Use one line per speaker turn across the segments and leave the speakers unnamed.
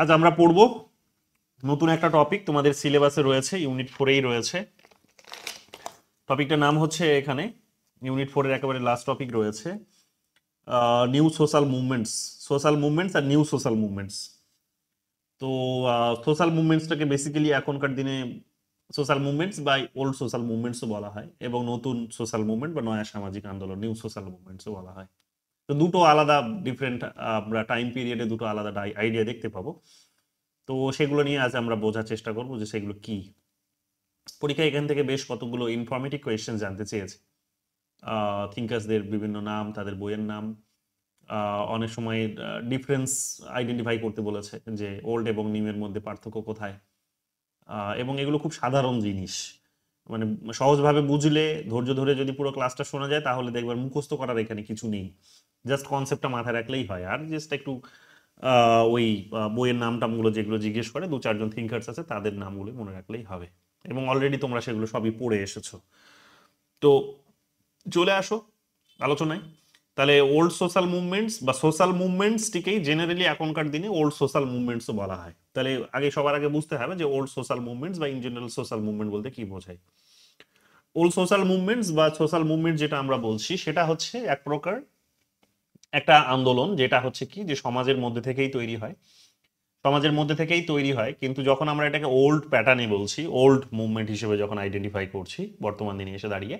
আজ আমরা পড়ব নতুন একটা টপিক, তোমাদের সিলেবাসে রয়েছে, ইউনিট 4-এই রয়েছে। টপিকটার নাম হচ্ছে এখানে ইউনিট 4-এর একেবারে লাস্ট টপিক রয়েছে new social movements. Social movements আর নিউ সোশ্যাল মুভমেন্টস। তো সোশ্যাল মুভমেন্টসটাকে বেসিক্যালি এখনকার দিনে সোশ্যাল মুভমেন্টস বা ওল্ড সোশ্যাল মুভমেন্টসও বলা হয়, এবং নতুন সোশ্যাল মুভমেন্ট বা নয়া সামাজিক আন্দোলন নিউ সোশ্যাল মুভমেন্টসও বলা হয়। তো দুটো আলাদা ডিফারেন্ট, আমরা টাইম পিরিয়ডে দুটো আলাদা আইডিয়া দেখতে পাবো। তো সেগুলো নিয়ে আজ আমরা বোঝার চেষ্টা করবো যে সেগুলো কি। পরীক্ষা এখান থেকে বেশ কতগুলো ইনফরমেটিভ কোয়েশ্চেন জানতে চেয়েছে। থিঙ্কার্সদের বিভিন্ন নাম, তাদের বইয়ের নাম, অনেক সময় ডিফারেন্স আইডেন্টিফাই করতে বলেছে যে ওল্ড এবং নিউয়ের মধ্যে পার্থক্য কোথায়। এবং এগুলো খুব সাধারণ জিনিস, মানে সহজভাবে বুঝলে, ধৈর্য ধরে যদি পুরো ক্লাসটা শোনা যায় তাহলে দেখবার মুখস্থ করার এখানে কিছু নেই। জাস্ট কনসেপ্টটা মাথায় রাখলেই হয়। আর জাস্ট একটু ওই বইয়ের নাম টামগুলো যেগুলো জিজ্ঞেস করে, 2-4 জন থিঙ্কার্স আছে তাদের নামগুলো মনে রাখলেই হবে, এবং অলরেডি তোমরা সেগুলো সবই পড়ে এসেছো। তো চলে আসো আলোচনায়। তাহলে ওল্ড সোশ্যাল মুভমেন্টস বা সোশ্যাল মুভমেন্টসটিকেই জেনারেলি এখনকার দিনে ওল্ড সোশ্যাল মুভমেন্টসও বলা হয়। তাহলে সবার আগে বুঝতে হবে যে ওল্ড সোশ্যাল মুভমেন্টস বা ইন জেনারেল সোশ্যাল মুভমেন্ট বলতে কি বোঝায়। ওল্ড সোশ্যাল মুভমেন্টস বা সোশ্যাল মুভমেন্ট যেটা আমরা বলছি সেটা হচ্ছে এক প্রকার একটা আন্দোলন, যেটা হচ্ছে কি যে সমাজের মধ্যে থেকেই তৈরি হয়। সমাজের মধ্যে থেকেই তৈরি হয়, কিন্তু যখন আমরা এটাকে ওল্ড প্যাটার্নে বলছি, ওল্ড মুভমেন্ট হিসেবে যখন আইডেন্টিফাই করছি বর্তমান দিনে এসে দাঁড়িয়ে,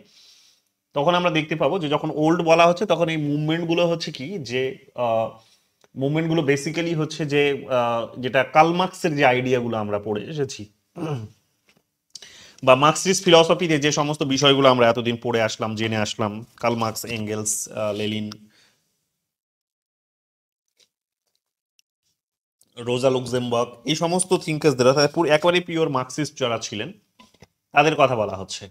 তখন আমরা দেখতে পাবো যে যখন ওল্ড বলা হচ্ছে তখন এই মুভমেন্টগুলো হচ্ছে কি যে মুভমেন্টগুলো বেসিক্যালি হচ্ছে যে যেটা কার্ল মার্কসের যে আইডিয়াগুলো আমরা পড়ে এসেছি, বা মার্কসিস্ট ফিলসফিতে যে সমস্ত বিষয়গুলো আমরা এতদিন পড়ে আসলাম, জেনে আসলাম, কার্ল মার্কস, এঙ্গেলস, লেনিন, রোজা লুক্সেমবার্গ, এই সমস্ত থিঙ্কার্সদের একেবারে পিওর মার্কসিস্ট যারা ছিলেন তাদের কথা বলা হচ্ছে।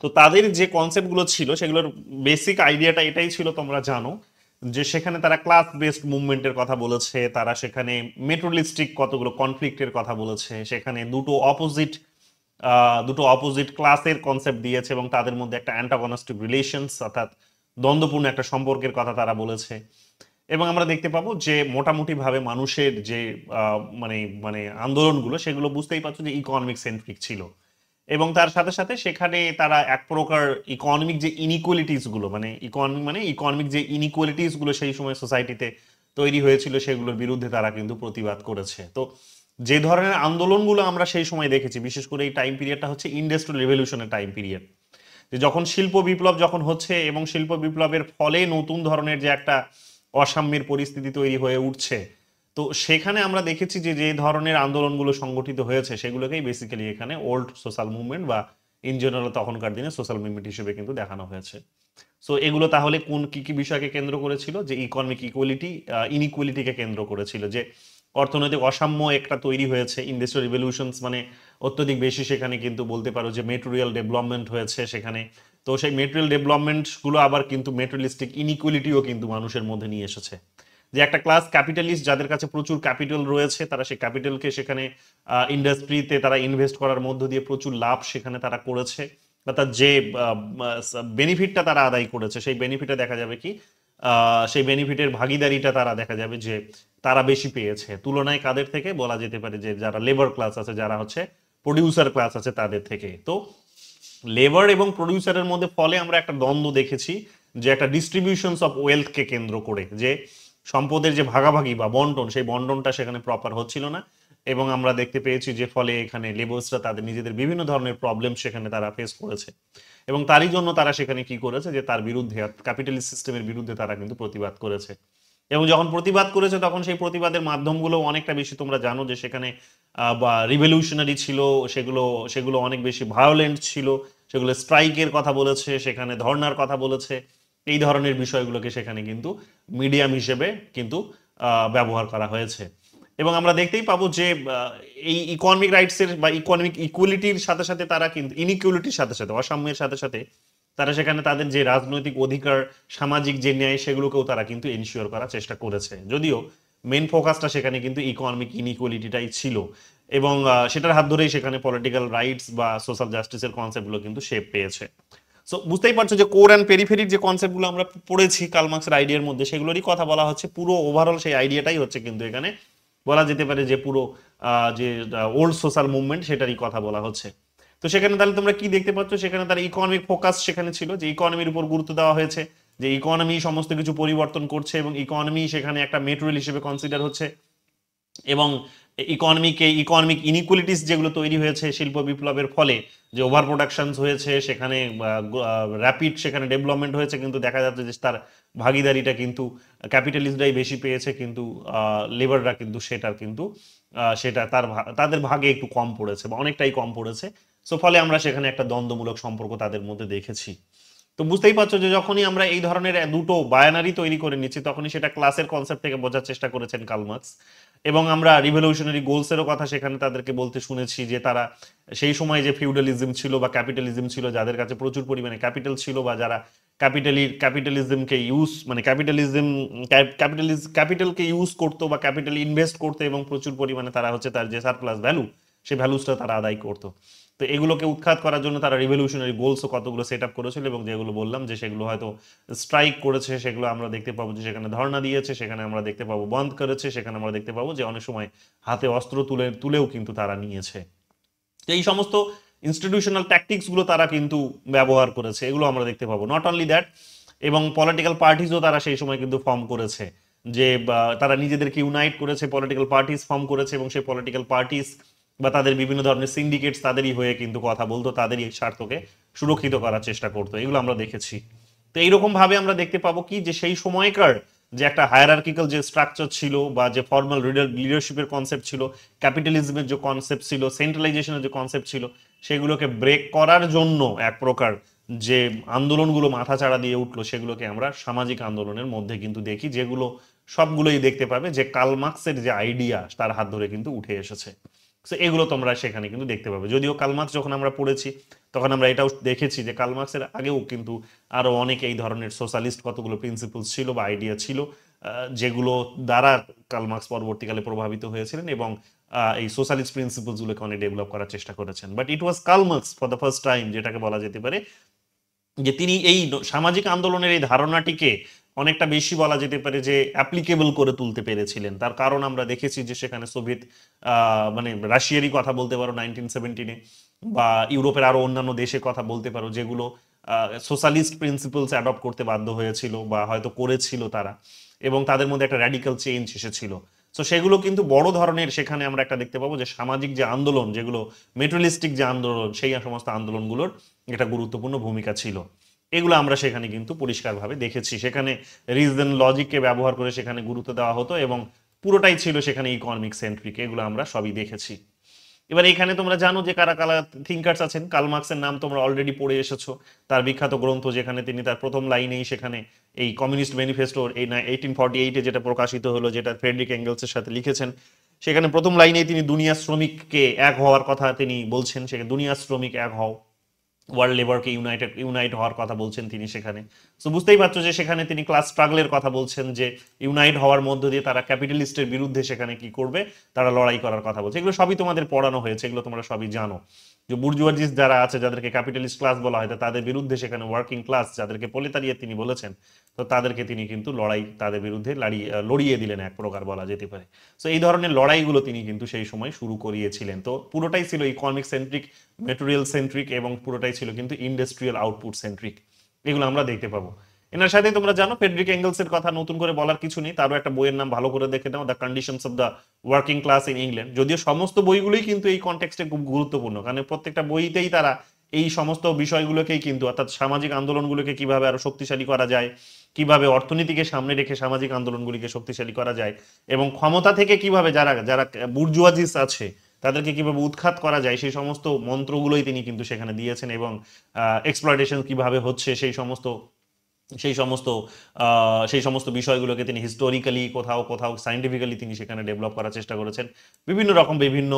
তো তাদের যে কনসেপ্টগুলো ছিল সেগুলোর বেসিক আইডিয়াটা এটাই ছিল, তোমরা জানো যে সেখানে তারা ক্লাস বেসড মুভমেন্টের কথা বলেছে, তারা সেখানে মেট্রোলিস্টিক কতগুলো কনফ্লিক্টের কথা বলেছে, সেখানে দুটো অপোজিট ক্লাসের কনসেপ্ট দিয়েছে, এবং তাদের মধ্যে একটা অ্যান্টাগনিস্টিক রিলেশনস অর্থাৎ দ্বন্দ্বপূর্ণ একটা সম্পর্কের কথা তারা বলেছে। এবং আমরা দেখতে পাবো যে মোটামুটিভাবে মানুষের যে মানে মানে আন্দোলনগুলো সেগুলো বুঝতেই পারছো যে ইকোনমিক সেন্ট্রিক ছিল, এবং তার সাথে সাথে সেখানে তারা এক প্রকার ইকোনমিক যে ইনইকুয়ালিটিস গুলো, ইকোনমিক যে ইনইকুয়ালিটিস গুলো সেই সময় সোসাইটিতে তৈরি হয়েছিল সেগুলোর বিরুদ্ধে তারা কিন্তু প্রতিবাদ করেছে। তো যে ধরনের আন্দোলনগুলো আমরা সেই সময় দেখেছি, বিশেষ করে এই টাইম পিরিয়ডটা হচ্ছে ইন্ডাস্ট্রিয়াল রেভলিউশনের টাইম পিরিয়ড, যে যখন শিল্প বিপ্লব যখন হচ্ছে এবং শিল্প বিপ্লবের ফলে নতুন ধরনের যে একটা অসাম্যের পরিস্থিতি তৈরি হয়ে উঠছে, তো সেখানে আমরা দেখেছি যে যে ধরনের আন্দোলনগুলো সংগঠিত হয়েছে সেগুলোকেই বেসিক্যালি এখানে ওল্ড সোশ্যাল মুভমেন্ট বা ইন জেনারেল তখনকার দিনে সোশ্যাল মুভমেন্ট হিসেবে কিন্তু দেখানো হয়েছে। সো এগুলো তাহলে কোন কি কি বিষয়কে কেন্দ্র করেছিল? যে ইকোনমিক ইকুয়ালিটি, ইনইকুয়ালিটিকে কেন্দ্র করেছিল, যে অর্থনৈতিক অসাম্য একটা তৈরি হয়েছে। ইন্ডাস্ট্রিয়াল রিভলিউশনস মানে অত্যধিক বেশি সেখানে কিন্তু বলতে পারো যে মেটেরিয়াল ডেভেলপমেন্ট হয়েছে সেখানে। তো সেই মেটেরিয়াল ডেভেলপমেন্টগুলো আবার কিন্তু মেটেরিয়ালিস্টিক ইনইকুয়ালিটিও কিন্তু মানুষের মধ্যে নিয়ে এসেছে, যে একটা ক্লাস ক্যাপিটালিস্ট যাদের কাছে প্রচুর ক্যাপিটাল রয়েছে, তারা সেই ক্যাপিটালকে সেখানে ইন্ডাস্ট্রিতে তারা ইনভেস্ট করার মধ্য দিয়ে প্রচুর লাভ সেখানে তারা করেছে, বা তার যে বেনিফিটটা তারা আদায় করেছে সেই বেনিফিটে দেখা যাবে কি সেই বেনিফিটের ভাগিদারিটা তারা দেখা যাবে যে তারা বেশি পেয়েছে তুলনায় কাদের থেকে? বলা যেতে পারে যে যারা লেবার ক্লাস আছে, যারা হচ্ছে প্রডিউসার ক্লাস আছে তাদের থেকে। তো লেবার এবং প্রডিউসারের মধ্যে ফলে আমরা একটা দ্বন্দ্ব দেখেছি, যে একটা ডিস্ট্রিবিউশনস অফ ওয়েলথকে কেন্দ্র করে, যে সম্পদের যে ভাগাভাগি বা বন্টন, সেই বন্টনটা সেখানে প্রপার হচ্ছিল না, এবং আমরা দেখতে পেয়েছি যে ফলে এখানে লেবার্সরা তাদের নিজেদের বিভিন্ন ধরনের প্রবলেম সেখানে তারা ফেস করেছে, এবং তারই জন্য তারা সেখানে কি করেছে যে তার বিরুদ্ধে, ক্যাপিটালিস্ট সিস্টেমের বিরুদ্ধে তারা কিন্তু প্রতিবাদ করেছে। এবং যখন প্রতিবাদ করেছে তখন সেই প্রতিবাদের মাধ্যমগুলো অনেকটা বেশি, তোমরা জানো যে সেখানে বা রিভলিউশনারি ছিল, সেগুলো সেগুলো অনেক বেশি ভায়োলেন্ট ছিল, সেগুলো স্ট্রাইকের কথা বলেছে, সেখানে ধর্নার কথা বলেছে, এই ধরনের বিষয়গুলোকে সেখানে কিন্তু মিডিয়াম হিসেবে কিন্তু ব্যবহার করা হয়েছে। এবং আমরা দেখতেই পাবো যে এই ইকোনমিক রাইটসের বা ইকোনমিক ইকুয়ালিটির সাথে সাথে তারা কিন্তু ইনইকুয়ালিটির সাথে সাথে, অসাম্যের সাথে সাথে তারা সেখানে তাদের যে রাজনৈতিক অধিকার, সামাজিক যে ন্যায়, সেগুলোকেও তারা কিন্তু এনশিওর করার চেষ্টা করেছে, যদিও মেন ফোকাসটা সেখানে কিন্তু ইকোনমিক ইনইকুয়ালিটিটাই ছিল, এবং সেটার হাত ধরেই সেখানে পলিটিক্যাল রাইটস বা সোশ্যাল জাস্টিসের কনসেপ্টগুলো কিন্তু শেপ পেয়েছে। সো বুঝতেই পারছো যে কোর অ্যান্ড পেরিফেরির যে কনসেপ্টগুলো আমরা পড়েছি কার্ল মার্কসের আইডিয়ার মধ্যে, সেগুলোরই কথা বলা হচ্ছে। পুরো ওভারঅল সেই আইডিয়াটাই হচ্ছে কিন্তু এখানে বলা যেতে পারে যে পুরো যে ওল্ড সোশ্যাল মুভমেন্ট সেটারই কথা বলা হচ্ছে। তো সেখানে তাহলে তোমরা কি দেখতে পাচ্ছ, সেখানে তার ইকোনমিক ফোকাস সেখানে ছিল, যে ইকোনমির উপর গুরুত্ব দেওয়া হয়েছে, যে ইকোনমি সমস্ত কিছু পরিবর্তন করছে এবং ইকোনমি সেখানে একটা মেটেরিয়াল হিসেবে কনসিডার হচ্ছে। এবং ইকোনমিক ইনইকুয়ালিটিস যেগুলো তৈরি হয়েছে শিল্প বিপ্লবের ফলে, যে ওভার প্রোডাকশন হয়েছে সেখানে, র্যাপিড সেখানে ডেভেলপমেন্ট হয়েছে, কিন্তু দেখা যাচ্ছে যে তার ভাগিদারিটা কিন্তু ক্যাপিটালিস্টরাই বেশি পেয়েছে, কিন্তু লেবাররা কিন্তু সেটার কিন্তু সেটা তাদের ভাগে একটু কম পড়েছে বা অনেকটাই কম পড়েছে। সো ফলে আমরা সেখানে একটা দ্বন্দ্বমূলক সম্পর্ক তাদের মধ্যে দেখেছি। তো বুঝতেই পারছো যে যখনই আমরা এই ধরনের দুটো বায়ানারি তৈরি করে নিচ্ছি, তখনই সেটা ক্লাসের কনসেপ্ট থেকে বোঝার চেষ্টা করেছেন কার্ল মার্কস। এবং আমরা রিভলিউশনারি গোলসেরও কথা সেখানে তাদেরকে বলতে শুনেছি, যে তারা সেই সময় যে ফিউডালিজম ছিল বা ক্যাপিটালিজম ছিল, যাদের কাছে প্রচুর পরিমাণে ক্যাপিটাল ছিল, বা যারা ক্যাপিটালিজমকে ইউজ মানে ক্যাপিটালকে ইউজ করতো বা ক্যাপিটাল ইনভেস্ট করতো, এবং প্রচুর পরিমাণে তারা হচ্ছে তার যে সারপ্লাস ভ্যালু, সেই ভ্যালুসটা তারা আদায় করতো। তো এগুলোকে উৎখাত করার জন্য তারা রিভলিউশনারি গোলসও কতগুলো সেট আপ করেছিল, এবং যেগুলো বললাম যে সেগুলো হয়তো স্ট্রাইক করেছে, সেগুলো আমরা দেখতে পাবো যে সেখানে ধর্ণা দিয়েছে, সেখানে আমরা দেখতে পাবো বন্ধ করেছে, সেখানে আমরা দেখতে পাবো যে অনেক সময় হাতে অস্ত্র তুলেও কিন্তু তারা নিয়েছে। তো এই সমস্ত ইনস্টিটিউশনাল ট্যাকটিক্স গুলো তারা কিন্তু ব্যবহার করেছে, এগুলো আমরা দেখতে পাবো। নট অনলি দ্যাট, এবং পলিটিক্যাল পার্টিজও তারা সেই সময় কিন্তু ফর্ম করেছে, যে তারা নিজেদেরকে ইউনাইট করেছে, পলিটিক্যাল পার্টিস ফর্ম করেছে, এবং সেই পলিটিক্যাল পার্টিস বা তাদের বিভিন্ন ধরনের সিন্ডিকেটস তাদেরই হয়ে কিন্তু কথা বলতো, তাদেরই স্বার্থকে সুরক্ষিত করার চেষ্টা করতো, এগুলো আমরা দেখেছি। তো এইরকম ভাবে আমরা দেখতে পাবো কি, যে সেই সময়কার যে একটা হায়ারার্কিক্যাল যে স্ট্রাকচার ছিল, বা যে ফর্মাল লিডারশিপের কনসেপ্ট ছিল, ক্যাপিটালিজমের যে কনসেপ্ট ছিল, সেন্ট্রালাইজেশনের যে কনসেপ্ট ছিল, সেগুলোকে ব্রেক করার জন্য এক প্রকার যে আন্দোলনগুলো মাথাচাড়া দিয়ে উঠলো, সেগুলোকে আমরা সামাজিক আন্দোলনের মধ্যে কিন্তু দেখি, যেগুলো সবগুলোই দেখতে পাবে যে কার্ল মার্কসের যে আইডিয়া তার হাত ধরে কিন্তু উঠে এসেছে। তো এগুলো তোমরা সেখানে কিন্তু দেখতে পাবে। যদিও কার্ল মার্কস যখন আমরা পড়েছি, তখন আমরা এটাও দেখেছি যে কার্ল মার্কসের আগেও কিন্তু আরো অনেক এই ধরনের সোশ্যালিস্ট কতগুলো প্রিন্সিপলস ছিল বা আইডিয়া ছিল, যেগুলো দ্বারা কার্ল মার্কস পরবর্তীকালে প্রভাবিত হয়েছিলেন, এবং এই সোশ্যালিস্ট প্রিন্সিপলস গুলোকে অনেক ডেভেলপ করার চেষ্টা করেছেন। But it was Karl Marx for the first time, যেটাকে বলা যেতে পারে যে তিনি এই সামাজিক আন্দোলনের এই ধারণাটিকে অনেকটা বেশি বলা যেতে পারে যে অ্যাপ্লিকেবল করে তুলতে পেরেছিলেন। তার কারণ আমরা দেখেছি যে সেখানে সোভিয়েত মানে রাশিয়ারই কথা বলতে পারো 1917-এ, বা ইউরোপের আরো অন্যান্য দেশের কথা বলতে পারো, যেগুলো সোশ্যালিস্ট প্রিন্সিপলস অ্যাডপ্ট করতে বাধ্য হয়েছিল বা হয়তো করেছিল তারা, এবং তাদের মধ্যে একটা র্যাডিক্যাল চেঞ্জ এসেছিল। তো সেগুলো কিন্তু বড় ধরনের, সেখানে আমরা একটা দেখতে পাবো যে সামাজিক যে আন্দোলন, যেগুলো মেটেরিয়ালিস্টিক যে আন্দোলন, সেই সমস্ত আন্দোলনগুলোর একটা গুরুত্বপূর্ণ ভূমিকা ছিল। এগুলো আমরা সেখানে কিন্তু পরিষ্কারভাবে দেখেছি। সেখানে রিজন লজিককে ব্যবহার করে সেখানে গুরুত্ব দেওয়া হতো, এবং পুরোটাই ছিল সেখানে ইকোনমিক সেন্ট্রিক, এগুলো আমরা সবই দেখেছি। এবার এখানে তোমরা জানো যে কারা কারা থিঙ্কার্স আছেন। কার্ল মার্কসের নাম তোমরা অলরেডি পড়ে এসেছো, তার বিখ্যাত গ্রন্থ, যেখানে তিনি তার প্রথম লাইনেই সেখানে এই কমিউনিস্ট ম্যানিফেস্টো, এই 1848-এ যেটা প্রকাশিত হলো, যেটা ফ্রেডরিক এঙ্গেলসের সাথে লিখেছেন, সেখানে প্রথম লাইনেই তিনি দুনিয়া শ্রমিককে এক হওয়ার কথা তিনি বলছেন। সেখানে দুনিয়া শ্রমিক এক হও, ওয়ার্ল্ড লেবারকে ইউনাইট হওয়ার কথা বলছেন তিনি সেখানে। তো বুঝতেই পারছো যে সেখানে তিনি ক্লাস স্ট্রাগলের কথা বলছেন, যে ইউনাইট হওয়ার মধ্য দিয়ে তারা ক্যাপিটালিস্টের বিরুদ্ধে সেখানে কি করবে, তারা লড়াই করার কথা বলছে। এগুলো সবই তোমাদের পড়ানো হয়েছে, এগুলো তোমরা সবই জানো, যে বুর্জুয়াজিস যারা আছে, যাদেরকে ক্যাপিটালিস্ট ক্লাস বলা হয়, তাদের বিরুদ্ধে সেখানে ওয়ার্কিং ক্লাস, যাদেরকে প্রলেতারিয়েট তিনি বলেছেন, তো তাদেরকে তিনি কিন্তু তাদের বিরুদ্ধে লড়িয়ে দিলেন এক প্রকার বলা যেতে পারে। তো এই ধরনের লড়াইগুলো তিনি কিন্তু সেই সময় শুরু করিয়েছিলেন। তো পুরোটাই ছিল ইকোনমিক সেন্ট্রিক, মেটেরিয়াল সেন্ট্রিক, এবং পুরোটাই ছিল কিন্তু ইন্ডাস্ট্রিয়াল আউটপুট সেন্ট্রিক, এগুলো আমরা দেখতে পাবো। এনার সাথে তোমরা জানো ফ্রেডরিক এঙ্গেলস এর কথা নতুন করে বলার কিছু নেই, তারও একটা বইয়ের নাম ভালো করে দেখে নাও, the conditions of the working class in England. যদিও সমস্ত বইগুলোই কিন্তু এই কনটেক্সটে খুব গুরুত্বপূর্ণ, কারণ প্রত্যেকটা বইতেই তারা এই সমস্ত বিষয়গুলোকেই কিন্তু, অর্থাৎ সামাজিক আন্দোলনগুলোকে কিভাবে আরো শক্তিশালী করা যায়, কিভাবে অর্থনীতিকে সামনে রেখে সামাজিক আন্দোলনগুলিকে শক্তিশালী করা যায়, এবং ক্ষমতা থেকে কিভাবে যারা যারা বুর্জুয়াজিস আছে তাদেরকে কিভাবে উৎখাত করা যায়, সেই সমস্ত মন্ত্রগুলোই তিনি কিন্তু সেখানে দিয়েছেন। এবং এক্সপ্লয়টেশন কিভাবে হচ্ছে সেই সমস্ত সেই সমস্ত সেই সমস্ত বিষয়গুলোকে তিনি হিস্টোরিক্যালি কোথাও কোথাও সাইন্টিফিক্যালি তিনি সেখানে ডেভেলপ করার চেষ্টা করেছেন। বিভিন্ন রকম বিভিন্ন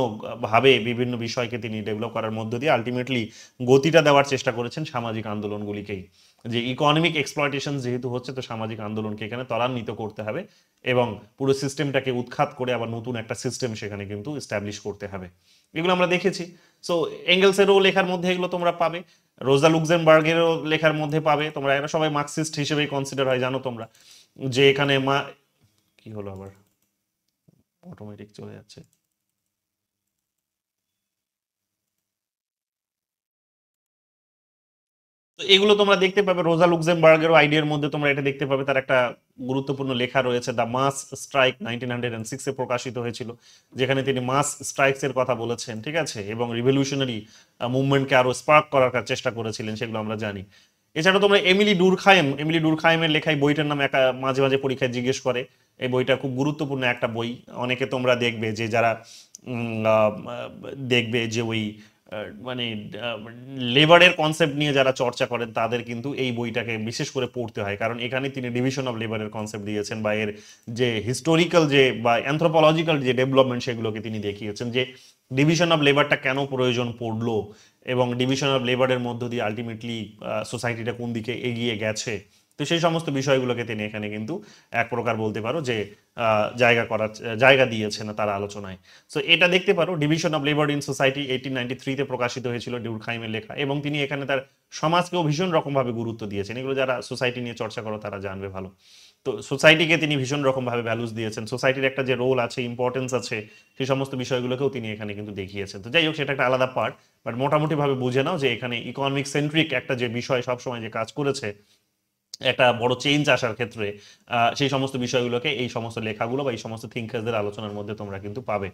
ভাবে বিভিন্ন বিষয়কে তিনি ডেভেলপ করার মধ্য দিয়ে আলটিমেটলি গতিটা দেওয়ার চেষ্টা করেছেন সামাজিক আন্দোলনগুলিকেই, যে ইকোনমিক এক্সপ্লয়টেশন যেহেতু হচ্ছে, তো সামাজিক আন্দোলনকে এখানে ত্বরান্বিত করতে হবে, এবং পুরো সিস্টেমটাকে উৎখাত করে আবার নতুন একটা সিস্টেম সেখানে কিন্তু এস্টাবলিশ করতে হবে। এগুলো আমরা দেখেছি। সো এঙ্গেলসেরও লেখার মধ্যে এগুলো তোমরা পাবে, রোজা লুক্সেমবার্গেরও লেখার মধ্যে পাবে তোমরা। এরা সবাই মার্কসিস্ট হিসেবেই কনসিডার হয়, জানো তোমরা, যে এখানে কি হলো আবার, অটোমেটিক চলে যাচ্ছে। তো এগুলো তোমরা দেখতে পাবে রোজা লুক্সেমবার্গের আইডিয়ার মধ্যে, তোমরা এটা দেখতে পাবে তার একটা গুরুত্বপূর্ণ লেখা রয়েছে, দ্য মাস স্ট্রাইক 1906 এ প্রকাশিত হয়েছিল, যেখানে তিনি মাস স্ট্রাইকস এর কথা বলেছেন, ঠিক আছে, এবং রিভলিউশনারি মুভমেন্টকে আরো স্পার্ক করার চেষ্টা করেছিলেন, সেগুলো আমরা জানি। এছাড়া তোমরা এমিলি ডুরখাইমের লেখায় বইটার নাম মাঝে মাঝে পরীক্ষায় জিজ্ঞেস করে। এই বইটা খুব গুরুত্বপূর্ণ একটা বই। অনেকে তোমরা দেখবে যে যারা দেখবে যে ওই মানে লেবারের কনসেপ্ট নিয়ে যারা চর্চা করেন তাদের কিন্তু এই বইটাকে বিশেষ করে পড়তে হয়, কারণ এখানে তিনি ডিভিশন অফ লেবারের কনসেপ্ট দিয়েছেন, বা এর যে হিস্টোরিক্যাল যে বা অ্যানথ্রোপোলজিক্যাল যে ডেভেলপমেন্ট সেগুলোকে তিনি দেখিয়েছেন, যে ডিভিশন অফ লেবারটা কেন প্রয়োজন পড়লো, এবং ডিভিশন অফ লেবারের মধ্য দিয়ে আলটিমেটলি সোসাইটিটা কোন দিকে এগিয়ে গেছে। তো সেই সমস্ত বিষয়গুলোকে তিনি এখানে কিন্তু এক প্রকার বলতে পারো যে জায়গা দিয়েছেন তার আলোচনায়। সো এটা দেখতে পারো, division of labour in society 1893-তে প্রকাশিত হয়েছিল, ডিউরখাইমের লেখা, এবং তিনি এখানে তার সমাজকেও ভীষণ রকমভাবে গুরুত্ব দিয়েছেন। এগুলো যারা সোসাইটি নিয়ে চর্চা করো তারা জানবে ভালো। তো সোসাইটিকে তিনি ভীষণ রকমভাবে ভ্যালুস দিয়েছেন, সোসাইটির একটা যে রোল আছে, ইম্পর্টেন্স আছে, সেই সমস্ত বিষয়গুলোকেও তিনি এখানে কিন্তু দেখিয়েছেন। তো যাই হোক, সেটা একটা আলাদা পার্ট, বাট মোটামুটি ভাবে বুঝে নাও যে এখানে ইকোনমিক সেন্ট্রিক একটা যে বিষয় সবসময় যে কাজ করেছে একটা বড় চেঞ্জ আসার ক্ষেত্রে, সেই সমস্ত বিষয়গুলোকে এই সমস্ত লেখাগুলো বা এই সমস্ত থিঙ্কারদের আলোচনার মধ্যে তোমরা কিন্তু পাবে।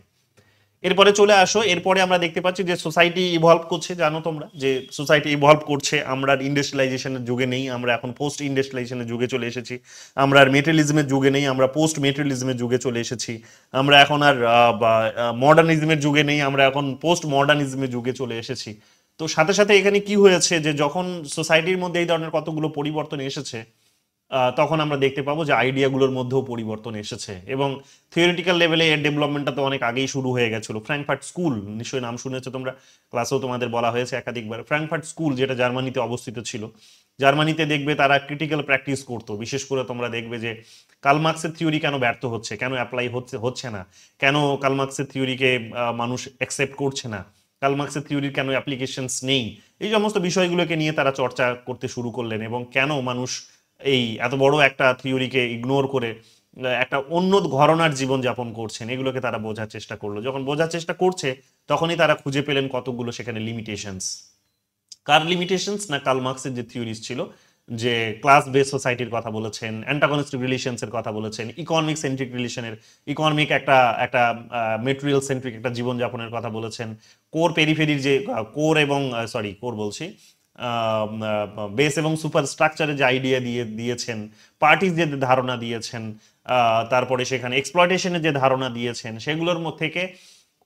এরপরে চলে আসো, এরপরে আমরা দেখতে পাচ্ছি যে সোসাইটি ইভলভ করছে। জানো তোমরা যে সোসাইটি ইভলভ করছে, আমরা ইন্ডাস্ট্রিয়ালাইজেশনের যুগে নেই, আমরা এখন পোস্ট ইন্ডাস্ট্রিয়ালাইজেশনের যুগে চলে এসেছি। আমরা আর মেটেরিয়ালিজমের যুগে নেই, আমরা পোস্ট মেটেরিয়ালিজমের যুগে চলে এসেছি। আমরা এখন আর মডার্নিজমের যুগে নেই, আমরা এখন পোস্ট মডার্নিজমের যুগে চলে এসেছি। তো সাথে সাথে এখানে কি হয়েছে যে যখন সোসাইটির মধ্যে এই ধরনের কতগুলো পরিবর্তন এসেছে, তখন আমরা দেখতে পাবো যে আইডিয়াগুলোর মধ্যেও পরিবর্তন এসেছে, এবং থিওরিটিক্যাল লেভেলে এর ডেভেলপমেন্টটা তো অনেক আগেই শুরু হয়ে গেছিল। ফ্র্যাঙ্কফার্ট স্কুল নিশ্চয়ই নাম শুনেছো তোমরা, ক্লাসেও তোমাদের বলা হয়েছে একাধিকবার। ফ্র্যাঙ্কফার্ট স্কুল যেটা জার্মানিতে অবস্থিত ছিল, জার্মানিতে দেখবে তারা ক্রিটিক্যাল প্র্যাকটিস করতো। বিশেষ করে তোমরা দেখবে যে কার্ল মার্কসের থিওরি কেন ব্যর্থ হচ্ছে, কেন অ্যাপ্লাই হচ্ছে না, কেন কার্ল মার্কসের থিওরিকে মানুষ অ্যাকসেপ্ট করছে না, কার্ল মার্কসের থিওরির কেন অ্যাপ্লিকেশনস নেই, এই সমস্ত বিষয়গুলোকে নিয়ে তারা চর্চা করতে শুরু করলেন, এবং কেন মানুষ এই এত বড় একটা থিওরিকে ইগনোর করে একটা অন্য ঘরানার জীবন যাপন করছেন, এগুলোকে তারা বোঝার চেষ্টা করলো। যখন বোঝার চেষ্টা করছে, তখনই তারা খুঁজে পেলেন কতগুলো সেখানে লিমিটেশনস। কার লিমিটেশনস? না, কার্ল মার্কসের যে থিওরিজ ছিল, যে ক্লাস বেস সোসাইটির কথা বলেছেন, অ্যান্টাগনিস্টিক রিলেশনস এর কথা বলেছেন, ইকোনমিক সেন্ট্রিক রিলেশনের, ইকোনমিক একটা একটা মেটেরিয়াল সেন্ট্রিক একটা জীবনযাপনের কথা বলেছেন, কোর পেরিফেরির যে কোর এবং কোর বলছি বেস এবং সুপার স্ট্রাকচারের যে আইডিয়া দিয়েছেন, পার্টির যে ধারণা দিয়েছেন, তারপরে সেখানে এক্সপ্লয়টেশনের যে ধারণা দিয়েছেন, সেগুলোর মধ্যে থেকে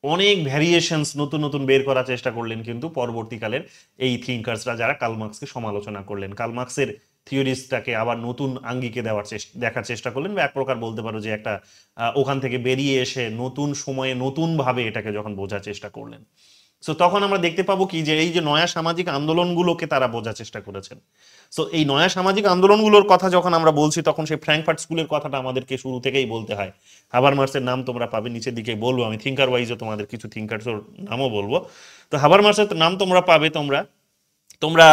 অনেক ভ্যারিয়েশনস নতুন নতুন বের করার চেষ্টা করলেন কিন্তু পরবর্তীকালের এই থিঙ্কার্সরা, যারা কার্ল মার্কসকে সমালোচনা করলেন। কার্ল মার্কসের থিওরিসটাকে আবার নতুন আঙ্গিকে দেখার চেষ্টা করলেন, বা এক প্রকার বলতে পারো যে একটা ওখান থেকে বেরিয়ে এসে নতুন সময়ে নতুন ভাবে এটাকে যখন বোঝার চেষ্টা করলেন। সো তখন আমরা দেখতে পাবো কি যে এই যে নয়া সামাজিক আন্দোলনগুলোকে তারা বোঝার চেষ্টা করেছেন। সো এই নয়া সামাজিক আন্দোলনগুলোর কথা যখন আমরা বলছি, তখন সেই ফ্র্যাঙ্কফার্ট স্কুলের কথাটা আমাদেরকে শুরু থেকেই বলতে হয়। হাবারমার্সের নাম তোমরা পাবে নিচের দিকে, বলবো আমি থিঙ্কার ওয়াইজও তোমাদের কিছু থিঙ্কার্সের নামও বলবো। তো হাবারমার্সের নাম তোমরা পাবে। তোমরা তোমরা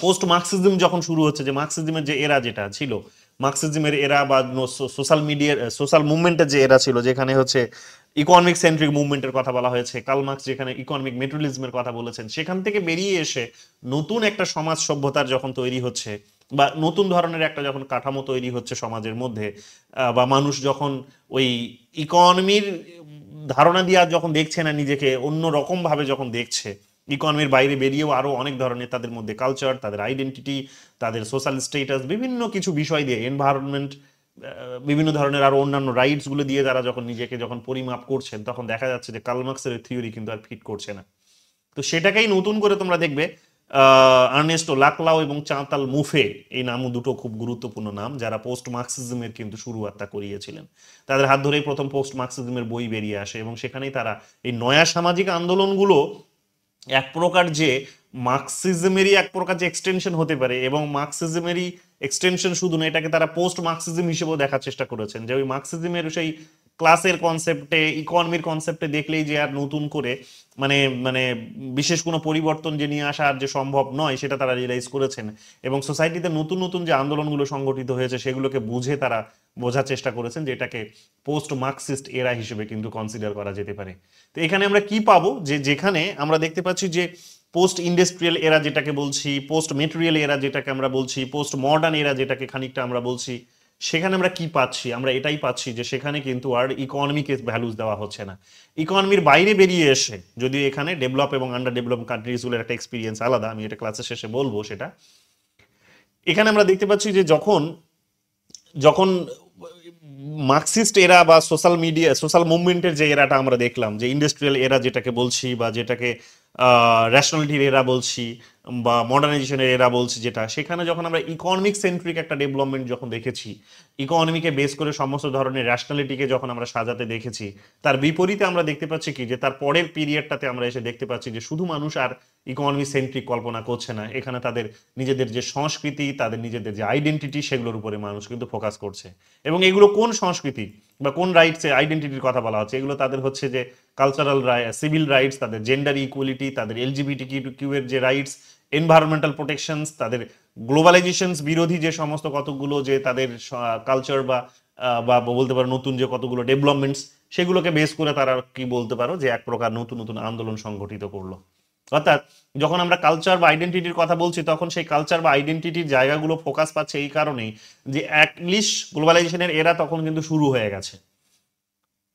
পোস্ট মার্কসিজম যখন শুরু হচ্ছে, যে মার্কসিজমের যে এরা যেটা ছিল, মার্কসিজমের এরা বা সোশ্যাল মিডিয়ার সোশ্যাল মুভমেন্টের যে এরা ছিল, যেখানে হচ্ছে ইকোনমিক সেন্ট্রিক মুভমেন্টের কথা বলা হয়েছে, কার্ল মার্কস যেখানে ইকোনমিক মেটেরিয়ালিজমের কথা বলেছেন, সেখান থেকে বেরিয়ে এসে নতুন একটা সমাজ সভ্যতার যখন তৈরি হচ্ছে, বা নতুন ধরনের একটা যখন কাঠামো তৈরি হচ্ছে সমাজের মধ্যে, বা মানুষ যখন ওই ইকোনমির ধারণা দিয়ে আর যখন দেখছে না, নিজেকে অন্য রকম ভাবে যখন দেখছে, ইকোনমির বাইরে বেরিয়েও আরো অনেক ধরনের তাদের মধ্যে কালচার, তাদের আইডেন্টিটি, তাদের সোশ্যাল স্টেটাস, বিভিন্ন কিছু বিষয় দিয়ে, এনভায়রনমেন্ট, বিভিন্ন ধরনের আরো অন্যান্য রাইটস গুলো দিয়ে তারা যখন নিজেকে যখন পরিমাপ করছেন, তখন দেখা যাচ্ছে যে কার্ল মার্কসের থিওরি কিন্তু আর ফিট করছে না। তো সেটাকেই নতুন করে তোমরা দেখবে আর্নেস্টো লাকলাও এবং চাঁতাল মুফে, এই নামও দুটো খুব গুরুত্বপূর্ণ নাম, যারা পোস্ট মার্কসিজমের কিন্তু শুরুয়াতটা করিয়েছিলেন। তাদের হাত ধরেই প্রথম পোস্ট মার্কসিজমের বই বেরিয়ে আসে, এবং সেখানেই তারা এই নয়া সামাজিক আন্দোলনগুলো এক প্রকার যে মার্কসিজমেরই এক প্রকার যে এক্সটেনশন হতে পারে, এবং মার্কসিজমেরই এক্সটেনশন শুধু না, এটাকে তারা পোস্ট মার্কসিজম হিসেবেও দেখার চেষ্টা করেছেন, যে ওই মার্কসিজমের সেই ক্লাসের কনসেপ্টে, ইকোনমির কনসেপ্টে দেখলেই যে আর নতুন করে মানে মানে বিশেষ কোনো পরিবর্তন যে নিয়ে আসা আর যে সম্ভব নয় সেটা তারা রিয়েলাইজ করেছেন, এবং সোসাইটিতে নতুন নতুন যে আন্দোলনগুলো সংগঠিত হয়েছে সেগুলোকে বুঝে তারা বোঝার চেষ্টা করেছেন যে এটাকে পোস্ট মার্কসিস্ট এরা হিসেবে কিন্তু কনসিডার করা যেতে পারে। তো এখানে আমরা কি পাবো, যে যেখানে আমরা দেখতে পাচ্ছি যে পোস্ট ইন্ডাস্ট্রিয়াল এরা যেটাকে বলছি, পোস্ট মেটেরিয়াল এরা যেটাকে আমরা বলছি, পোস্ট মডার্ন এরা যেটাকে খানিকটা আমরা বলছি, সেখানে আমরা কি পাচ্ছি, আমরা এটাই পাচ্ছি যে সেখানে কিন্তু আর ইকোনমিকে ভ্যালুস দেওয়া হচ্ছে না। ইকোনমির বাইরে বেরিয়ে এসে, যদিও এখানে ডেভেলপ এবং আন্ডার ডেভেলপ কান্ট্রিজগুলোর একটা এক্সপিরিয়েন্স আলাদা, আমি এটা ক্লাসের শেষে বলবো সেটা। এখানে আমরা দেখতে পাচ্ছি যে যখন যখন মার্কসিস্ট এরা বা সোশ্যাল মিডিয়া সোশ্যাল মুভমেন্টের যে এরাটা আমরা দেখলাম, যে ইন্ডাস্ট্রিয়াল এরা যেটাকে বলছি বা যেটাকে রেশনালিটির এরা বলছি বা মডার্নাইজেশনের এরা বলছি, যেটা সেখানে যখন আমরা ইকোনমিক সেন্ট্রিক একটা ডেভেলপমেন্ট যখন দেখেছি, ইকোনমিকে বেস করে সমস্ত ধরনের রেশনালিটিকে যখন আমরা সাজাতে দেখেছি, তার বিপরীতে আমরা দেখতে পাচ্ছি কি যে তার পরের পিরিয়ডটাতে আমরা এসে দেখতে পাচ্ছি যে শুধু মানুষ আর ইকোনমি সেন্ট্রিক কল্পনা করছে না, এখানে তাদের নিজেদের যে সংস্কৃতি, তাদের নিজেদের যে আইডেন্টিটি, সেগুলোর উপরে মানুষ কিন্তু ফোকাস করছে। এবং এগুলো কোন সংস্কৃতি বা কোন রাইটসে আইডেন্টিটির কথা বলা হচ্ছে, এগুলো তাদের হচ্ছে যে কালচারাল সিভিল রাইটস, তাদের জেন্ডার ইকুয়ালিটি, তাদের এলজিবিটি কিউ এর যে রাইটস, এনভায়রনমেন্টাল প্রোটেকশনস, তাদের গ্লোবালাইজেশনস বিরোধী যে সমস্ত কতগুলো যে তাদের কালচার বা বা বলতে পারো নতুন যে কতগুলো ডেভেলপমেন্টস, সেগুলোকে বেস করে তারা কি বলতে পারো যে এক প্রকার নতুন নতুন আন্দোলন সংগঠিত করলো। অর্থাৎ যখন আমরা কালচার বা আইডেন্টিটির কথা বলছি, তখন সেই কালচার বা আইডেন্টিটির জায়গাগুলো ফোকাস পাচ্ছে এই কারণেই যে অ্যাটলিস্ট গ্লোবালাইজেশনের এরা তখন কিন্তু শুরু হয়ে গেছে।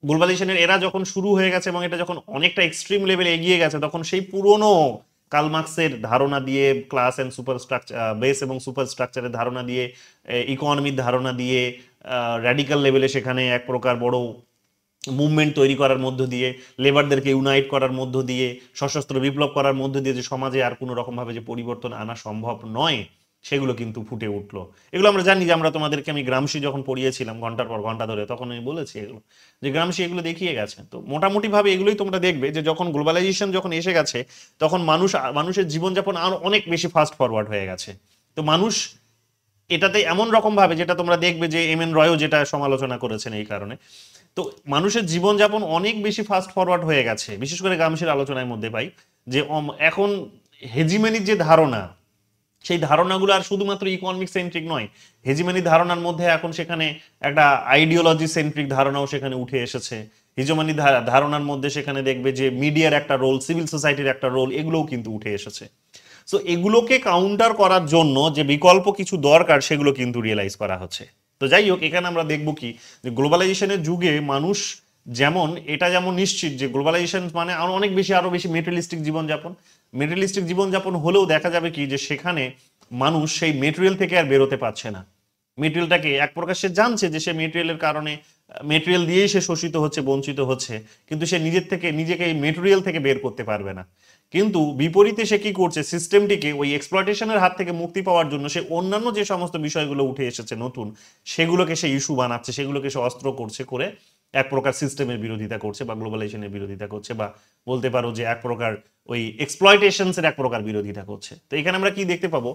গ্লোবালাইজেশনের এরা যখন শুরু হয়ে গেছে এবং এটা যখন অনেকটা এক্সট্রিম লেভেলে এগিয়ে গেছে, তখন সেই পুরনো কার্ল মার্কসের ধারণা দিয়ে, class and superstructure, base এবং সুপার স্ট্রাকচারের ধারণা দিয়ে, ইকোনমির ধারণা দিয়ে, র্যাডিক্যাল লেভেলে সেখানে এক প্রকার বড় মুভমেন্ট তৈরি করার মধ্য দিয়ে, লেবারদেরকে ইউনাইট করার মধ্য দিয়ে, সশস্ত্র বিপ্লব করার মধ্য দিয়ে যে সমাজে আর কোনো রকমভাবে যে পরিবর্তন আনা সম্ভব নয়, সেগুলো কিন্তু ফুটে উঠলো। এগুলো আমরা জানি, যে আমরা তোমাদেরকে আমি গ্রামসি যখন পড়িয়েছিলাম ঘন্টার পর ঘন্টা ধরে, তখন আমি বলেছি এগুলো, যে গ্রামসি এগুলো দেখিয়ে গেছে। তো মোটামুটি ভাবে এগুলোই তোমরা দেখবে যে যখন গ্লোবালাইজেশন যখন এসে গেছে, তখন মানুষের জীবনযাপন আরো অনেক বেশি ফাস্ট ফরওয়ার্ড হয়ে গেছে। তো মানুষ এটাতে এমন রকম ভাবে, যেটা তোমরা দেখবে যে এম এন রয়ও যেটা সমালোচনা করেছেন এই কারণে, তো মানুষের জীবনযাপন অনেক বেশি ফাস্ট ফরওয়ার্ড হয়ে গেছে, বিশেষ করে গ্রামসির আলোচনার মধ্যে পাই যে এখন হেজিমেনির যে ধারণা, সেই ধারণাগুলো আর শুধুমাত্র ইকোনমিক সেন্ট্রিক নয়, হেজিমেনির ধারণার মধ্যে এখন সেখানে একটা আইডিওলজি সেন্ট্রিক ধারণাও সেখানে উঠে এসেছে। হিজোমানি ধারণার মধ্যে সেখানে দেখবে যে মিডিয়ার একটা রোল, সিভিল সোসাইটির একটা রোল, এগুলোও কিন্তু উঠে এসেছে। সো এগুলোকে কাউন্টার করার জন্য যে বিকল্প কিছু দরকার, সেগুলো কিন্তু রিয়েলাইজ করা হচ্ছে। তো যাই হোক, এখানে আমরা দেখব কি যে গ্লোবালাইজেশনের যুগে মানুষ এটা যেমন নিশ্চিত যে গ্লোবালাইজেশন মানে আরো বেশি মেটেরিয়ালিস্টিক জীবনযাপন, মেটেরিয়ালিস্টিক জীবনযাপন হলেও দেখা যাবে কি যে সেখানে মানুষ সেই মেটেরিয়াল থেকে আর বেরোতে পারছে না। মেটেরিয়ালটাকে এক প্রকার সে জানছে যে সে মেটেরিয়ালের কারণে, মেটেরিয়াল দিয়েই সে শোষিত হচ্ছে, বঞ্চিত হচ্ছে, কিন্তু সে নিজেকে এই মেটেরিয়াল থেকে বের করতে পারবে না। কিন্তু বিপরীতে সে কি করছে, সিস্টেমটিকে ওই এক্সপ্লয়টেশনের হাত থেকে মুক্তি পাওয়ার জন্য সে অন্যান্য যে সমস্ত বিষয়গুলো উঠে এসেছে নতুন, সেগুলোকে সে ইস্যু বানাচ্ছে, সেগুলোকে সে অস্ত্র করে এক প্রকার সিস্টেমের বিরোধিতা করছে বা গ্লোবালাইজেশনের বিরোধিতা করছে, বা বলতে পারো যে এক প্রকার ওই এক্সপ্লয়টেশনসের এক প্রকার বিরোধিতা করছে। তো এখানে আমরা কি দেখতে পাবো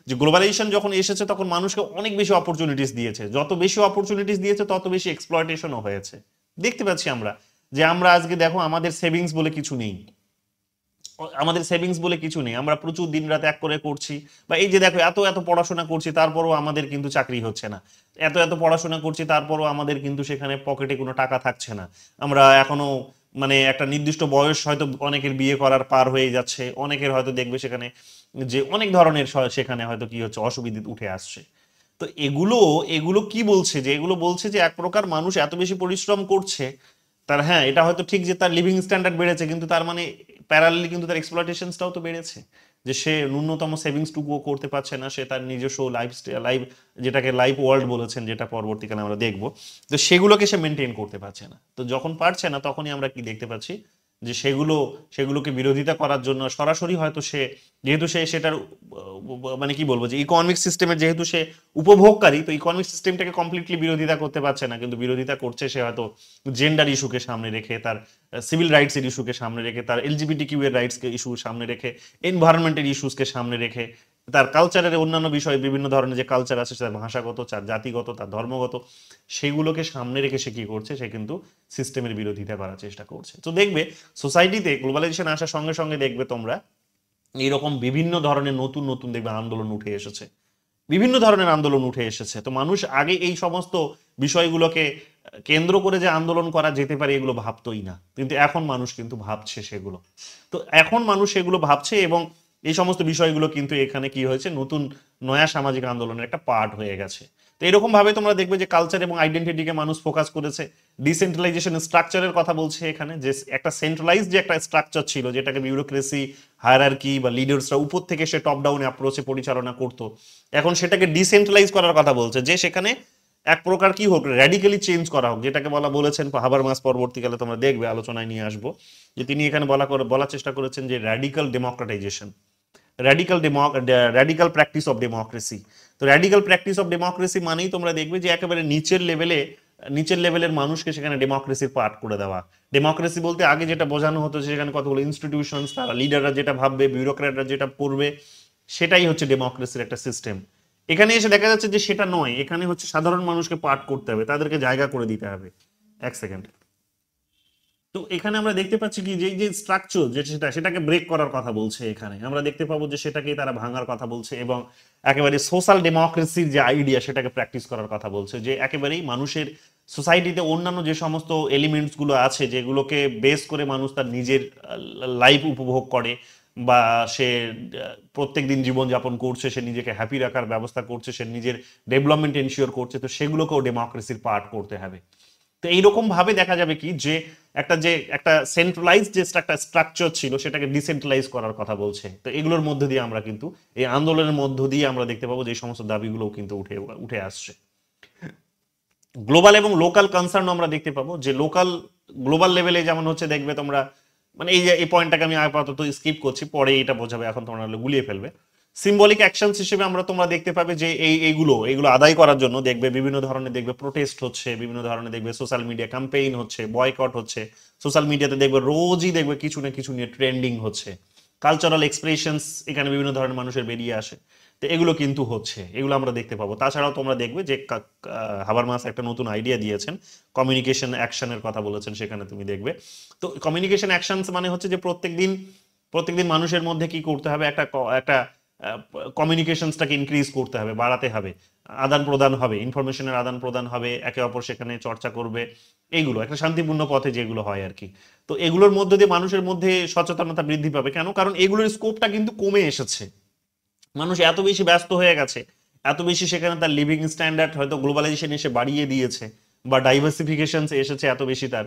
যে গ্লোবালাইজেশন যখন এসেছে তখন মানুষকে অনেক বেশি অপরচুনিটিস দিয়েছে, যত বেশি অপরচুনিটিস দিয়েছে তত বেশি এক্সপ্লয়টেশনও হয়েছে। দেখতে পাচ্ছি আমরা যে আমরা আজকে দেখো আমাদের সেভিংস বলে কিছু নেই, আমরা প্রচুর দিন রাত এক করে করছি, বা এই যে দেখো এত এত পড়াশোনা করছি তারপরও আমাদের কিন্তু চাকরি হচ্ছে না, এত এত পড়াশোনা করছি তারপরও আমাদের কিন্তু সেখানে পকেটে কোনো টাকা থাকছে না, আমরা এখনো মানে একটা নির্দিষ্ট বয়স হয়তো অনেকের বিয়ে করার পার হয়ে যাচ্ছে, অনেকের হয়তো দেখবে সেখানে যে অনেক ধরনের সেখানে হয়তো কি হচ্ছে, অসুবিধা উঠে আসছে। তো এগুলো কি বলছে, যে এগুলো বলছে যে এক প্রকার মানুষ এত বেশি পরিশ্রম করছে, তার হ্যাঁ এটা হয়তো ঠিক যে তার লিভিং স্ট্যান্ডার্ড বেড়েছে, কিন্তু তার মানে প্যারালালি কিন্তু তার এক্সপ্লয়টেশনসটাও তো বেড়েছে, যে সে ন্যূনতম সেভিংস টুকুও করতে পারছে না, সে তার নিজস্ব লাইফ যেটাকে লাইফ ওয়ার্ল্ড বলেছেন, যেটা পরবর্তীকালে আমরা দেখব, তো সেগুলোকে সে মেনটেন করতে পারছে না। তো যখন পারছে না, তখনই আমরা কি দেখতে পাচ্ছি যে সেগুলোকে বিরোধিতা করার জন্য সরাসরি হয়তো যেহেতু সে সেটার মানে কি বলবো, যে ইকোনমিক সিস্টেমের যেহেতু সে উপভোগকারী, তো ইকোনমিক সিস্টেমটাকে কমপ্লিটলি বিরোধিতা করতে পারছে না, কিন্তু বিরোধিতা করছে সে হয়তো জেন্ডার ইস্যুকে সামনে রেখে, তার সিভিল রাইটস এর ইস্যুকে সামনে রেখে, তার এলজিবিটি কিউ এর রাইটস কে ইস্যু সামনে রেখে, এনভায়রনমেন্টের ইস্যুসকে সামনে রেখে, তার কালচারের অন্যান্য বিষয়, বিভিন্ন ধরনের যে কালচার আছে, তার ভাষাগত, তার জাতিগত, তার ধর্মগত, সেগুলোকে সামনে রেখে সে কি করছে, সে কিন্তু সিস্টেমের বিরোধিতা করার চেষ্টা করছে। তো দেখবে সোসাইটিতে গ্লোবালাইজেশন আসার সঙ্গে সঙ্গে দেখবে তোমরা এইরকম বিভিন্ন ধরনের নতুন নতুন দেখবে আন্দোলন উঠে এসেছে, বিভিন্ন ধরনের আন্দোলন উঠে এসেছে। তো মানুষ আগে এই সমস্ত বিষয়গুলোকে কেন্দ্র করে যে আন্দোলন করা যেতে পারে এগুলো ভাবতোই না, কিন্তু এখন মানুষ কিন্তু ভাবছে সেগুলো। তো এখন মানুষ সেগুলো ভাবছে এবং এই সমস্ত বিষয়গুলো কিন্তু এখানে কি হয়েছে, নতুন নয়া সামাজিক আন্দোলনের একটা পার্ট হয়ে গেছে। তো এরকম ভাবে তোমরা দেখবে যে কালচার এবং আইডেন্টিটিকে মানুষ ফোকাস করেছে। ডিসেন্ট্রালাইজেশন স্ট্রাকচারের কথা বলছে এখানে, যে একটা সেন্ট্রালাইজ যে একটা স্ট্রাকচার ছিল যেটাকে বিউরোক্রেসি, হায়ারার্কি বা লিডার্সরা উপর থেকে সে টপ ডাউন অ্যাপ্রোচে পরিচালনা করতো, এখন সেটাকে ডিসেন্ট্রালাইজ করার কথা বলছে, যে সেখানে এক প্রকার কি হোক, র্যাডিক্যালি চেঞ্জ করা হোক, যেটাকে বলেছেন হাবারমাস, পরবর্তীকালে তোমরা দেখবে আলোচনায় নিয়ে আসবো, যে তিনি এখানে বলার চেষ্টা করেছেন যে radical democratisation, radical practice of democracy. তো র্যাডিক্যাল প্র্যাকটিস অফ ডেমোক্রেসি মানেই তোমরা দেখবে যে একেবারে নিচের লেভেলের মানুষকে সেখানে ডেমোক্রেসির পার্ট করে দেওয়া। ডেমোক্রেসি বলতে আগে যেটা বোঝানো হতো, সেখানে কতগুলো ইনস্টিটিউশনস, তারা লিডাররা যেটা ভাববে, বিউরোক্র্যাটরা যেটা করবে, সেটাই হচ্ছে ডেমোক্রেসির একটা সিস্টেম। এখানে এসে দেখা যাচ্ছে যে সেটা নয়, এখানে হচ্ছে সাধারণ মানুষকে পার্ট করতে হবে, তাদেরকে জায়গা করে দিতে হবে। এক সেকেন্ড। তো এখানে আমরা দেখতে পাচ্ছি কি, যে যে স্ট্রাকচার সেটাকে ব্রেক করার কথা বলছে। এখানে আমরা দেখতে পাবো যে সেটাকেই তারা ভাঙার কথা বলছে এবং একেবারে সোশ্যাল ডেমোক্রেসির যে আইডিয়া সেটাকে প্র্যাকটিস করার কথা বলছে, যে একেবারেই মানুষের সোসাইটিতে অন্যান্য যে সমস্ত এলিমেন্টস গুলো আছে, যেগুলোকে বেস করে মানুষ তার নিজের লাইফ উপভোগ করে বা সে প্রত্যেক দিন জীবনযাপন করছে, সে নিজেকে হ্যাপি রাখার ব্যবস্থা করছে, সে নিজের ডেভেলপমেন্ট এনশিওর করছে, তো সেগুলোকেও ডেমোক্রেসির পার্ট করতে হবে। তো এইরকম ভাবে দেখা যাবে কি, যে একটা সেন্ট্রালাইজ যে একটা স্ট্রাকচার ছিল সেটাকে ডিসেন্ট্রালাইজ করার কথা বলছে। তো এগুলোর মধ্য দিয়ে আমরা কিন্তু, এই আন্দোলনের মধ্য দিয়ে আমরা দেখতে পাবো যে এই সমস্ত দাবিগুলো কিন্তু উঠে উঠে আসছে। গ্লোবাল এবং লোকাল কনসার্ন আমরা দেখতে পাবো, যে গ্লোবাল লেভেলে যেমন হচ্ছে, দেখবে তোমরা, মানে এই পয়েন্টটাকে আমি আপাতত স্কিপ করছি, পরে এটা বোঝাবে, এখন তোমরা গুলিয়ে ফেলবে। সিম্বলিক অ্যাকশনস হিসেবে আমরা তোমরা দেখতে পাবে যে এইগুলো আদায় করার জন্য দেখবে বিভিন্ন ধরনের দেখবে প্রোটেস্ট হচ্ছে, বিভিন্ন ধরনের দেখবে সোশ্যাল মিডিয়া ক্যাম্পেইন হচ্ছে, বয়কট হচ্ছে, সোশ্যাল মিডিয়াতে দেখবে রোজই দেখবে কিছু না কিছু নিয়ে ট্রেন্ডিং হচ্ছে, কালচারাল এক্সপ্রেশনস এখানে বিভিন্ন ধরনের মানুষের বেরিয়ে আসে। তো এগুলো কিন্তু হচ্ছে, এগুলো আমরা দেখতে পাবো। তাছাড়াও তোমরা দেখবে যে হাবারমাস একটা নতুন আইডিয়া দিয়েছেন, কমিউনিকেশন অ্যাকশনের কথা বলেছেন, সেখানে তুমি দেখবে। তো কমিউনিকেশন অ্যাকশনস মানে হচ্ছে যে প্রত্যেকদিন মানুষের মধ্যে কি করতে হবে, একটা কমিউনিকেশনসটাকে ইনক্রিজ করতে হবে, বাড়াতে হবে, আদান প্রদান হবে, ইনফরমেশনের আদান প্রদান হবে, একে অপর সেখানে চর্চা করবে, এইগুলো একটা শান্তিপূর্ণ পথে যেগুলো হয় আর কি। তো এগুলোর মধ্য দিয়ে মানুষের মধ্যে সচেতনতা বৃদ্ধি পাবে। কেন? কারণ এগুলোর স্কোপটা কিন্তু কমে এসেছে, মানুষ এত বেশি ব্যস্ত হয়ে গেছে, এত বেশি সেখানে তার লিভিং স্ট্যান্ডার্ড হয়তো গ্লোবালাইজেশন এসে বাড়িয়ে দিয়েছে, বা ডাইভার্সিফিকেশন এসেছে এত বেশি তার,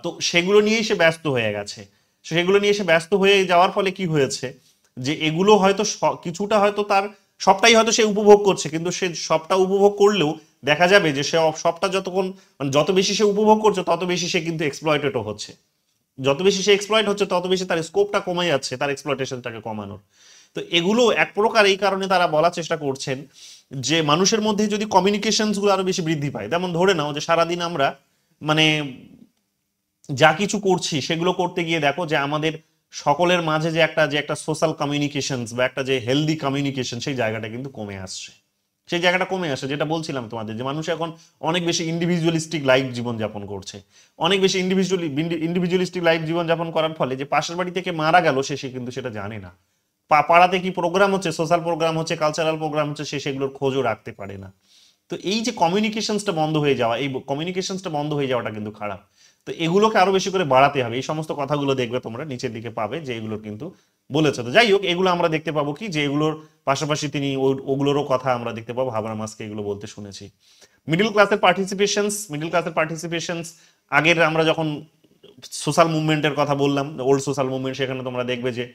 তো সেগুলো নিয়েই সে ব্যস্ত হয়ে গেছে। সেগুলো নিয়ে সে ব্যস্ত হয়ে যাওয়ার ফলে কি হয়েছে, যে এগুলো হয়তো কিছুটা হয়তো তার, সবটাই হয়তো সে উপভোগ করছে, কিন্তু সে সবটা উপভোগ করলেও দেখা যাবে যে সে সবটা যতক্ষণ, মানে যত বেশি সে উপভোগ করছে তত বেশি সে কিন্তু এক্সপ্লয়েটেডও হচ্ছে, যত বেশি সে এক্সপ্লয়েট হচ্ছে তত বেশি তার স্কোপটা কমে যাচ্ছে, তার এক্সপ্লয়টেশনটাকে কমানোর। তো এগুলো এক প্রকার এই কারণে তারা বলার চেষ্টা করছেন যে মানুষের মধ্যে যদি কমিউনিকেশনস গুলো আরো বেশি বৃদ্ধি পায়, যেমন ধরে নাও যে সারাদিন আমরা মানে যা কিছু করছি সেগুলো করতে গিয়ে দেখো যে আমাদের সকলের মাঝে যে একটা সোশ্যাল কমিউনিকেশনস বা একটা যে হেলদি কমিউনিকেশন, সেই জায়গাটা কিন্তু কমে আসছে, সেই জায়গাটা কমে আসে। যেটা বলছিলাম তোমাদের, যে মানুষ এখন অনেক বেশি ইন্ডিভিজুয়ালিস্টিক লাইফ জীবনযাপন করছে, অনেক বেশি ইন্ডিভিজুয়ালিস্টিক লাইফ জীবনযাপন করার ফলে যে পাশের বাড়ি থেকে মারা গেল সে কিন্তু সেটা জানে না, পাড়াতে কি প্রোগ্রাম হচ্ছে, সোশ্যাল প্রোগ্রাম হচ্ছে, কালচারাল প্রোগ্রাম হচ্ছে, সে সেগুলোর খোঁজও রাখতে পারে না। তো এই যে কমিউনিকেশনসটা বন্ধ হয়ে যাওয়া, এই কমিউনিকেশনসটা বন্ধ হয়ে যাওয়াটা কিন্তু খারাপ। তো এগুলোকে আরো বেশি করে বাড়াতে হবে। এই সমস্ত কথাগুলো দেখবে তোমরা নিচের দিকে পাবে, যে এগুলোর কিন্তু বলেছে। তো যাই হোক, এগুলো আমরা দেখতে পাবো কি, যে এগুলোর পাশাপাশি তিনি ওগুলোরও কথা আমরা দেখতে পাবো, হাবারমাসকে এগুলো বলতে শুনেছি। মিডল ক্লাসের পার্টিসিপেশনস আগের আমরা যখন সোশ্যাল মুভমেন্টের কথা বললাম, ওল্ড সোশ্যাল মুভমেন্ট, সেখানে তোমরা দেখবে যে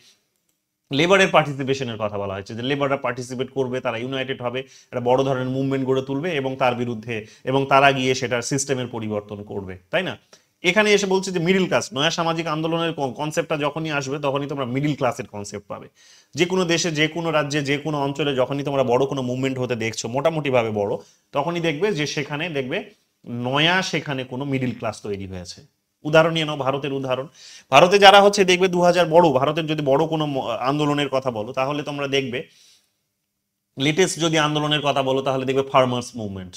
লেবারের পার্টিসিপেশনের কথা বলা হয়েছে, যে লেবাররা পার্টিসিপেট করবে, তারা ইউনাইটেড হবে, একটা বড় ধরনের মুভমেন্ট গড়ে তুলবে এবং তার বিরুদ্ধে, এবং তারা গিয়ে সেটার সিস্টেমের পরিবর্তন করবে, তাই না? এখানে এসে বলছে যে মিডিল ক্লাস, নয়া সামাজিক আন্দোলনের কনসেপ্টটা যখনই আসবে তখনই তোমরা মিডিল ক্লাসের কনসেপ্ট পাবে। যে কোনো দেশে, যে কোনো রাজ্যে, যে কোনো অঞ্চলে যখনই তোমরা বড় কোনো মুভমেন্ট হতে দেখছো, মোটামুটি ভাবে বড়, তখনই দেখবে যে সেখানে দেখবে সেখানে কোনো মিডিল ক্লাস তৈরি হয়েছে। উদাহরণ নিয়ে নাও, ভারতের উদাহরণ। ভারতে যারা হচ্ছে দেখবে 2000 ভারতের যদি বড় কোনো আন্দোলনের কথা বলো, তাহলে তোমরা দেখবে লেটেস্ট যদি আন্দোলনের কথা বলো তাহলে দেখবে ফার্মার্স মুভমেন্ট।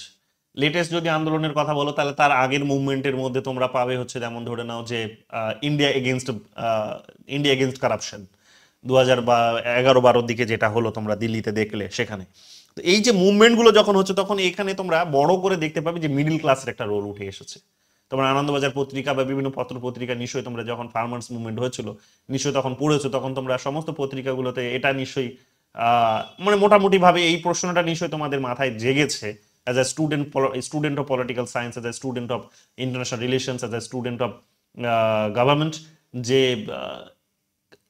লেটেস্ট যদি আন্দোলনের কথা বলো তাহলে তার আগের মুভমেন্টের মধ্যে তোমরা পাবে হচ্ছে যেমন ধরে নাও যে India against India against corruption 2011-12 দিকে যেটা হলো তোমরা দিল্লিতে দেখলে সেখানে। তো এই যে মুভমেন্টগুলো যখন হচ্ছে তখন এখানে তোমরা বড় করে দেখতে পাবে যে মিডিল ক্লাসের একটা রোল উঠে এসেছে। তোমরা আনন্দবাজার পত্রিকা বা বিভিন্ন পত্র পত্রিকা নিশ্চয়ই তোমরা যখন ফার্মার্স মুভমেন্ট হয়েছিল নিশ্চয়ই তখন পড়েছো, তখন তোমরা সমস্ত পত্রিকাগুলোতে এটা নিশ্চয়ই মানে মোটামুটি ভাবে এই প্রশ্নটা নিশ্চয়ই তোমাদের মাথায় জেগেছে as a student of political science, as a student of international relations, as a student of government, যে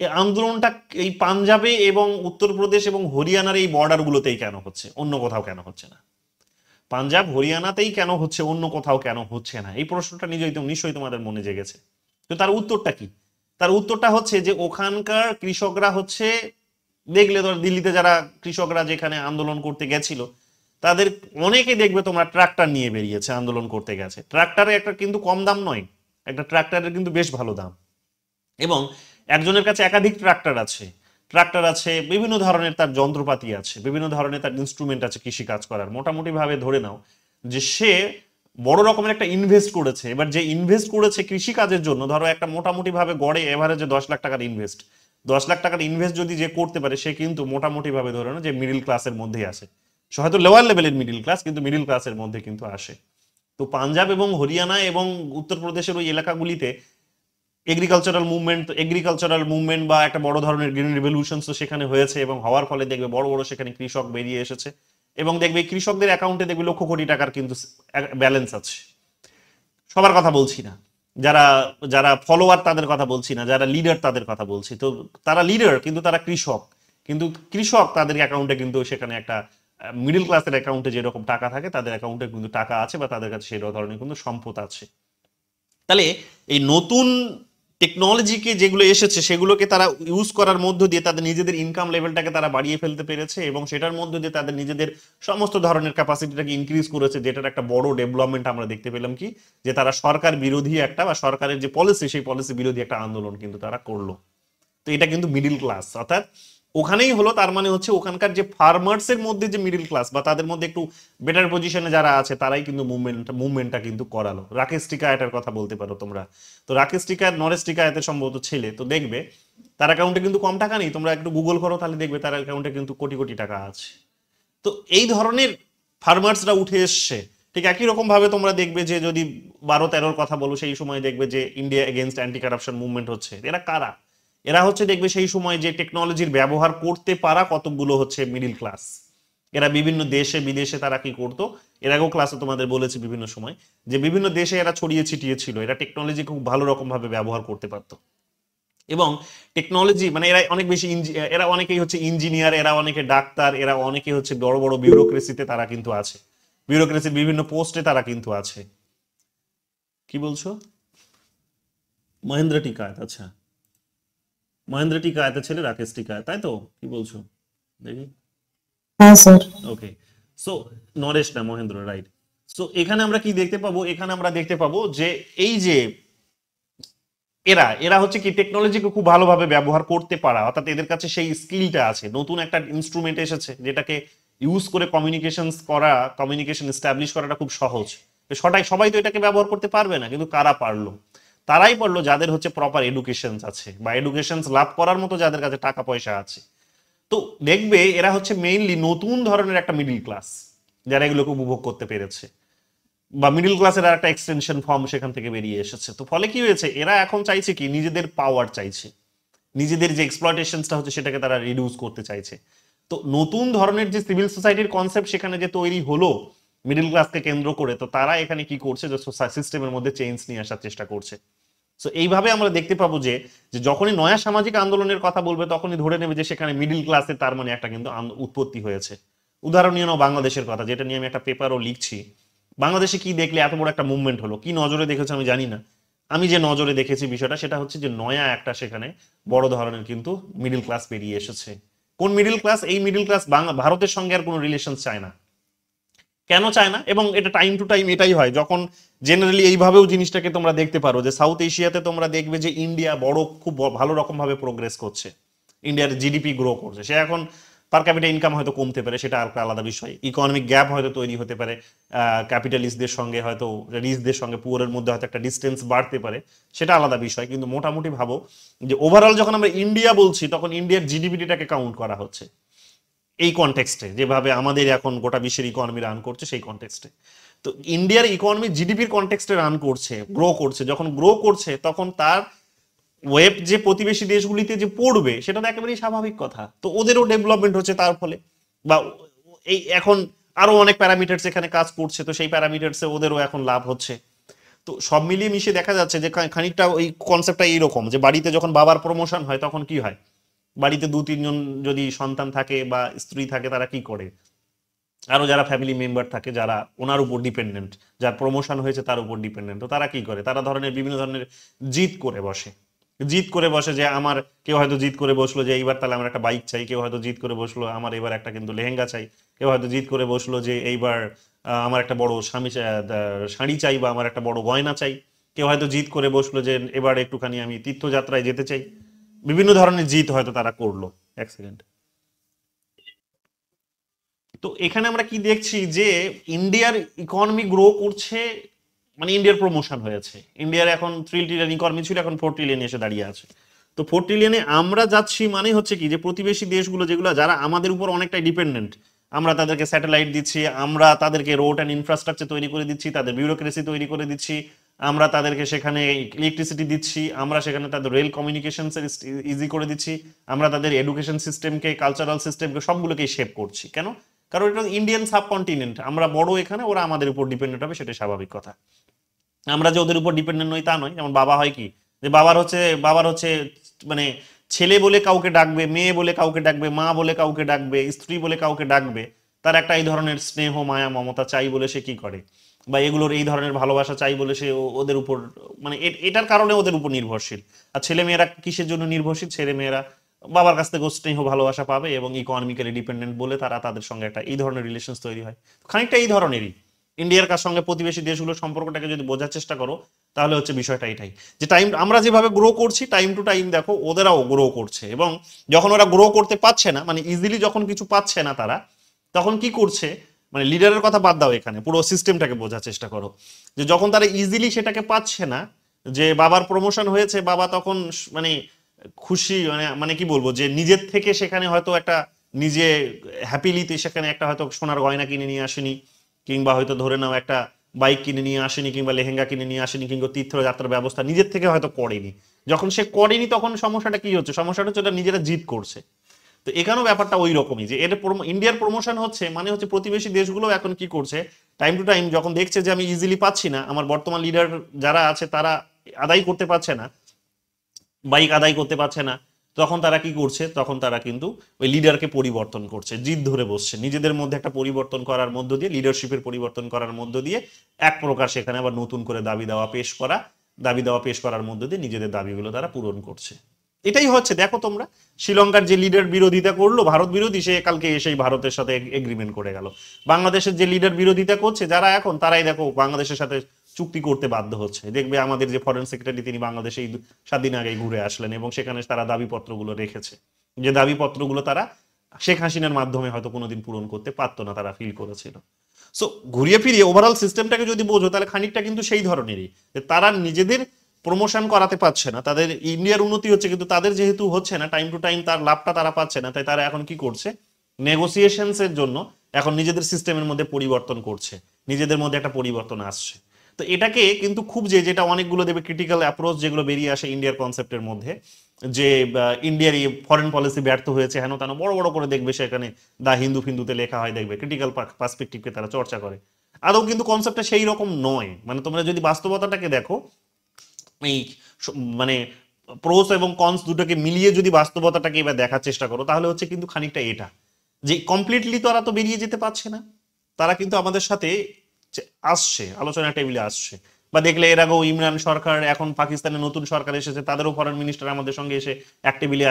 এই আন্দোলনটা এই পাঞ্জাবে এবং উত্তরপ্রদেশ এবং হরিয়ানার এই বর্ডারগুলোতেই কেন হচ্ছে, অন্য কোথাও কেন হচ্ছে না? পাঞ্জাব হরিয়ানাতেই কেন হচ্ছে, অন্য কোথাও কেন হচ্ছে না? এই প্রশ্নটা নিশ্চয়ই তোমাদের মনে জেগেছে। তো তার উত্তরটা কি? তার উত্তরটা হচ্ছে যে ওখানকার কৃষকরা হচ্ছে, দেখলে ধর দিল্লিতে যারা কৃষকরা যেখানে আন্দোলন করতে গেছিল তাদের অনেকে দেখবে তোমরা ট্রাক্টর নিয়ে বেরিয়েছে, আন্দোলন করতে গেছে। ট্রাক্টরে একটা কিন্তু কম দাম নয়, একটা ট্রাক্টরের কিন্তু বেশ ভালো দাম, এবং একজনের কাছে একাধিক ট্রাক্টর আছে, বিভিন্ন ধরনের তার যন্ত্রপাতি আছে, বিভিন্ন ধরনের তার ইনস্ট্রুমেন্ট আছে কৃষি কাজ করার। মোটামুটি ভাবে ধরে নাও যে সে বড় রকমের একটা ইনভেস্ট করেছে। এবার যে ইনভেস্ট করেছে কৃষি কাজের জন্য, ধরো একটা মোটামুটি ভাবে গড়ে এভারেজে 10 লাখ টাকার ইনভেস্ট, 10 লাখ টাকার ইনভেস্ট যদি যে করতে পারে সে কিন্তু মোটামুটি ভাবে ধরে নাও যে মিডিল ক্লাসের মধ্যেই আসে। সে হয়তো লোয়ার লেভেলের মিডিল ক্লাস, কিন্তু মিডিল ক্লাসের মধ্যে কিন্তু আসে। তো পাঞ্জাব এবং হরিয়ানা এবং উত্তরপ্রদেশের ওই এলাকাগুলিতে এগ্রিকালচারাল মুভমেন্ট বা একটা বড় ধরনের গ্রিন রিভলিউশন তো সেখানে হয়েছে, এবং হওয়ার ফলে দেখবে বড় বড় সেখানে কৃষক বেরিয়ে এসেছে, এবং দেখবে কৃষকদের অ্যাকাউন্টে দেখবে লক্ষ কোটি টাকার কিন্তু ব্যালেন্স আছে। সবার কথা বলছি না, যারা যারা ফলোয়ার তাদের কথা বলছি না, যারা লিডার তাদের কথা বলছি। তো তারা লিডার কিন্তু তারা কৃষক, কিন্তু কৃষক তাদের অ্যাকাউন্টে কিন্তু সেখানে একটা মিডল ক্লাসের অ্যাকাউন্টে যেরকম টাকা থাকে তাদের অ্যাকাউন্টে কিন্তু টাকা আছে, বা তাদের কাছে সেই ধরনের কিন্তু সম্পদ আছে। তাহলে এই নতুন টেকনোলজিকে যেগুলো এসেছে সেগুলোকে তারা ইউজ করার মধ্য দিয়ে তাদের নিজেদের ইনকাম লেভেলটাকে তারা বাড়িয়ে ফেলতে পেরেছে, এবং সেটার মধ্য দিয়ে তাদের নিজেদের সমস্ত ধরনের ক্যাপাসিটিটাকে ইনক্রিজ করেছে, যেটার একটা বড় ডেভেলপমেন্ট আমরা দেখতে পেলাম কি, যে তারা সরকার বিরোধী একটা বা সরকারের যে পলিসি সেই পলিসি বিরোধী একটা আন্দোলন কিন্তু তারা করলো। তো এটা কিন্তু মিডিল ক্লাস, অর্থাৎ ওখানেই হলো। তার মানে হচ্ছে ওখানকার যে ফার্মার্স এর মধ্যে যে মিডিল ক্লাস বা তাদের মধ্যে একটু বেটার পজিশনে যারা আছে তারাই কিন্তু মুভমেন্টটা কিন্তু করালো। রাকেশ টিকায়েতের কথা বলতে পারো তোমরা। তো রাকেশ টিকায়েত নরেশ টিকায়েতের সম্ভবত ছেলে, তো দেখবে তার অ্যাকাউন্টে কিন্তু কম টাকা নেই, তোমরা একটু গুগল করো তাহলে দেখবে তার অ্যাকাউন্টে কিন্তু কোটি কোটি টাকা আছে। তো এই ধরনের ফার্মার্সরা উঠে এসছে। ঠিক একই রকম ভাবে তোমরা দেখবে যে যদি 12-13 কথা বলো সেই সময় দেখবে যে India against anti corruption movement হচ্ছে। এরা কারা? এরা হচ্ছে দেখবে সেই সময় যে টেকনোলজির ব্যবহার করতে পারা কতগুলো হচ্ছে মিডিল ক্লাস। এরা বিভিন্ন দেশে বিদেশে তারা কি করতো, এর আগেও ক্লাসে তোমাদের বলেছি বিভিন্ন সময় যে বিভিন্ন দেশে এরা ছড়িয়ে ছিটিয়ে ছিল, এরা টেকনোলজি খুব ভালো রকম ভাবে ব্যবহার করতে পারতো, এবং টেকনোলজি মানে এরা অনেক বেশি এরা অনেকেই হচ্ছে ইঞ্জিনিয়ার, এরা অনেকে ডাক্তার, এরা অনেকে হচ্ছে বড় বড় বিউরোক্রেসিতে তারা কিন্তু আছে, বিউরোক্রেসির বিভিন্ন পোস্টে তারা কিন্তু আছে। কি বলছো? মহেন্দ্র টিকায়েত, আচ্ছা মহেন্দ্র টিকায়েতের ছেলে রাকেশ টিকায়েত, তাই তো? কি বলছো দেখি?
হ্যাঁ স্যার।
ওকে, সো নরেশ না মহেন্দ্র, রাইট। সো এখানে আমরা কি দেখতে পাবো? এখানে আমরা দেখতে পাবো যে এই যে এরা এরা হচ্ছে কি টেকনোলজিকে খুব ভালোভাবে ব্যবহার করতে পারা, অর্থাৎ এদের কাছে সেই স্কিলটা আছে। নতুন একটা ইনস্ট্রুমেন্ট এসেছে যেটাকে ইউজ করে কমিউনিকেশন এস্টাবলিশ করাটা খুব সহজ। সবাই তো এটাকে ব্যবহার করতে পারবে না, কিন্তু কারা পারলো? তারাই পারলো যাদের হচ্ছে প্রপার এডুকেশন আছে, বা এডুকেশন লাভ করার মতো যাদের কাছে টাকা পয়সা আছে। তো দেখবে এরা হচ্ছে মেইনলি নতুন ধরনের একটা মিডিল ক্লাস যারা এগুলোকে উপভোগ করতে পেরেছে, বা মিডিল ক্লাসের আর একটা এক্সটেনশন ফর্ম সেখান থেকে বেরিয়ে এসেছে। তো ফলে কি হয়েছে, এরা এখন চাইছে কি নিজেদের পাওয়ার চাইছে, নিজেদের যে এক্সপ্লয়টেশনটা হচ্ছে সেটাকে তারা রিডিউস করতে চাইছে। তো নতুন ধরনের যে সিভিল সোসাইটির কনসেপ্ট সেখানে যে তৈরি হলো মিডিল ক্লাসকে কেন্দ্র করে, তো তারা এখানে কি করছে যে সিস্টেমের মধ্যে চেঞ্জ নিয়ে আসার চেষ্টা করছে। সো এইভাবে আমরা দেখতে পাবো যে যখনই নয়া সামাজিক আন্দোলনের কথা বলবে তখনই ধরে নেবে যে সেখানে মিডিল ক্লাসের তার মানে একটা কিন্তু উৎপত্তি হয়েছে। উদাহরণ নিয়ে নাও বাংলাদেশের কথা, যেটা নিয়ে আমি একটা পেপারও লিখছি। বাংলাদেশে কি দেখলে এত বড় একটা মুভমেন্ট হলো, কি নজরে দেখেছো আমি জানি না। আমি যে নজরে দেখেছি বিষয়টা সেটা হচ্ছে যে নয়া একটা সেখানে বড় ধরনের কিন্তু মিডিল ক্লাস বেরিয়ে এসেছে। কোন মিডিল ক্লাস? এই মিডিল ক্লাস ভারতের সঙ্গে আর কোনো রিলেশন চায় না। কেন চায় না? এবং এটা টাইম টু টাইম এটাই হয় যখন জেনারেলি এইভাবেও জিনিসটাকে তোমরা দেখতে পারো যে সাউথ এশিয়াতে তোমরা দেখবে যে ইন্ডিয়া খুব ভালো রকম ভাবে প্রোগ্রেস করছে, ইন্ডিয়ার জিডিপি গ্রো করছে। সে এখন পার ক্যাপিটা ইনকাম হয়তো কমতে পারে, সেটা আর একটা আলাদা বিষয়। ইকোনমিক গ্যাপ হয়তো তৈরি হতে পারে, ক্যাপিটালিস্টদের সঙ্গে হয়তো রিচদের সঙ্গে পুয়ারের মধ্যে হয়তো একটা ডিস্টেন্স বাড়তে পারে, সেটা আলাদা বিষয়। কিন্তু মোটামুটি ভাবো যে ওভারঅল যখন আমরা ইন্ডিয়া বলছি তখন ইন্ডিয়ার জিডিপিটাকে কাউন্ট করা হচ্ছে এই কনটেক্সটে, যেভাবে আমাদের এখন গোটা বিশ্বের ইকোনমি রান করছে সেই কনটেক্সটে। তো ইন্ডিয়ার ইকোনমি জিডিপির কনটেক্সটে রান করছে, গ্রো করছে, যখন গ্রো করছে তখন তার ওয়েব যে প্রতিবেশী দেশগুলিতে যে পড়বে সেটা তো একেবারেই স্বাভাবিক কথা। তো ওদেরও ডেভেলপমেন্ট হচ্ছে তার ফলে, বা এই এখন আরো অনেক প্যারামিটার্স এখানে কাজ করছে, তো সেই প্যারামিটার্সে ওদেরও এখন লাভ হচ্ছে। তো সব মিলিয়ে মিশিয়ে দেখা যাচ্ছে যে খানিকটা ওই কনসেপ্টটা এইরকম, যে বাড়িতে যখন বাবার প্রমোশন হয় তখন কি হয়, বাড়িতে 2-3 জন যদি সন্তান থাকে বা স্ত্রী থাকে তারা কি করে, আরো যারা ফ্যামিলি মেম্বার থাকে যারা ওনার উপর ডিপেন্ডেন্ট, যার প্রমোশন হয়েছে তার উপর ডিপেন্ডেন্ট, তো তারা কি করে, তারা ধরনের বিভিন্ন ধরনের জিদ করে বসে। জিদ করে বসে যে আমার, কেউ হয়তো জিদ করে বসলো যে এইবার তাহলে আমার একটা বাইক চাই, কেউ হয়তো জিদ করে বসলো আমার এবার একটা কিন্তু লেহেঙ্গা চাই, কেউ হয়তো জিদ করে বসলো যে এইবার আমার একটা বড় শাড়ি চাই বা আমার একটা বড় গয়না চাই, কেউ হয়তো জিদ করে বসলো যে এবার একটুখানি আমি তীর্থযাত্রায় যেতে চাই। বিভিন্ন ধরনের জিদ হয়তো তারা করলো। এক সেকেন্ড। তো এখানে আমরা কি দেখছি যে ইন্ডিয়ার ইকোনমি গ্রো করছে, মানে ইন্ডিয়ার প্রমোশন হয়েছে, ইন্ডিয়ার এখন 3 ট্রিলিয়ন ইকোনমি ছিল, এখন 4 ট্রিলিয়ন এসে দাঁড়িয়ে আছে। তো 4 ট্রিলিয়নে আমরা যাচ্ছি মানে হচ্ছে কি, যে প্রতিবেশী দেশগুলো যেগুলো যারা আমাদের উপর অনেকটাই ডিপেন্ডেন্ট, আমরা তাদেরকে স্যাটেলাইট দিচ্ছি, আমরা তাদেরকে রোড অ্যান্ড ইনফ্রাস্ট্রাকচার তৈরি করে দিচ্ছি, তাদের বিউরোক্রেসি তৈরি করে দিচ্ছি, আমরা তাদেরকে সেখানে ইলেকট্রিসিটি দিচ্ছি, আমরা সেখানে তাদের রেল কমিউনিকেশন ইজি করে দিচ্ছি, আমরা তাদের এডুকেশন সিস্টেমকে, কালচারাল সিস্টেমকে সবগুলোকেই শেপ করছি। কেন? কারণ এটা ইন্ডিয়ান সাবকন্টিনেন্ট, আমরা বড় এখানে, ওরা আমাদের উপর ডিপেন্ডেন্ট হবে, সেটা স্বাভাবিক কথা। আমরা যে ওদের উপর ডিপেন্ডেন্ট নই তা নয়। যেমন বাবা হয় কি, যে বাবার হচ্ছে মানে ছেলে বলে কাউকে ডাকবে, মেয়ে বলে কাউকে ডাকবে, মা বলে কাউকে ডাকবে, স্ত্রী বলে কাউকে ডাকবে, তার একটা এই ধরনের স্নেহ মায়া মমতা চাই বলে সে কি করে, বা এগুলোর এই ধরনের ভালোবাসা চাই বলে সে ওদের উপর, মানে এটার কারণে ওদের উপর নির্ভরশীল। আর ছেলে মেয়েরা কিসের জন্য নির্ভরশীল? ছেলে মেয়েরা বাবার কাছ থেকে স্নেহ ভালোবাসা পাবে এবং ইকোনমিক্যালি ডিপেন্ডেন্ট বলে তারা তাদের সঙ্গে একটা এই ধরনের রিলেশন তৈরি হয়। খানিকটা এই ধরনেরই ইন্ডিয়ার কাছ সঙ্গে প্রতিবেশী দেশগুলোর সম্পর্কটাকে যদি বোঝার চেষ্টা করো তাহলে হচ্ছে বিষয়টা এটাই, যে টাইম আমরা যেভাবে গ্রো করছি টাইম টু টাইম দেখো ওদেরাও গ্রো করছে, এবং যখন ওরা গ্রো করতে পারছে না, মানে ইজিলি যখন কিছু পাচ্ছে না তারা, তখন কি করছে, মানে লিডারের কথা বাদ দাও, এখানে পুরো সিস্টেমটাকে বোঝার চেষ্টা করো, যে যখন তারা ইজিলি সেটাকে পাচ্ছে না, যে বাবার প্রমোশন হয়েছে, বাবা তখন মানে খুশি, মানে মানে কি বলবো, যে নিজের থেকে সেখানে হয়তো একটা নিজে হ্যাপিলিতে সেখানে একটা হয়তো সোনার গয়না কিনে নিয়ে আসেনি, কিংবা হয়তো ধরে নাও একটা বাইক কিনে নিয়ে আসেনি, কিংবা লেহেঙ্গা কিনে নিয়ে আসেনি, কিংবা তীর্থযাত্রার ব্যবস্থা নিজের থেকে হয়তো করেনি। যখন সে করেনি তখন সমস্যাটা কি হচ্ছে, সমস্যাটা হচ্ছে ওটা নিজেরা জিদ করছে। তো এখানেও ব্যাপারটা ওই রকমই, যে এর ইন্ডিয়ার প্রমোশন হচ্ছে মানে হচ্ছে প্রতিবেশী দেশগুলো এখন কি করছে, টাইম টু টাইম যখন দেখছে যে আমি ইজিলি পাচ্ছি না, আমার বর্তমান লিডার যারা আছে তারা আদায় করতে পারছে না, বাইক আদায় করতে পারছে না, তখন তারা কি করছে, তখন তারা কিন্তু ওই লিডারকে পরিবর্তন করছে, জিদ ধরে বসছে, নিজেদের মধ্যে একটা পরিবর্তন করার মধ্য দিয়ে, লিডারশিপের পরিবর্তন করার মধ্য দিয়ে এক প্রকার সেখানে আবার নতুন করে দাবি দেওয়া পেশ করার মধ্য দিয়ে নিজেদের দাবিগুলো তারা পূরণ করছে। এটাই হচ্ছে, দেখো তোমরা শ্রীলঙ্কার যে লিডার বিরোধিতা করলো, ভারত বিরোধী, সে কালকে এসেই ভারতের সাথে এগ্রিমেন্ট করে গেল। বাংলাদেশের যে লিডার বিরোধিতা করছে যারা এখন, তারাই দেখো বাংলাদেশের সাথে চুক্তি করতে বাধ্য হচ্ছে। দেখবে আমাদের যে ফরেন সেক্রেটারি তিনি বাংলাদেশে 7 দিন আগে ঘুরে আসলেন এবং সেখানে তারা দাবিপত্রগুলো রেখেছে, যে দাবিপত্রগুলো তারা শেখ হাসিনার মাধ্যমে হয়তো কোনোদিন পূরণ করতে পারতো না, তারা ফিল করেছিল। সো ঘুরিয়ে ফিরিয়ে ওভারঅল সিস্টেমটাকে যদি বোঝো তাহলে খানিকটা কিন্তু সেই ধরনেরই, যে তারা নিজেদের প্রমোশন করাতে পারছে না, তাদের ইন্ডিয়ার উন্নতি হচ্ছে কিন্তু তাদের যেহেতু হচ্ছে না, টাইম টু টাইম তার লাভটা তারা পাচ্ছে না, তাই তারা এখন কি করছে, নেগোসিয়েশনস এর জন্য এখন নিজেদের সিস্টেমের মধ্যে পরিবর্তন করছে, নিজেদের মধ্যে একটা পরিবর্তন আসছে। তো এটাকে কিন্তু খুব যেটা অনেকগুলো দেবে ক্রিটিক্যাল অ্যাপ্রোচ যেগুলো বেরিয়ে আসে ইন্ডিয়ার কনসেপ্টের মধ্যে, যে ইন্ডিয়ার এই ফরেন পলিসি ব্যর্থ হয়েছে হেন তেন বড় বড় করে দেখবে, সেখানে দা হিন্দু ফিন্দুতে লেখা হয়, দেখবে ক্রিটিক্যাল পার্সপেক্টিভকে তারা চর্চা করে। আদৌ কিন্তু কনসেপ্টটা সেই রকম নয়, মানে তোমরা যদি বাস্তবতাটাকে দেখো, এই মানে প্রোস এবং কনস দুটোকে মিলিয়ে যদি বাস্তবতাটাকে এবার দেখার চেষ্টা করো তাহলে হচ্ছে কিন্তু খানিকটা এটা, যে কমপ্লিটলি তারা তো বেরিয়ে যেতে পারছে না, তারা কিন্তু আমাদের সাথে আসছে, আলোচনা টেবিলে আসছে। বা দেখলে এর আগেও ইমরান সরকার, এখন পাকিস্তানের নতুন সরকার এসেছে, তাদেরও ফরেন মিনিস্টার আমাদের সঙ্গে এসে এক টেবিলে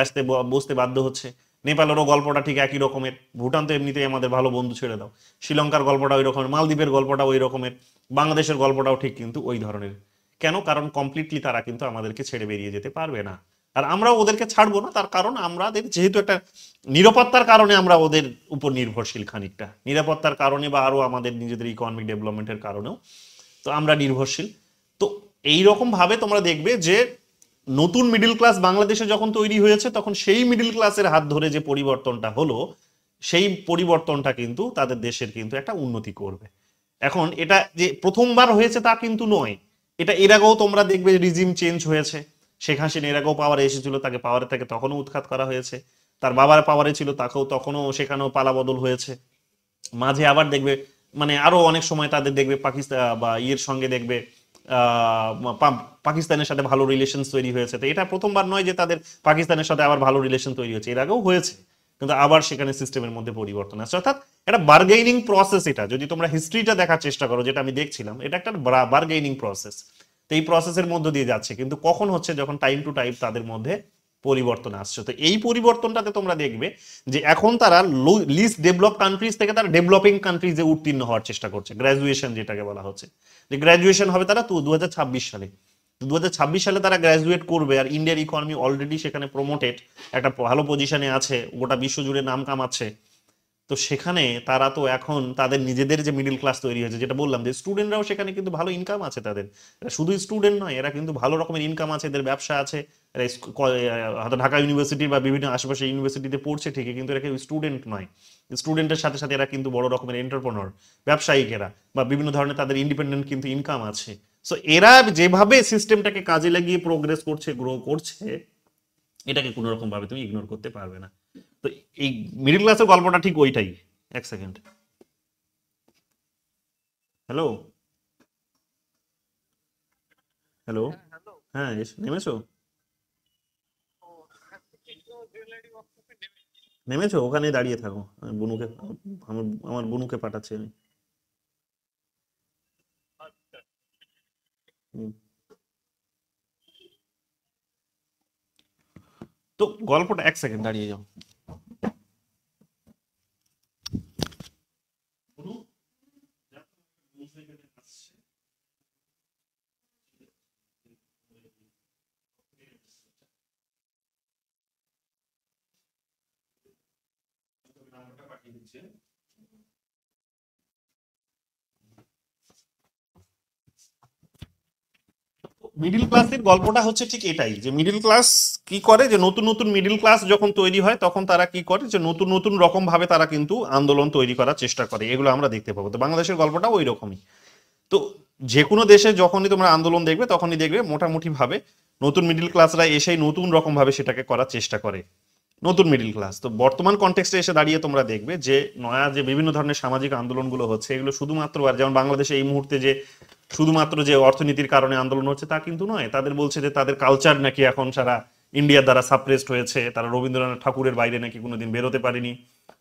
বসতে বাধ্য হচ্ছে। নেপালেরও গল্পটা ঠিক একই রকমের, ভুটান তো এমনিতেই আমাদের ভালো বন্ধু, ছেড়ে দাও, শ্রীলঙ্কার গল্পটা ওই রকমের, মালদ্বীপের গল্পটা ওই রকমের, বাংলাদেশের গল্পটাও ঠিক কিন্তু ওই ধরনের। কেন? কারণ কমপ্লিটলি তারা কিন্তু আমাদেরকে ছেড়ে বেরিয়ে যেতে পারবে না। আর আমরা ওদেরকে ছাড়বো না, তার কারণ আমাদের যেহেতু একটা নিরাপত্তার কারণে আমরা ওদের উপর নির্ভরশীল, খানিকটা নিরাপত্তার কারণে বা আরো আমাদের নিজেদের ইকোনমিক ডেভেলপমেন্টের কারণেও তো আমরা নির্ভরশীল। তো এইরকম ভাবে তোমরা দেখবে যে নতুন মিডল ক্লাস বাংলাদেশে যখন তৈরি হয়েছে তখন সেই মিডল ক্লাসের হাত ধরে যে পরিবর্তনটা হলো, সেই পরিবর্তনটা কিন্তু তাদের দেশের কিন্তু একটা উন্নতি করবে। এখন এটা যে প্রথমবার হয়েছে তা কিন্তু নয়, এটা এর আগেও তোমরা দেখবে রিজিম চেঞ্জ হয়েছে। শেখ হাসিনা এর আগেও পাওয়ারে এসেছিল, তাকে পাওয়ারে থেকে তখনও উৎখাত করা হয়েছে। তার বাবার পাওয়ারে ছিল, তাকেও তখনও সেখানেও পালাবদল হয়েছে। মাঝে আবার দেখবে মানে আরো অনেক সময় তাদের দেখবে পাকিস্তান বা ইয়ের সঙ্গে দেখবে পাকিস্তানের সাথে ভালো রিলেশন তৈরি হয়েছে। তো এটা প্রথমবার নয় যে তাদের পাকিস্তানের সাথে আবার ভালো রিলেশন তৈরি হয়েছে, এর আগেও হয়েছে, কিন্তু আবার সেখানে সিস্টেমের মধ্যে পরিবর্তন আসছে। অর্থাৎ এটা বার্গেনিং প্রসেস। এটা যদি তোমরা হিস্ট্রিটা দেখার চেষ্টা করো, যেটা আমি দেখছিলাম, এটা একটা বার্গেনিং প্রসেস। তো এই প্রসেসের মধ্য দিয়ে যাচ্ছে, কিন্তু কখন হচ্ছে, যখন টাইম টু টাইম তাদের মধ্যে পরিবর্তন আসছে। তো এই পরিবর্তনটাতে তোমরা দেখবে যে এখন তারা লিস্ট ডেভেলপ কান্ট্রিজ থেকে তারা ডেভেলপিং কান্ট্রিজে উত্তীর্ণ হওয়ার চেষ্টা করছে, গ্রাজুয়েশন যেটাকে বলা হচ্ছে, যে গ্রাজুয়েশন হবে তারা 2026 সালে। 2026 সালে তারা গ্রাজুয়েট করবে, আর ইন্ডিয়ার ইকোনমি অলরেডি সেখানে প্রমোটেড, একটা ভালো পজিশনে আছে, গোটা বিশ্ব জুড়ে নাম কামাচ্ছে। তো সেখানে তারা তো এখন তাদের নিজেদের যে মিডল ক্লাস তৈরি হয়েছে, যেটা বললাম যে স্টুডেন্টরাও সেখানে কিন্তু ভালো ইনকাম আছে তাদের, এরা শুধু স্টুডেন্ট নয়, এরা কিন্তু ভালো রকমের ইনকাম আছে, এদের ব্যবসা আছে। এরা হয়তো ঢাকা ইউনিভার্সিটি বা বিভিন্ন আশেপাশে ইউনিভার্সিটিতে পড়ছে ঠিকই, কিন্তু এরা কেউ স্টুডেন্ট নয়। স্টুডেন্টের সাথে সাথে এরা কিন্তু বড় রকমের এন্টারপ্রেনার, ব্যবসায়িকেরা, বা বিভিন্ন ধরনের তাদের ইন্ডিপেন্ডেন্ট কিন্তু ইনকাম আছে। সো এরা যেভাবে সিস্টেমটাকে কাজে লাগিয়ে প্রোগ্রেস করছে, গ্রো করছে, এটাকে কোনো রকম ভাবে তুমি ইগনোর করতে পারবে না। তো এই মিডল ক্লাসের গল্পটা ঠিক ওইটাই। এক সেকেন্ড, হ্যালো হ্যালো, হ্যাঁ নেমেছো? নেমেছো? ওখানে দাঁড়িয়ে থাকো, আমি বুনুকে, আমার আমার বুনুকে পাঠাচ্ছি আমি। হুম। তো গল্পটা, এক সেকেন্ড দাঁড়িয়ে যাও। বুনু, নাম্বারটা পাঠিয়ে দিচ্ছি। মিডিল ক্লাসের গল্পটা হচ্ছে ঠিক এটাই, যে মিডিল ক্লাস কি করে, যে নতুন নতুন মিডিল ক্লাস যখন তৈরি হয় তখন তারা কি করে, যে নতুন নতুন রকম ভাবে তারা কিন্তু আন্দোলন তৈরি করার চেষ্টা করে, এগুলো আমরা দেখতে পাবো। তো বাংলাদেশের গল্পটা ওই রকমই। তো যে কোনো দেশে যখনই তোমরা আন্দোলন দেখবে তখনই দেখবে মোটামুটি ভাবে নতুন মিডিল ক্লাসরা এসেই নতুন রকম ভাবে সেটাকে করার চেষ্টা করে, নতুন মিডিল ক্লাস। তো বর্তমান কনটেক্সটে এসে দাঁড়িয়ে তোমরা দেখবে যে নয়া যে বিভিন্ন ধরনের সামাজিক আন্দোলনগুলো হচ্ছে, এগুলো শুধুমাত্র, আর যেমন বাংলাদেশে এই মুহূর্তে যে শুধুমাত্র যে অর্থনীতির কারণে আন্দোলন হচ্ছে তা কিন্তু নয়। তাদের বলছে যে তাদের কালচার নাকি এখন সারা ইন্ডিয়ার দ্বারা সাপ্রেসড হয়েছে, তারা রবীন্দ্রনাথ ঠাকুরের বাইরে নাকি কোনোদিন বেরোতে পারেনি।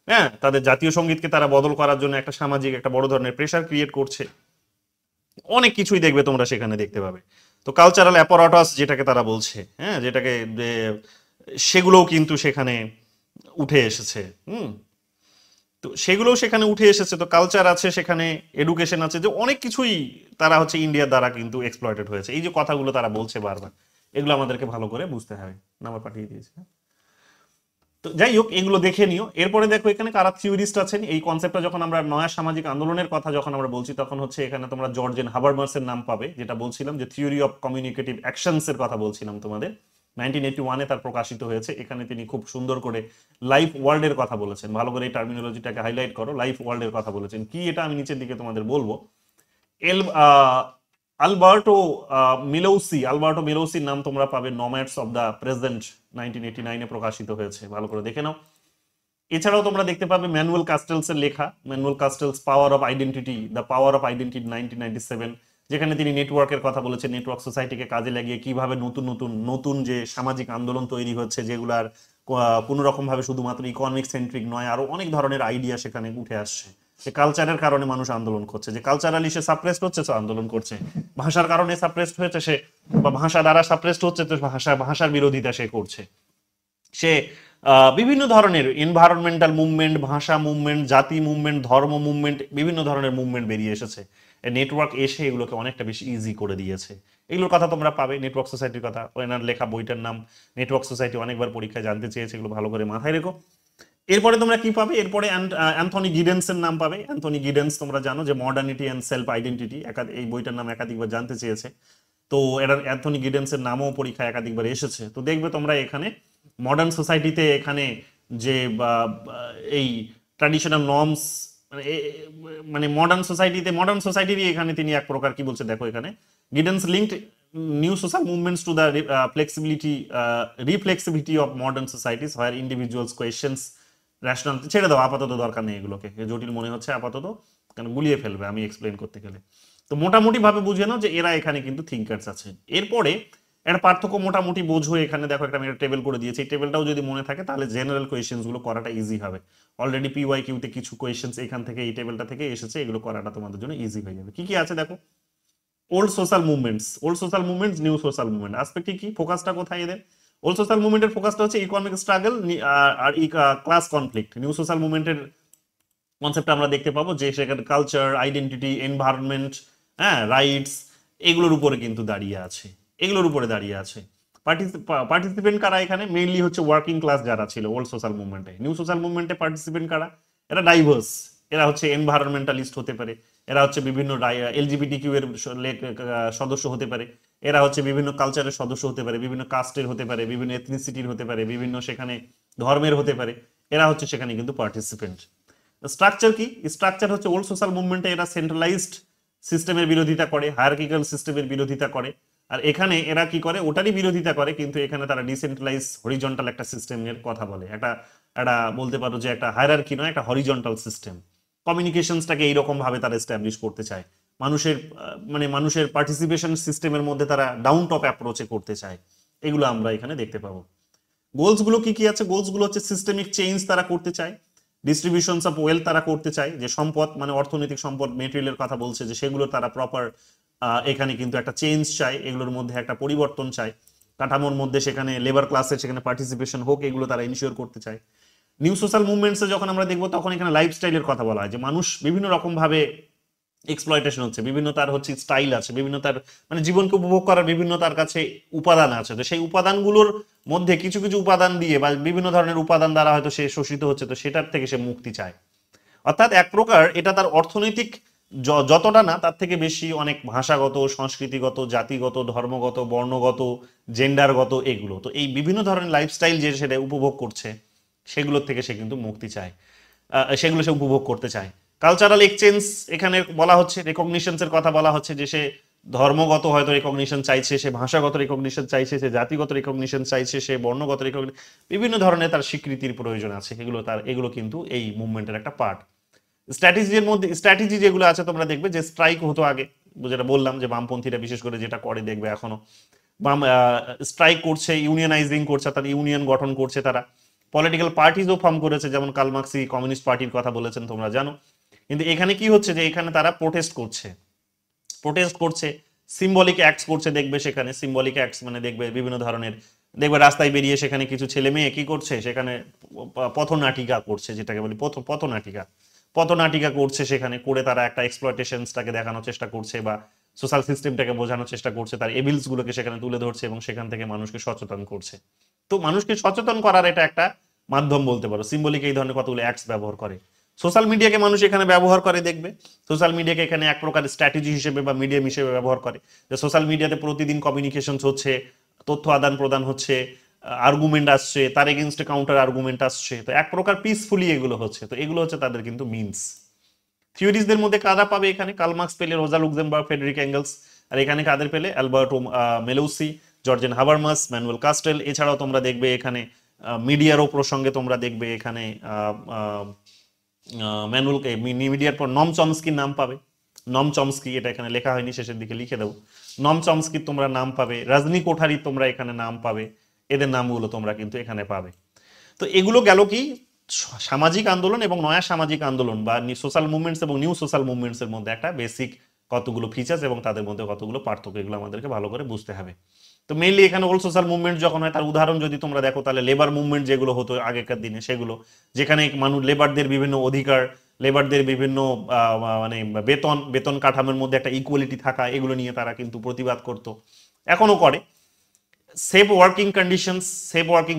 হ্যাঁ, তাদের জাতীয় সঙ্গীতকে তারা বদল করার জন্য একটা সামাজিক একটা বড় ধরনের প্রেশার ক্রিয়েট করছে। অনেক কিছুই দেখবে তোমরা সেখানে দেখতে পাবে। তো কালচারাল অ্যাপারাটাস যেটাকে তারা বলছে, হ্যাঁ, যেটাকে যে সেগুলোও কিন্তু সেখানে উঠে এসেছে। হুম। তো সেগুলোও সেখানে উঠে এসেছে। তো কালচার আছে সেখানে, এডুকেশন আছে, যে অনেক কিছুই তারা হচ্ছে ইন্ডিয়ার দ্বারা কিন্তু এক্সপ্লয়েটেড হয়েছে। এই যে কথাগুলো তারা বলছে বারবার, এগুলো আমাদেরকে ভালো করে বুঝতে হবে। নাম্বার পাঠিয়ে দিয়েছে। তো যাই হোক, এগুলো দেখে নিও। এরপরে দেখো এখানে কারা থিওরিস্ট আছেন এই কনসেপ্টটা, যখন আমরা নয়া সামাজিক আন্দোলনের কথা যখন আমরা বলছি, তখন হচ্ছে এখানে তোমরা জর্জেন হাবারমার্সের নাম পাবে, যেটা বলছিলাম যে থিওরি অফ কমিউনিকেটিভ অ্যাকশনস এর কথা বলছিলাম তোমাদের। 1981-এ তার প্রকাশিত হয়েছে। এখানে তিনি খুব সুন্দর করে লাইফ ওয়ার্ল্ডের কথা বলেছেন। ভালো করে এই টার্মিনোলজিটাকে হাইলাইট করো, লাইফ ওয়ার্ল্ডের কথা বলেছেন কি, এটা আমি নিচের দিকে তোমাদের বলবো। এল আলবার্টো আলবার্টো মিলৌসির নাম তোমরা পাবে নম্যাডস অফ দ্য প্রেজেন্ট, 1989-এ প্রকাশিত হয়েছে, ভালো করে দেখে নাও। এছাড়াও তোমরা দেখতে পাবে ম্যানুয়েল কাস্টেলস এর লেখা, Manuel Castells power of identity, the power of identity, 1997, যেখানে তিনি নেটওয়ার্কের কথা বলেছেন, নেটওয়ার্ক সোসাইটিকে কাজে লাগিয়ে কিভাবে নতুন নতুন নতুন যে সামাজিক আন্দোলন তৈরি হচ্ছে, যেগুলার কোনো রকম ভাবে শুধুমাত্র ইকোনমিক সেন্ট্রিক নয়, আরো অনেক ধরনের আইডিয়া সেখানে উঠে আসছে। যে কালচারের কারণে মানুষ আন্দোলন করছে, যে কালচারালি সে সাপ্রেসড হচ্ছে সে আন্দোলন করছে, ভাষার কারণে সাপ্রেসড হয়েছে সে, বা ভাষা দ্বারা সাপ্রেসড হচ্ছে তো ভাষার বিরোধিতা সে করছে। সে বিভিন্ন ধরনের এনভায়রনমেন্টাল মুভমেন্ট, ভাষা মুভমেন্ট, জাতি মুভমেন্ট, ধর্ম মুভমেন্ট, বিভিন্ন ধরনের মুভমেন্ট বেরিয়ে এসেছে। নেটওয়ার্ক এসে এগুলোকে অনেকটা বেশি ইজি করে দিয়েছে। এগুলোর কথা তোমরা পাবে। নেটওয়ার্ক সোসাইটির কথা, এনার লেখা বইটার নাম নেটওয়ার্ক সোসাইটি, অনেকবার পরীক্ষায় জানতে চেয়েছে, এগুলো ভালো করে মাথায় রেখো। এরপরে তোমরা কি পাবে, এরপরে অ্যান্থনি গিডেন্সের নাম পাবে। অ্যান্থনি গিডেন্স তোমরা জানো যে মডার্নিটি অ্যান্ড সেলফ আইডেন্টিটি, এই বইটার নাম একাধিকবার জানতে চেয়েছে। তো এটা অ্যান্থনি গিডেন্সের নামও পরীক্ষায় একাধিকবার এসেছে। তো দেখবে তোমরা এখানে মডার্ন সোসাইটিতে এখানে যে এই ট্র্যাডিশনাল নর্মস, মানে মডার্ন সোসাইটিরই এখানে তিনি এক প্রকার কি বলছে দেখো, এখানে Giddens linked new social movements to the reflexivity of modern societies where individuals questions rational. ছেড়ে দাও, আপাতত দরকার নেই এগুলোকে, জটিল মনে হচ্ছে আপাতত, কেন গুলিয়ে ফেলবে আমি এক্সপ্লেন করতে গেলে। তো মোটামুটি ভাবে বুঝে নাও যে এরা এখানে কিন্তু থিঙ্কার্স আছে। এরপরে একটা পার্থক্য মোটামুটি বোঝো, এখানে দেখো একটা আমি টেবিল করে দিয়েছি, এই টেবিলটাও যদি মনে থাকে তাহলে জেনারেল কোয়েশ্চেন্স গুলো করাটা ইজি হবে। অলরেডি PYQ তে কিছু কোয়েশ্চেন্স এখান থেকে এই টেবিলটা থেকে এসেছে, এগুলো করাটা তোমাদের জন্য ইজি হয়ে যাবে। কি কি আছে দেখো, old social movements, new social movement, aspect কি, ফোকাসটা কোথায় এদের? ওল্ড সোশ্যাল মুভমেন্টের ফোকাসটা হচ্ছে ইকোনমিক স্ট্রাগল আর ক্লাস কনফ্লিক্ট। নিউ সোশ্যাল মুভমেন্টের কনসেপ্ট আমরা দেখতে পাবো যে সেখানে কালচার, আইডেন্টিটি, এনভায়রনমেন্ট, হ্যাঁ, রাইটস, এগুলোর উপরে কিন্তু দাঁড়িয়ে আছে, এগুলোর উপরে দাঁড়িয়ে আছে। পার্টিসিপেন্ট কারা এখানে? মেইনলি হচ্ছে ওয়ার্কিং ক্লাস যারা ছিল ওল্ড সোশ্যাল মুভমেন্টে। নিউ সোশ্যাল মুভমেন্টে পার্টিসিপেন্ট কারা? এরা ডাইভার্স, এরা হচ্ছে এনভায়রনমেন্টালিস্ট হতে পারে, এরা হচ্ছে বিভিন্ন LGBTQ এর সদস্য হতে পারে, এরা হচ্ছে বিভিন্ন কালচারের সদস্য হতে পারে, বিভিন্ন কাস্টের হতে পারে, বিভিন্ন এথনিসিটির হতে পারে, বিভিন্ন সেখানে ধর্মের হতে পারে, এরা হচ্ছে সেখানে কিন্তু পার্টিসিপেন্ট। স্ট্রাকচার কি? স্ট্রাকচার হচ্ছে ওল্ড সোশ্যাল মুভমেন্টে এরা সেন্ট্রালাইজড সিস্টেমের বিরোধিতা করে, হায়ারার্কিক্যাল সিস্টেমের বিরোধিতা করে, আর এখানে এরা কি করে, ওটারই বিরোধিতা করে, কিন্তু এখানে তারা ডিসেন্ট্রালাইজ হরিজন্টাল একটা সিস্টেমের কথা বলে। একটা একটা বলতে পারো যে একটা হায়ারার্কি নয়, একটা হরিজন্টাল সিস্টেম। কমিউনিকেশনসটাকে এইরকম ভাবে তারা এস্টাবলিশ করতে চায়, মানুষের পার্টিসিপেশন সিস্টেমের মধ্যে তারা ডাউন টপ অ্যাপ্রোচে করতে চায়। এগুলো আমরা এখানে দেখতে পাবো। গোলস গুলো কি কি আছে? গোলস গুলো হচ্ছে সিস্টেমিক চেঞ্জ তারা করতে চায়, ডিস্ট্রিবিউশনস অফ ওয়েলথ তারা করতে চায়, যে সম্পদ মানে অর্থনৈতিক সম্পদ, মেটেরিয়ালের কথা বলছে, যে সেগুলো তারা প্রপার এখানে কিন্তু একটা চেঞ্জ চায়, এগুলোর মধ্যে একটা পরিবর্তন চায়, কাঠামোর মধ্যে সেখানে লেবার ক্লাসের সেখানে পার্টিসিপেশন হোক, এগুলো তারা ইনশিওর করতে চায়। নিউ সোশ্যাল মুভমেন্টসে যখন আমরা দেখবো তখন এখানে লাইফস্টাইলের কথা বলা হয়, যে মানুষ বিভিন্ন রকম ভাবে এক্সপ্লয়টেশন হচ্ছে, বিভিন্ন তার হচ্ছে স্টাইল আছে, বিভিন্ন তার মানে জীবনকে উপভোগ করার বিভিন্ন তার কাছে উপাদান আছে। তো সেই উপাদানগুলোর মধ্যে কিছু কিছু উপাদান দিয়ে বা বিভিন্ন ধরনের উপাদান দ্বারা হয়তো সে শোষিত হচ্ছে, তো সেটার থেকে সে মুক্তি চায়। অর্থাৎ এক প্রকার এটা তার অর্থনৈতিক যতটা না, তার থেকে বেশি অনেক ভাষাগত, সংস্কৃতিগত, জাতিগত, ধর্মগত, বর্ণগত, জেন্ডারগত, এগুলো। তো এই বিভিন্ন ধরনের লাইফস্টাইল যে সেটা উপভোগ করছে, সেগুলোর থেকে সে কিন্তু মুক্তি চায়, সেগুলো সে উপভোগ করতে চায়। কালচারাল এক্সচেঞ্জ এখানে বলা হচ্ছে, রেকগনিশনসের কথা বলা হচ্ছে, যে সে ধর্মগত হয়তো রেকগনিশন চাইছে, সে ভাষাগত রেকগনিশন চাইছে, সে জাতিগত রেকগনিশন চাইছে, সে বর্ণগত রেকগনিশন, বিভিন্ন ধরনের তার স্বীকৃতির প্রয়োজন আছে। এগুলো কিন্তু এই মুভমেন্টের একটা পার্ট। স্ট্র্যাটেজির মধ্যে স্ট্র্যাটেজি যেগুলো আছে তোমরা দেখবে যে স্ট্রাইক হতো আগে, যেটা বললাম যে বামপন্থীরা বিশেষ করে যেটা করে দেখবে এখনো, বাম স্ট্রাইক করছে, ইউনিয়নাইজিং করছে, তার ইউনিয়ন গঠন করছে, তারা পলিটিক্যাল পার্টিজও ফর্ম করেছে, যেমন কার্ল মার্ক্স কমিউনিস্ট পার্টির কথা বলেছেন তোমরা জানো। কিন্তু এখানে কি হচ্ছে, যে এখানে তারা প্রোটেস্ট করছে, সিম্বলিক অ্যাক্টস করছে, দেখবে সেখানে সিম্বলিক অ্যাক্টস মানে দেখবে বিভিন্ন ধরনের, দেখবে রাস্তায় বেরিয়ে সেখানে কিছু ছেলে মেয়ে কি করছে, সেখানে পথনাটিকা করছে, যেটাকে বলি পথনাটিকা করছে, সেখানে করে তারা একটা এক্সপ্লয়টেশনসটাকে দেখানোর চেষ্টা করছে, বা সোশ্যাল সিস্টেমটাকে বোঝানোর চেষ্টা করছে, তার এভিলস গুলোকে সেখানে তুলে ধরছে, এবং সেখান থেকে মানুষকে সচেতন করছে। তো মানুষকে সচেতন করার এটা একটা মাধ্যম বলতে পারো। সিম্বলিক এই ধরনের কতগুলো অ্যাক্টস ব্যবহার করে। সোশ্যাল মিডিয়াকে মানুষ এখানে ব্যবহার করে, দেখবে সোশ্যাল মিডিয়াকে এখানে এক প্রকার স্ট্র্যাটেজি হিসেবে বা মিডিয়াম হিসেবে ব্যবহার করে, যে সোশ্যাল মিডিয়াতে প্রতিদিন কমিউনিকেশন হচ্ছে, তথ্য আদান প্রদান হচ্ছে, আর্গুমেন্ট আসছে, তার এগেনস্টে কাউন্টার আর্গুমেন্ট আসছে, তো এক প্রকার পিসফুলি এগুলো হচ্ছে। তো এগুলো হচ্ছে তাদের কিন্তু মিনস। থিওরিজদের মধ্যে কারা পাবে এখানে? কার্ল মার্ক্স পেলে রোজা লুক্সেমবার্গ, ফ্রেডরিক এঙ্গেলস, আর এখানে কাদের পেলে? Alberto Melucci, Jurgen Habermas, Manuel Castell. এছাড়াও তোমরা দেখবে এখানে মিডিয়ারও প্রসঙ্গে তোমরা দেখবে এখানে মিডিয়ার পর নম চমস্কির নাম পাবে। নম চমস্কি, এটা এখানে লেখা হয়নি, শেষের দিকে লিখে দেবো। নম চমস্কির তোমরা নাম পাবে, রজনী কোঠারির তোমরা এখানে নাম পাবে, এদের নামগুলো তোমরা কিন্তু এখানে পাবে। তো এগুলো গেল কি সামাজিক আন্দোলন এবং নয়া সামাজিক আন্দোলন বা সোশ্যাল মুভমেন্টস এবং নিউ সোশ্যাল মুভমেন্টস এর মধ্যে একটা বেসিক কতগুলো ফিচার্স এবং তাদের মধ্যে কতগুলো পার্থক্য, এগুলো আমাদেরকে ভালো করে বুঝতে হবে। তো মেইনলি এখানে ওল্ড সোশ্যাল মুভমেন্ট যখন হয়, তার উদাহরণ যদি তোমরা দেখো তাহলে লেবার মুভমেন্ট যেগুলো হতো আগেকার দিনে সেগুলো, যেখানে মানুষ লেবারদের বিভিন্ন অধিকার, লেবারদের বিভিন্ন মানে বেতন বেতন কাঠামোর মধ্যে একটা ইকুয়ালিটি থাকা, এগুলো নিয়ে তারা কিন্তু প্রতিবাদ করতো, এখনো করে। সেফ ওয়ার্কিং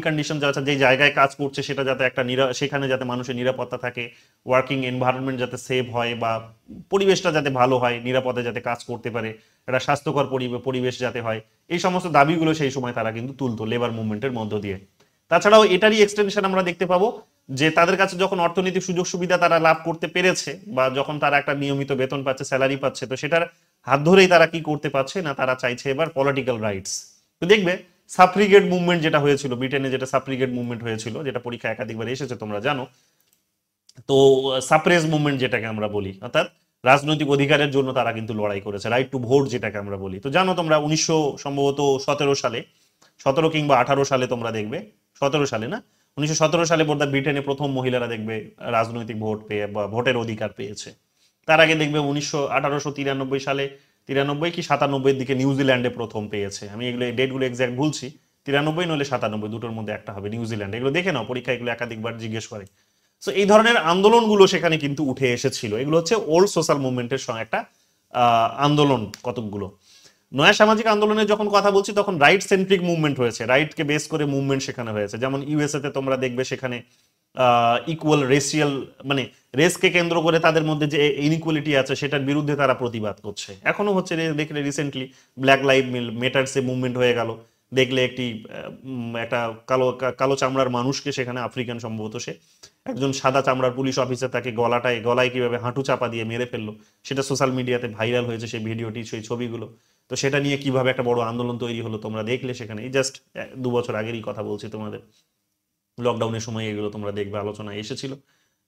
কন্ডিশন যাতে যে জায়গায় কাজ করছে সেটা যাতে একটা সেখানে যাতে মানুষের নিরাপত্তা থাকে, ওয়ার্কিং এনভায়রনমেন্ট যাতে সেফ হয় বা পরিবেশটা যাতে ভালো হয়, নিরাপদে যাতে কাজ করতে পারে, একটা স্বাস্থ্যকর পরিবেশ যাতে হয়, এই সমস্ত দাবিগুলো সেই সময় তারা কিন্তু তুলতো লেবার মুভমেন্টের মধ্য দিয়ে। তাছাড়াও এটারই এক্সটেনশন আমরা দেখতে পাবো যে তাদের কাছে যখন অর্থনৈতিক সুযোগ সুবিধা তারা লাভ করতে পেরেছে, বা যখন তারা একটা নিয়মিত বেতন পাচ্ছে, স্যালারি পাচ্ছে, তো সেটার হাত ধরেই তারা কি করতে পারছে না, তারা চাইছে এবার পলিটিক্যাল রাইটস। তো দেখবে সাফ্রিগেট মুভমেন্ট যেটা হয়েছিল ব্রিটেনে, যেটা সাফ্রিগেট মুভমেন্ট হয়েছিল, যেটা পরীক্ষা একাধিকবার এসেছে তোমরা জানো, তো সাপ্রেস মুভমেন্ট যেটাকে আমরা বলি, অর্থাৎ রাজনৈতিক অধিকারের জন্য তারা কিন্তু লড়াই করেছে, রাইট টু ভোট যেটাকে আমরা বলি। তো জানো তোমরা 1917 সালে, 17 কিংবা 18 সালে তোমরা দেখবে, 17 সালে না, 1917 সালে বোধহয় ব্রিটেনে প্রথম মহিলারা দেখবে রাজনৈতিক ভোট পেয়ে বা ভোটের অধিকার পেয়েছে। তার আগে দেখবে 1893 সালে, 93 কি 97 দিকে নিউজিল্যান্ডে প্রথম পেয়েছে। আমি এগুলো ডেটগুলো এক্সাক্ট ভুলছি, 93 নলে 97, দুটোর মধ্যে একটা হবে, নিউজিল্যান্ড। এগুলো দেখে নাও, পরীক্ষা এগুলো একাধিকবার জিজ্ঞেস করে। সো এই ধরনের আন্দোলনগুলো সেখানে কিন্তু উঠে এসেছিল। এগুলো হচ্ছে ওল্ড সোশ্যাল মুভমেন্টের সঙ্গে একটা আন্দোলন কতকগুলো। নয়া সামাজিক আন্দোলনের যখন কথা বলছি তখন রাইট সেন্ট্রিক মুভমেন্ট হয়েছে, রাইটকে বেস করে মুভমেন্ট সেখানে হয়েছে। যেমন ইউএসএ তে তোমরা দেখবে সেখানে ইকুয়াল রেসিয়াল, মানে রেসকে কেন্দ্র করে তাদের মধ্যে যে ইনইকুয়ালিটি আছে সেটার বিরুদ্ধে তারা প্রতিবাদ করছে, এখনো হচ্ছে। দেখলে রিসেন্টলি ব্ল্যাক লাইভ ম্যাটার্স এ মুভমেন্ট হয়ে গেল, দেখলে একটা কালো কালো চামড়ার মানুষকে সেখানে, আফ্রিকান সম্ভবত সে, একজন সাদা চামড়ার পুলিশ অফিসার তাকে গলায় কিভাবে হাঁটু চাপা দিয়ে মেরে ফেললো, সেটা সোশ্যাল মিডিয়াতে ভাইরাল হয়েছে, সেই ভিডিওটি, সেই ছবিগুলো। তো সেটা নিয়ে কিভাবে একটা বড় আন্দোলন তৈরি হলো তোমরা দেখলে সেখানে, এই জাস্ট 2 বছর আগেরই কথা বলছি তোমাদের, লকডাউনের সময় এগুলো তোমরা দেখবে আলোচনায় এসেছিল।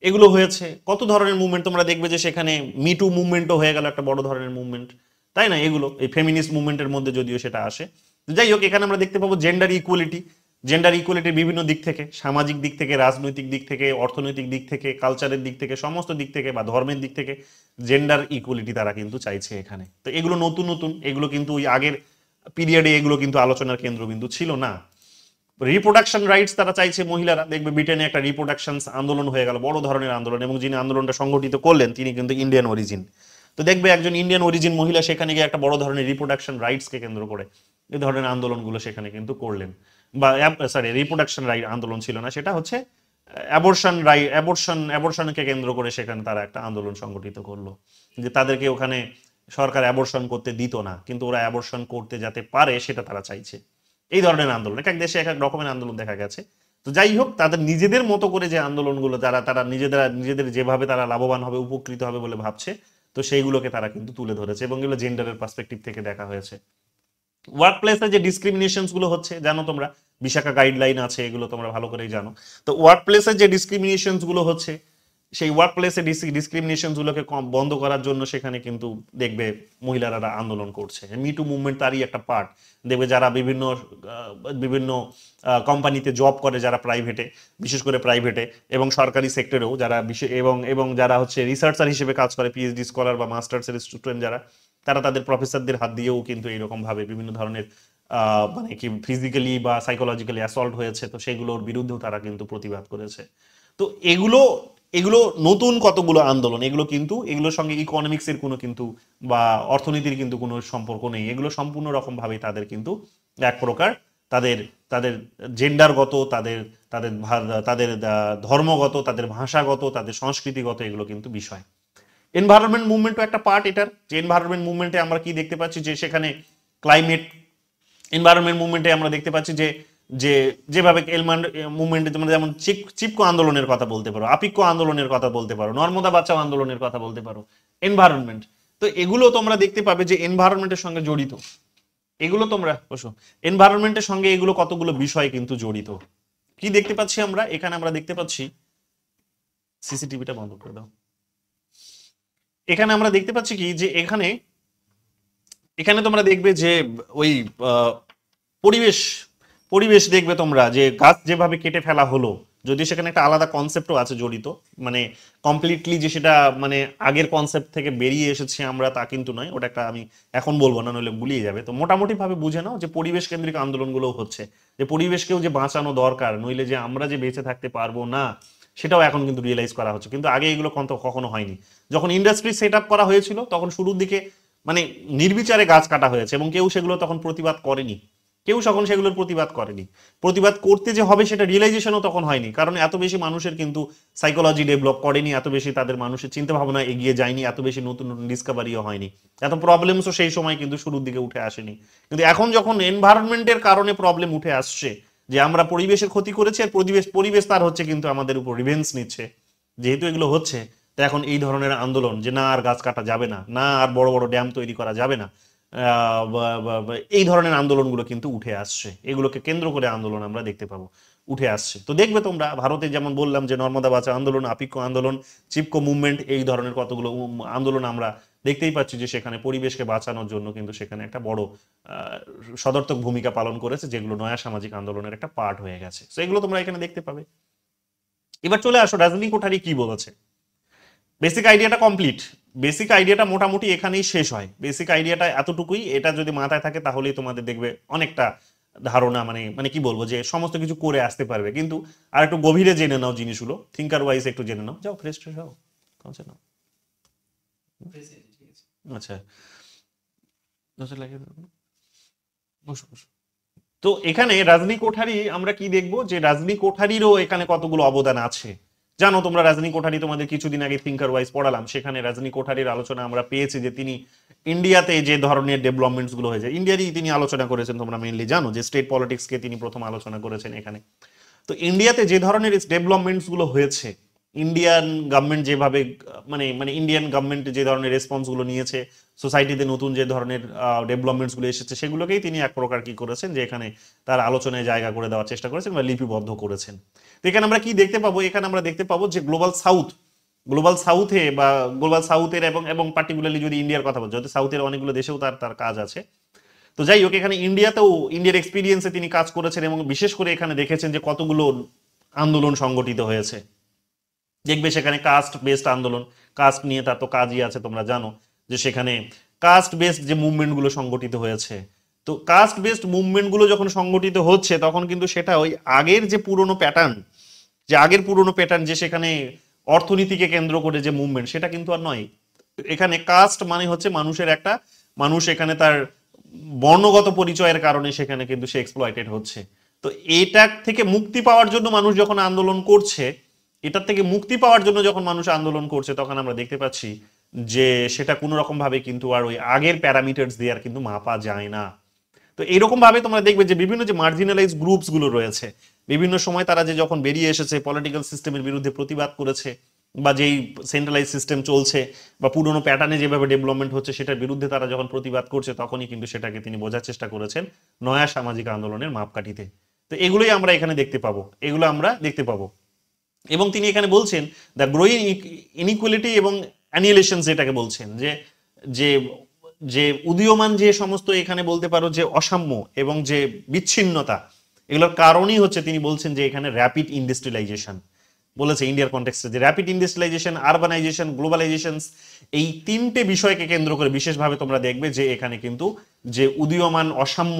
এগুলো হয়েছে কত ধরনের মুভমেন্ট তোমরা দেখবে, যে সেখানে মিটু মুভমেন্টও হয়ে গেল একটা বড় ধরনের মুভমেন্ট, তাই না? এগুলো এই ফেমিনিস্ট মুভমেন্টের মধ্যে যদিও সেটা আসে। যাই হোক, এখানে আমরা দেখতে পাবো জেন্ডার ইকুয়ালিটির বিভিন্ন দিক থেকে, সামাজিক দিক থেকে, রাজনৈতিক দিক থেকে, অর্থনৈতিক দিক থেকে, কালচারের দিক থেকে, সমস্ত দিক থেকে, বা ধর্মের দিক থেকে জেন্ডার ইকুয়ালিটি তারা কিন্তু চাইছে এখানে। তো এগুলো নতুন, এগুলো কিন্তু ওই আগের পিরিয়ডে এগুলো কিন্তু আলোচনার কেন্দ্রবিন্দু ছিল না। রিপ্রোডাকশন রাইটস তারা চাইছে মহিলারা, দেখবে ব্রিটেনে একটা রিপ্রোডাকশন আন্দোলন হয়ে গেল, বড় ধরনের আন্দোলন, এবং যিনি আন্দোলনটা সংগঠিত করলেন তিনি কিন্তু ইন্ডিয়ান অরিজিন। তো দেখবে একজন ইন্ডিয়ান অরিজিন মহিলা সেখানে গিয়ে একটা বড় ধরনের রিপ্রোডাকশন রাইটসকে কেন্দ্র করে এই ধরনের আন্দোলনগুলো সেখানে কিন্তু করলেন। বা সরি, রিপ্রোডাকশন রাইট আন্দোলন ছিল না, সেটা হচ্ছে অ্যাবর্শনকে কেন্দ্র করে সেখানে তারা একটা আন্দোলন সংগঠিত করলো, যে তাদেরকে ওখানে সরকার অ্যাবর্শন করতে দিত না, কিন্তু ওরা অ্যাবর্শন করতে যাতে পারে সেটা তারা চাইছে। এই ধরনের আন্দোলন, এক এক দেশে এক এক রকমের আন্দোলন দেখা গেছে। তো যাই হোক, তাদের নিজেদের মতো করে যে আন্দোলনগুলো, তারা নিজেদের যেভাবে তারা লাভবান হবে, উপকৃত হবে বলে ভাবছে, তো সেইগুলোকে তারা কিন্তু তুলে ধরেছে, এবং এগুলো জেন্ডারের পার্সপেক্টিভ থেকে দেখা হয়েছে। ওয়ার্ক প্লেসে যে ডিসক্রিমিনেশনস গুলো হচ্ছে জানো তোমরা, বিশাখা গাইডলাইন আছে, এগুলো তোমরা ভালো করেই জানো। তো ওয়ার্ক প্লেসে যে ডিসক্রিমিনেশনস গুলো হচ্ছে, সেই ওয়ার্ক প্লেসে ডিসক্রিমিনেশন গুলোকে বন্ধ করার জন্য সেখানে কিন্তু দেখবে মহিলারা আন্দোলন করছে। মিটু মুভমেন্ট তারই একটা পার্ট। দেখবে যারা বিভিন্ন বিভিন্ন কোম্পানিতে জব করে, যারা প্রাইভেটে, বিশেষ করে প্রাইভেটে এবং সরকারি সেক্টরেও যারা এবং যারা হচ্ছে রিসার্চার হিসেবে কাজ করে, পিএইচডি স্কলার বা মাস্টার্সের স্টুডেন্ট যারা, তারা তাদের প্রফেসরদের হাত দিয়েও কিন্তু এইরকম ভাবে বিভিন্ন ধরনের মানে কি ফিজিক্যালি বা সাইকোলজিক্যালি অ্যাসল্ট হয়েছে, তো সেগুলোর বিরুদ্ধেও তারা কিন্তু প্রতিবাদ করেছে। তো এগুলো এগুলো নতুন কতগুলো আন্দোলন, এগুলোর সঙ্গে ইকোনমিক্স এর কোনো কিন্তু বা অর্থনীতির কিন্তু কোনো সম্পর্ক নেই। এগুলো সম্পূর্ণ রকম ভাবে তাদের কিন্তু এক প্রকার তাদের তাদের জেন্ডারগত, তাদের তাদের তাদের ধর্মগত, তাদের ভাষাগত, তাদের সংস্কৃতিগত এগুলো কিন্তু বিষয়। এনভায়রনমেন্ট মুভমেন্টও একটা পার্ট এটার। যে এনভায়রনমেন্ট মুভমেন্টে আমরা কি দেখতে পাচ্ছি, যে সেখানে ক্লাইমেট এনভায়রনমেন্ট মুভমেন্টে আমরা দেখতে পাচ্ছি যে যে যেভাবে মুভমেন্টে তোমরা যেমন চিপকো আন্দোলনের কথা বলতে পারো, আপিকো আন্দোলনের কথা বলতে পারো, নর্মদা বাঁচাও আন্দোলনের কথা বলতে পারো, এনভায়রনমেন্ট। তো এগুলো তোমরা দেখতে পাবে যে এনভায়রনমেন্টের সঙ্গে জড়িত, এগুলো তোমরা বসো, এনভায়রনমেন্টের সঙ্গে এগুলো কতগুলো বিষয় কিন্তু জড়িত। কি দেখতে পাচ্ছি আমরা এখানে? আমরা দেখতে পাচ্ছি, সিসিটিভিটা বন্ধ করে দাও। এখানে আমরা দেখতে পাচ্ছি কি, যে এখানে এখানে তোমরা দেখবে যে ওই পরিবেশ দেখবে তোমরা, যে গাছ যেভাবে কেটে ফেলা হলো, যদিও সেখানে একটা আলাদা কনসেপ্টও আছে জড়িত, মানে কমপ্লিটলি যে সেটা মানে আগের কনসেপ্ট থেকে বেরিয়ে এসেছি আমরা তা কিন্তু নয়, ওটা একটা আমি এখন বলবো না, নইলে গুলিয়ে যাবে। তো মোটামুটি ভাবে বুঝে নাও যে পরিবেশ কেন্দ্রিক আন্দোলনগুলো হচ্ছে, যে পরিবেশকেও যে বাঁচানো দরকার, নইলে যে আমরা যে বেঁচে থাকতে পারবো না সেটাও এখন কিন্তু রিয়েলাইজ করা হচ্ছে, কিন্তু আগে এগুলো কখনো হয়নি। যখন ইন্ডাস্ট্রি সেট আপ করা হয়েছিল তখন শুরুর দিকে মানে নির্বিচারে গাছ কাটা হয়েছে এবং কেউ সেগুলো তখন প্রতিবাদ করেনি, কেউ তখন সেগুলোর প্রতিবাদ করেনি। প্রতিবাদ করতে যে হবে সেটা রিয়েলাইজেশনও তখন হয়নি, কারণ এত বেশি মানুষের কিন্তু সাইকোলজি ডেভেলপ করেনি, এত বেশি তাদের মানুষের চিন্তা ভাবনা এগিয়ে যায়নি, এত বেশি নতুন নতুন ডিসকাভারিও হয়নি, এত প্রবলেমসও সেই সময় কিন্তু শুরুর দিকে উঠে আসেনি। কিন্তু এখন যখন এনভায়রনমেন্টের কারণে প্রবলেম উঠে আসছে, যে আমরা পরিবেশের ক্ষতি করেছি আর পরিবেশ তার হচ্ছে কিন্তু আমাদের উপর রিভেঞ্জ নিচ্ছে, যেহেতু এগুলো হচ্ছে, তো এখন এই ধরনের আন্দোলন যে না আর গাছ কাটা যাবে না, না আর বড় বড় ড্যাম তৈরি করা যাবে না, এই ধরনের আন্দোলনগুলো কিন্তু উঠে আসছে, এগুলোকে কেন্দ্র করে আন্দোলন আমরা দেখতে পাবো উঠে আসছে। তো দেখবে তোমরা ভারতে যেমন বললাম যে নর্মদা বাঁচাও আন্দোলন, আপিকো আন্দোলন, চিপকো মুভমেন্ট, এই ধরনের কতগুলো আন্দোলন আমরা দেখতেই পাচ্ছি যে সেখানে পরিবেশকে বাঁচানোর জন্য কিন্তু সেখানে একটা বড় সদর্থক ভূমিকা পালন করেছে, যেগুলো নয়া সামাজিক আন্দোলনের একটা পার্ট হয়ে গেছে। তো এগুলো তোমরা এখানে দেখতে পাবে। এবার চলে আসো রাজনী কোঠারি কি বলেছে। বেসিক আইডিয়াটা কমপ্লিট, বেসিক আইডিয়াটা মোটামুটি এখানেই শেষ হয়, বেসিক আইডিয়াটা এতটুকুই, এটা যদি মাথায় থাকে তাহলেই তোমাদের দেখবে অনেকটা ধারণা, মানে মানে কি বলবো, যে সমস্ত কিছু করে আসতে পারবে। কিন্তু আর একটু গভীরে জেনে নাও জিনিসগুলো, থিঙ্কার ওয়াইজ একটু জেনে নাও। যাও ফ্রেশ ট্রেশ হও, কমছে নাও। আচ্ছা লাগে, বসো বসো। তো এখানে রাজনী কোঠারি আমরা কি দেখবো, যে রাজনী কোঠারিরও এখানে কতগুলো অবদান আছে। জানো তোমরা রাজনী কোঠারি তোমাদের কিছুদিন আগে থিঙ্কার ওয়াইজ পড়ালাম, সেখানে রাজনী কোঠারির আলোচনা আমরা পেয়েছি যে তিনি ইন্ডিয়াতে যে ধরনের ডেভেলপমেন্টস গুলো হয়েছে, ইন্ডিয়ারই তিনি আলোচনা করেছেন। তোমরা মেইনলি জানো যে স্টেট পলিটিক্সকে তিনি প্রথম আলোচনা করেছেন এখানে। তো ইন্ডিয়াতে যে ধরনের ডেভেলপমেন্টস গুলো হয়েছে, ইন্ডিয়ান গভর্নমেন্ট যেভাবে মানে মানে ইন্ডিয়ান গভর্নমেন্ট যে ধরনের রেসপন্স গুলো নিয়েছে, সোসাইটিতে নতুন যে ধরনের ডেভেলপমেন্টস গুলো এসেছে, সেগুলোকেই তিনি এক প্রকার কি করেছেন, যে এখানে তার আলোচনায় জায়গা করে দেওয়ার চেষ্টা করেছেন বা লিপিবদ্ধ করেছেন। তো এখানে আমরা কি দেখতে পাবো, এখানে আমরা দেখতে পাবো যে গ্লোবাল সাউথে বা গ্লোবাল সাউথের এবং এবং পার্টিকুলারলি যদি ইন্ডিয়ার কথা বলছি, যদি সাউথের অনেকগুলো দেশেও তার তার কাজ আছে। তো যাই হোক, এখানে ইন্ডিয়াতেও ইন্ডিয়ার এক্সপিরিয়েন্সে তিনি কাজ করেছেন এবং বিশেষ করে এখানে দেখেছেন যে কতগুলো আন্দোলন সংগঠিত হয়েছে। দেখবে সেখানে কাস্ট বেসড আন্দোলন, কাস্ট নিয়ে তার তো কাজই আছে, তোমরা জানো যে সেখানে কাস্ট বেসড যে মুভমেন্টগুলো সংগঠিত হয়েছে। তো কাস্ট বেসড মুভমেন্টগুলো যখন সংগঠিত হচ্ছে তখন কিন্তু সেটা ওই আগের যে পুরনো প্যাটার্ন, যে সেখানে অর্থনীতিকে কেন্দ্র করে যে মুভমেন্ট, সেটা কিন্তু আর নয়। এখানে কাস্ট মানে হচ্ছে মানুষের একটা মানুষ এখানে তার বর্ণগত পরিচয়ের কারণে সেখানে কিন্তু সে এক্সপ্লয়েটেড হচ্ছে। তো এটা থেকে মুক্তি পাওয়ার জন্য মানুষ যখন আন্দোলন করছে, এটার থেকে মুক্তি পাওয়ার জন্য যখন মানুষ আন্দোলন করছে, তখন আমরা দেখতে পাচ্ছি যে সেটা কোনো রকম ভাবে কিন্তু আর ওই আগের প্যারামিটার্স দিয়ে আর কিন্তু মাপা যায় না। তো এরকম ভাবে তোমরা দেখবে যে বিভিন্ন যে মার্জিনালাইজ গ্রুপস গুলো রয়েছে, বিভিন্ন সময় তারা যে যখন বেরিয়ে এসেছে পলিটিক্যাল সিস্টেমের বিরুদ্ধে প্রতিবাদ করেছে, বা যেই সেন্ট্রালাইজ সিস্টেম চলছে বা পুরনো প্যাটার্নে যেভাবে ডেভেলপমেন্ট হচ্ছে সেটার বিরুদ্ধে তারা যখন প্রতিবাদ করছে, তখনই কিন্তু সেটাকে তিনি বোঝার চেষ্টা করেছেন নয়া সামাজিক আন্দোলনের মাপকাঠিতে। তো এগুলোই আমরা এখানে দেখতে পাবো, এগুলো আমরা দেখতে পাবো। এবং তিনি এখানে বলছেন দ্য গ্রোয়িং ইনইকুয়ালিটি এবং অ্যানিহিলেশন, যেটাকে বলছেন যে যে যে উদীয়মান যে সমস্ত এখানে বলতে পারো যে অসাম্য এবং যে বিচ্ছিন্নতা, এগুলোর কারণই হচ্ছে তিনি বলছেন যে এখানে র্যাপিড ইন্ডাস্ট্রিয়ালাইজেশন বলেছে ইন্ডিয়ার কন্টেক্সটে, যে র্যাপিড ইন্ডাস্ট্রিয়ালাইজেশন, আরবানাইজেশন, গ্লোবালাইজেশন, এই তিনটে বিষয়কে কেন্দ্র করে বিশেষভাবে তোমরা দেখবে যে এখানে কিন্তু যে উদীয়মান অসাম্য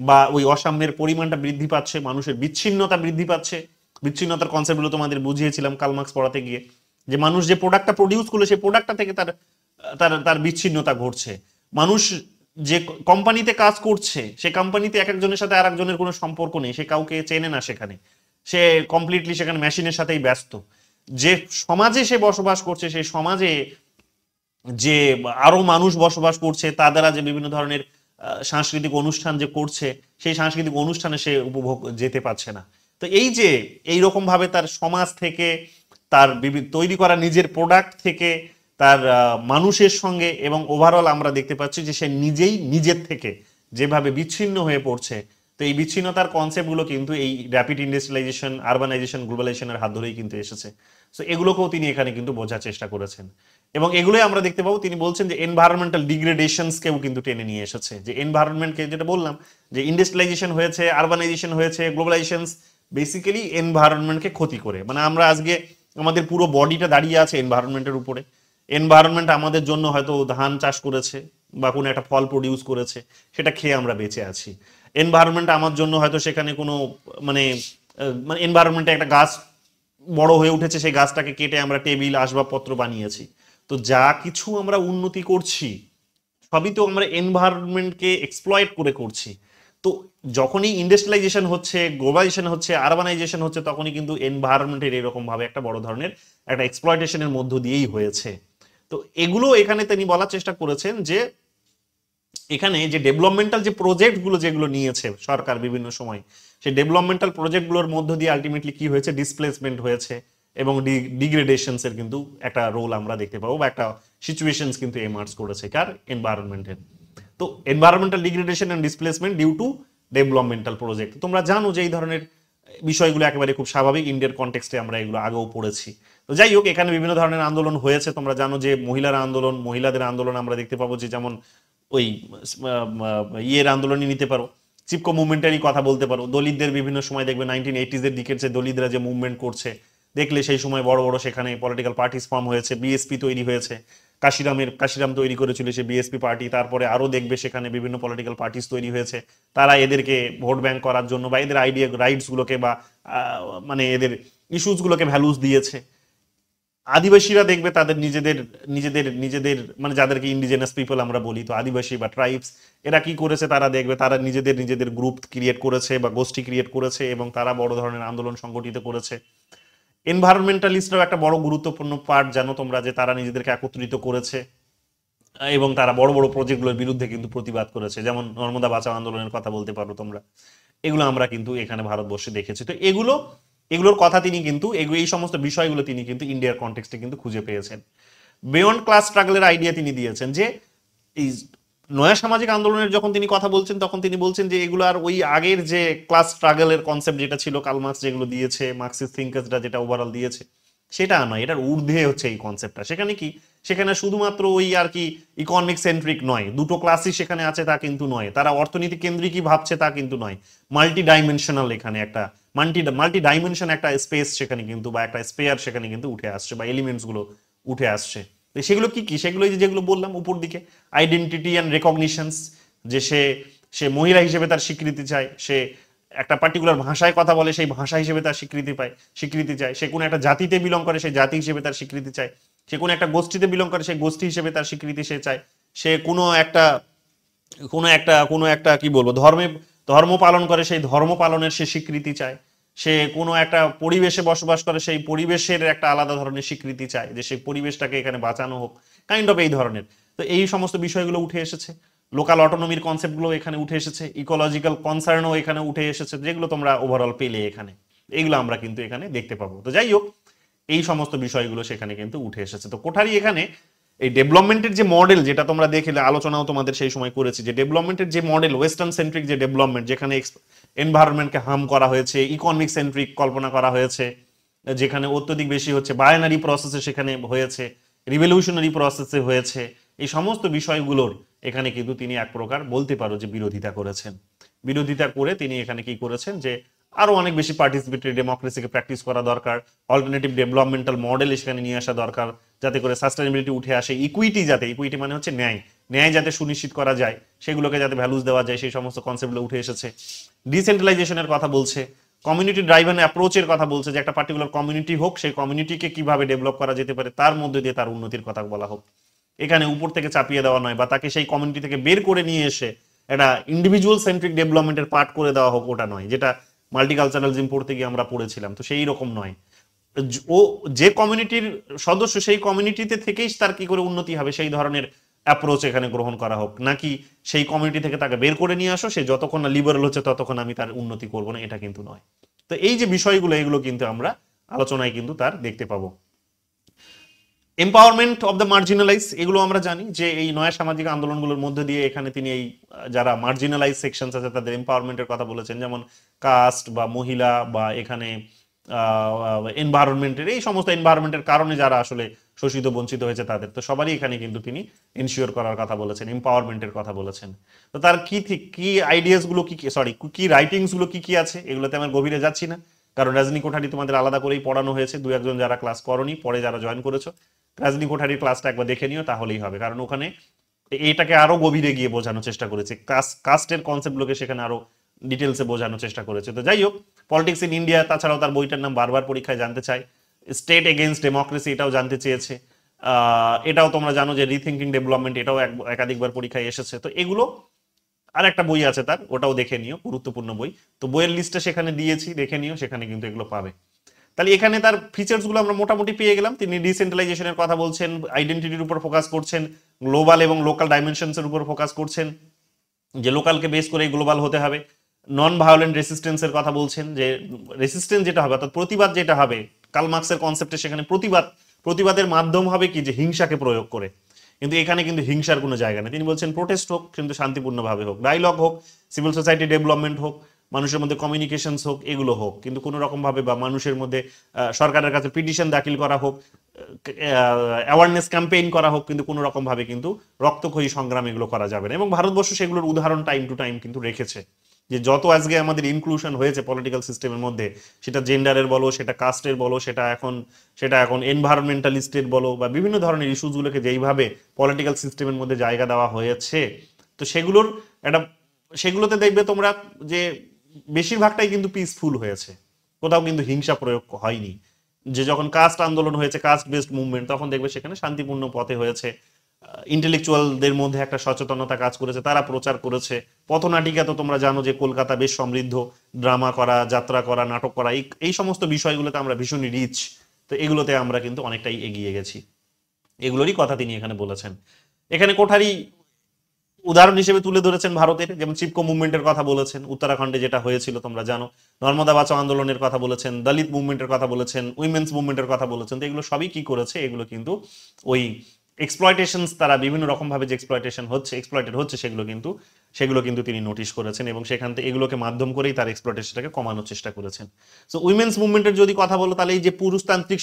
বা ওই অসাম্যের পরিমাণটা বৃদ্ধি পাচ্ছে, মানুষের বিচ্ছিন্নতা বৃদ্ধি পাচ্ছে। বিচ্ছিন্নতার কনসেপ্টগুলো তোমাদের বুঝিয়েছিলাম কার্ল মার্কস পড়াতে গিয়ে, যে মানুষ যে প্রোডাক্টটা প্রডিউস করলো সেই প্রোডাক্টটা থেকে তার তার তার বিচ্ছিন্নতা ঘটছে। মানুষ যে কোম্পানিতে কাজ করছে, সে কোম্পানিতে এক একজনের সাথে আর একজনের কোনো সম্পর্ক নেই, সে কাউকে চেনে না, সেখানে সে কমপ্লিটলি সেখানে মেশিনের সাথেই ব্যস্ত। যে সমাজে সে বসবাস করছে, সেই সমাজে যে আরো মানুষ বসবাস করছে, তা দ্বারা যে বিভিন্ন ধরনের সাংস্কৃতিক অনুষ্ঠান যে করছে, সেই সাংস্কৃতিক অনুষ্ঠানে সে উপভোগ যেতে পারছে না। তো এই যে এইরকম ভাবে তার সমাজ থেকে, তার তৈরি করা নিজের প্রোডাক্ট থেকে, তার মানুষের সঙ্গে এবং ওভারঅল আমরা দেখতে পাচ্ছি যে সে নিজেই নিজের থেকে যেভাবে বিচ্ছিন্ন হয়ে পড়ছে। তো এই বিচ্ছিন্নতার কনসেপ্টগুলো কিন্তু এই র্যাপিড ইন্ডাস্ট্রিয়ালাইজেশন, আরবানাইজেশন, গ্লোবালাইজেশনের হাত ধরেই কিন্তু এসেছে। তো এগুলোকেও তিনি এখানে কিন্তু বোঝার চেষ্টা করেছেন এবং এগুলোই আমরা দেখতে পাবো তিনি বলছেন যে এনভায়রনমেন্টাল ডিগ্রেডেশনসকেও কিন্তু টেনে নিয়ে এসেছে। যে এনভায়রনমেন্টকে যেটা বললাম যে ইন্ডাস্ট্রিয়ালাইজেশন হয়েছে, আরবানাইজেশন হয়েছে, গ্লোবালাইজেশন, বেসিক্যালি এনভায়রনমেন্টকে ক্ষতি করে। মানে আমরা আজকে আমাদের পুরো বডিটা দাঁড়িয়ে আছে এনভায়রনমেন্টের উপরে। এনভায়রনমেন্ট আমাদের জন্য হয়তো ধান চাষ করেছে বা কোনো একটা ফল প্রডিউস করেছে, সেটা খেয়ে আমরা বেঁচে আছি। এনভায়রনমেন্ট আমার জন্য হয়তো সেখানে কোনো মানে মানে এনভায়রনমেন্টে একটা গাছ বড় হয়ে উঠেছে, সেই গাছটাকে কেটে আমরা টেবিল আসবাবপত্র বানিয়েছি। তো যা কিছু আমরা উন্নতি করছি সবই তো আমরা এনভায়রনমেন্টকে এক্সপ্লয়েট করে করছি। তো যখনই ইন্ডাস্ট্রিয়ালাইজেশন হচ্ছে, গ্লোবালাইজেশন হচ্ছে, আরবানাইজেশন হচ্ছে, তখনই কিন্তু এনভায়রনমেন্টের এরকম ভাবে একটা বড় ধরনের একটা এক্সপ্লয়টেশনের মধ্য দিয়েই হয়েছে। তো এগুলো এখানে তিনি বলার চেষ্টা করেছেন যে এখানে যে ডেভেলপমেন্টাল যে প্রজেক্টগুলো যেগুলো নিয়েছে সরকার বিভিন্ন সময়, সেই ডেভেলপমেন্টাল প্রজেক্টগুলোর মধ্য দিয়ে আলটিমেটলি কি হয়েছে, ডিসপ্লেসমেন্ট হয়েছে এবং ডিগ্রেডেশনস এর কিন্তু একটা রোল আমরা দেখতে পাবো, বা একটা সিচুয়েশনস কিন্তু এমার্জ করেছে কার, এনভায়রনমেন্টের। তো environmental degradation and displacement due to developmental project, তোমরা জানো যে এই ধরনের বিষয়গুলো একেবারে খুব স্বাভাবিক, ইন্ডিয়ার কনটেক্সটে আমরা এগুলো আগেও পড়েছি। তো যাই হোক, এখানে বিভিন্ন ধরনের আন্দোলন হয়েছে, তোমরা জানো যে মহিলার আন্দোলন, মহিলাদের আন্দোলন আমরা দেখতে পাবো যে যেমন ওই ইয়ের আন্দোলনই নিতে পারো, চিপকো মুভমেন্টেরই কথা বলতে পারো। দলিতদের বিভিন্ন সময় দেখবে 1980s এর দিকের যে দলিতরা যে মুভমেন্ট করছে, দেখলে সেই সময় বড় বড় সেখানে পলিটিক্যাল পার্টিস ফর্ম হয়েছে, বিএসপি তৈরি হয়েছে, কাশিরাম তৈরি করেছিল সে বিএসপি পার্টি। তারপরে আরো দেখবে সেখানে বিভিন্ন পলিটিক্যাল পার্টিস তৈরি হয়েছে, তারা এদেরকে ভোট ব্যাংক করার জন্য বা এদের আইডিয়া রাইটস গুলোকে বা মানে এদের ইস্যুস গুলোকে ভ্যালুস দিয়েছে। আদিবাসীরা দেখবে তাদের নিজেদের নিজেদের নিজেদের মানে যাদেরকে ইন্ডিজেনাস পিপল আমরা বলি, তো আদিবাসী বা ট্রাইবস, এরা কি করেছে, তারা দেখবে তারা নিজেদের নিজেদের গ্রুপ ক্রিয়েট করেছে বা গোষ্ঠী ক্রিয়েট করেছে এবং তারা বড় ধরনের আন্দোলন সংগঠিত করেছে। এনভায়রনমেন্টালিস্টরাও একটা বড় গুরুত্বপূর্ণ পার্ট, জানো তোমরা, যে তারা নিজেদেরকে একত্রিত করেছে এবং তারা বড় বড় প্রজেক্টগুলোর বিরুদ্ধে কিন্তু প্রতিবাদ করেছে, যেমন নর্মদা বাঁচাও আন্দোলনের কথা বলতে পারো তোমরা। এগুলো আমরা কিন্তু এখানে ভারতবর্ষে দেখেছি। তো এগুলোর কথা তিনি কিন্তু এই সমস্ত বিষয়গুলো তিনি কিন্তু ইন্ডিয়ার কনটেক্সটে কিন্তু খুঁজে পেয়েছেন। বিয়ন্ড ক্লাস স্ট্রাগলের আইডিয়া তিনি দিয়েছেন, যে এই নয়া সামাজিক আন্দোলনের যখন তিনি কথা বলছেন তখন তিনি বলছেন যে এগুলো আর ওই আগের যে ক্লাস স্ট্রাগলের কনসেপ্ট যেটা ছিল, কার্ল মার্কস যেগুলো দিয়েছে, মার্কসিস্ট থিঙ্কার্সরা যেটা ওভারঅল দিয়েছে, সেটা নয়, এটার ঊর্ধ্বে হচ্ছে এই কনসেপ্টটা। সেখানে কি, সেখানে শুধুমাত্র ওই আর কি ইকোনমিক সেন্ট্রিক নয়, দুটো ক্লাসই সেখানে আছে তা কিন্তু নয়, তারা অর্থনীতি কেন্দ্রিকই ভাবছে তা কিন্তু নয়, মাল্টি ডাইমেনশনাল এখানে একটা মাল্টি ডাইমেনশন একটা স্পেস সেখানে কিন্তু, বা একটা স্পেয়ার সেখানে কিন্তু উঠে আসছে, বা এলিমেন্টস গুলো উঠে আসছে। সেগুলো কি কি, সেগুলো যেগুলো বললাম উপর দিকে, আইডেন্টিটি অ্যান্ড রেকগনিশনস, যে সে সে মহিলা হিসেবে তার স্বীকৃতি চায়, সে একটা পার্টিকুলার ভাষায় কথা বলে, সেই ভাষা হিসেবে তার স্বীকৃতি চায়, সে কোনো একটা জাতিতে বিলং করে, সেই জাতি হিসেবে তার স্বীকৃতি চায়, সে কোনো একটা গোষ্ঠীতে বিলং করে, সেই গোষ্ঠী হিসেবে তার স্বীকৃতি সে চায়, সে কোনো একটা কি বলবো ধর্ম পালন করে, সেই ধর্ম পালনের সে স্বীকৃতি চায়, সে কোনো একটা পরিবেশে বসবাস করে, সেই পরিবেশের একটা আলাদা ধরনের স্বীকৃতি চায়, যে সেই পরিবেশটাকে এখানে বাঁচানো হোক, কাইন্ড অফ এই ধরনের। তো এই সমস্ত বিষয়গুলো উঠে এসেছে, লোকাল অটোনমির কনসেপ্টগুলো এখানে উঠে এসেছে, ইকোলজিক্যাল কনসার্নও এখানে উঠে এসেছে, যেগুলো তোমরা ওভারঅল পেলে এখানে, এইগুলো আমরা কিন্তু এখানে দেখতে পাবো। তো যাই হোক, এই সমস্ত বিষয়গুলো সেখানে কিন্তু উঠে এসেছে। তো কোঠারি এখানে এই ডেভেলপমেন্টের যে মডেল, যেটা তোমরা দেখলে আলোচনাও তোমাদের সেই সময় করেছি, যে ডেভেলপমেন্টের যে মডেল, ওয়েস্টার্ন সেন্ট্রিক যে ডেভেলপমেন্ট, যেখানে এনভায়রনমেন্টকে হার্ম করা হয়েছে, ইকোনমিক সেন্ট্রিক কল্পনা করা হয়েছে, যেখানে অত্যধিক বেশি হচ্ছে বায়নারি প্রসেসে সেখানে হয়েছে, রিভলিউশনারি প্রসেসে হয়েছে, এই সমস্ত বিষয়গুলোর এখানে কিন্তু তিনি এক প্রকার বলতে পারো যে বিরোধিতা করেছেন। বিরোধিতা করে তিনি এখানে কি করেছেন, যে আরো অনেক বেশি পার্টিসিপেটরি ডেমোক্রেসিকে প্র্যাকটিস করা দরকার, অল্টারনেটিভ ডেভেলপমেন্টাল মডেল সেখানে নিয়ে আসা দরকার, যাতে করে সাস্টেনেবিলিটি উঠে আসে, ইকুইটি মানে হচ্ছে ন্যায় যাতে সুনিশ্চিত করা যায়, সেগুলোকে যাতে ভ্যালুস দেওয়া যায়, সেই সমস্ত কনসেপ্টগুলো উঠে এসেছে। ডিসেন্ট্রালাইজেশনের কথা বলছে, কমিউনিটি ড্রাইভেন অ্যাপ্রোচের কথা বলছে, যে একটা পার্টিকুলার কমিউনিটি হোক, সেই কমিউনিটিকে কিভাবে ডেভেলপ করা যেতে পারে, তার মধ্যে দিয়ে তার উন্নতির কথা বলা হোক। এখানে উপর থেকে চাপিয়ে দেওয়া নয়, বা তাকে সেই কমিউনিটি থেকে বের করে নিয়ে এসে একটা ইন্ডিভিজুয়াল সেন্ট্রিক ডেভেলপমেন্টের পার্ট করে দেওয়া হোক, ওটা নয়, যেটা মাল্টিকালচারালিজম পড়তে গিয়ে আমরা পড়েছিলাম। তো সেই রকম নয়, ও যে কমিউনিটির সদস্য, সেই কমিউনিটিতে থেকেই তার কি করে উন্নতি হবে, সেই ধরনের অ্যাপ্রোচ এখানে গ্রহণ করা হোক, নাকি সেই কমিউনিটি থেকে তাকে বের করে নিয়ে আসো, সে যতক্ষণ না লিবারেল হচ্ছে ততক্ষণ আমি তার উন্নতি করবো না, এটা কিন্তু নয়। তো এই যে বিষয়গুলো, এগুলো কিন্তু আমরা আলোচনায় কিন্তু তার দেখতে পাবো। এম্পাওয়ারমেন্ট অফ দ্য মার্জিনালাইজ, এগুলো আমরা জানি যে এই নয়া সামাজিক আন্দোলনগুলোর মধ্যে দিয়ে এখানে তিনি এই যারা মার্জিনালাইজ সেকশন আছে তাদের এম্পাওয়ারমেন্টের কথা বলেছেন, যেমন কাস্ট বা মহিলা, বা এখানে এনভায়রনমেন্টের এই সমস্ত এনভায়রনমেন্টের কারণে যারা আসলে শোষিত বঞ্চিত হয়েছে তাদের, তো সবারই এখানে কিন্তু তিনি এনশিওর করার কথা বলেছেন, এম্পাওয়ারমেন্টের কথা বলেছেন। তো তার কি আইডিয়াস গুলো কি রাইটিংস গুলো কি আছে, এগুলোতে আমার গভীরে যাচ্ছি না, কারণ রাজনী কোঠারি তোমাদের আলাদা করেই পড়ানো হয়েছে, দু একজন যারা ক্লাস করনি, পরে যারা জয়েন করেছো রাজনী কোঠারির ক্লাসটা একবার দেখে নিও, তাহলেই হবে। কারণ ওখানে এটাকে আরো গভীরে গিয়ে বোঝানোর চেষ্টা করেছে, কাস্টের কনসেপ্টগুলোকে সেখানে আরো ডিটেলসে বোঝানোর চেষ্টা করেছে। তো যাই হোক, পলিটিক্স ইন ইন্ডিয়া, তাছাড়াও তার বইটার নাম বারবার পরীক্ষায় জানতে চাই, স্টেট এগেইনস্ট ডেমোক্রেসি, এটাও জানতে চেয়েছে। এটাও তোমরা জানো যে রিথিঙ্কিং ডেভেলপমেন্ট, এটাও একাধিকবার পরীক্ষায় এসেছে। তো এগুলো, আর একটা বই আছে তার, ওটাও দেখে নিও, গুরুত্বপূর্ণ বই। তো বইয়ের লিস্টটা সেখানে দিয়েছি, দেখে নিও, সেখানে কিন্তু এগুলো পাবে। তাহলে এখানে তার ফিচার্স গুলো আমরা মোটামুটি পেয়ে গেলাম। তিনি ডিসেন্ট্রালাইজেশনের কথা বলছেন, আইডেন্টিটির উপর ফোকাস করছেন, গ্লোবাল এবং লোকাল ডাইমেনশনস এর উপর ফোকাস করছেন, যে লোকালকে বেস করে গ্লোবাল হতে হবে। নন ভায়োলেন্ট রেসিস্টেন্সের কথা বলছেন, যে রেসিস্টেন্স যেটা হবে, অর্থাৎ প্রতিবাদ যেটা হবে, কার্ল মার্কসের কনসেপ্টে সেখানে প্রতিবাদের মাধ্যম হবে কি, যে হিংসাকে প্রয়োগ করে। কিন্তু এখানে কিন্তু হিংসার কোনো জায়গা নেই। তিনি বলছেন প্রোটেস্ট হোক, কিন্তু শান্তিপূর্ণভাবে হোক, ডায়লগ হোক, সিভিল সোসাইটি ডেভেলপমেন্ট হোক, মানুষের মধ্যে কমিউনিকেশনস হোক, এগুলো হোক, কিন্তু কোনো রকম ভাবে বা মানুষের মধ্যে সরকারের কাছে পিটিশন দাখিল করা হোক, অ্যাওয়ারনেস ক্যাম্পেইন করা হোক, কিন্তু কোনো রকম ভাবে কিন্তু রক্তক্ষয়ী সংগ্রাম এগুলো করা যাবে না। এবং ভারতবর্ষ সেগুলোর উদাহরণ টাইম টু টাইম কিন্তু রেখেছে, যে যত আজকে আমাদের ইনক্লুশন হয়েছে পলিটিক্যাল সিস্টেমের মধ্যে, সেটা জেন্ডারের বলো, সেটা কাস্টের বলো, সেটা এখন এনভায়রনমেন্টালিস্টের বলো, বা বিভিন্ন ধরনের ইস্যুসগুলোকে যেইভাবে পলিটিক্যাল সিস্টেমের মধ্যে জায়গা দেওয়া হয়েছে, তো সেগুলোতে দেখবে তোমরা যে বেশিরভাগটাই কিন্তু পিসফুল হয়েছে, কোথাও কিন্তু হিংসা প্রয়োগ হয়নি। যে যখন কাস্ট আন্দোলন হয়েছে, কাস্ট বেসড মুভমেন্ট, তখন দেখবে সেখানে শান্তিপূর্ণ পথে হয়েছে। ইন্টেলেকচুয়ালদের মধ্যে একটা সচেতনতা কাজ করেছে, তারা প্রচার করেছে। পথনাটিকা তো তোমরা জানো যে কলকাতা বেশ সমৃদ্ধ, ড্রামা করা, যাত্রা করা, নাটক করা, এই সমস্ত বিষয়গুলোতে আমরা ভীষণই রিচ। তো এগুলোতে আমরা কিন্তু অনেকটাই এগিয়ে গেছি, এগুলোরই কথা তিনি এখানে বলেছেন। এখানে কোঠারি উদাহরণ হিসেবে তুলে ধরেছেন ভারতের, যেমন চিপকো মুভমেন্টের কথা বলেছেন, উত্তরাখণ্ডে যেটা হয়েছিল তোমরা জানো, নর্মদা বাঁচাও আন্দোলনের কথা বলেছেন, দলিত মুভমেন্টের কথা বলেছেন, উইমেন্স মুভমেন্টের কথা বলেছেন। তো এগুলো সবই কি করেছে, এগুলো কিন্তু ওই এক্সপ্লয়টেশনস, তারা বিভিন্ন রকম ভাবে যে এক্সপ্লয়েটেড হচ্ছে, সেগুলো কিন্তু তিনি নোটিশ করেছেন, এবং সেখান থেকে এগুলোকে মাধ্যম করেই তার এক্সপ্লয়টেশনটাকে কমানোর চেষ্টা করেছেন। সো উইমেন্স মুভমেন্টের যদি কথা বলো, তাহলে এই যে পুরুষতান্ত্রিক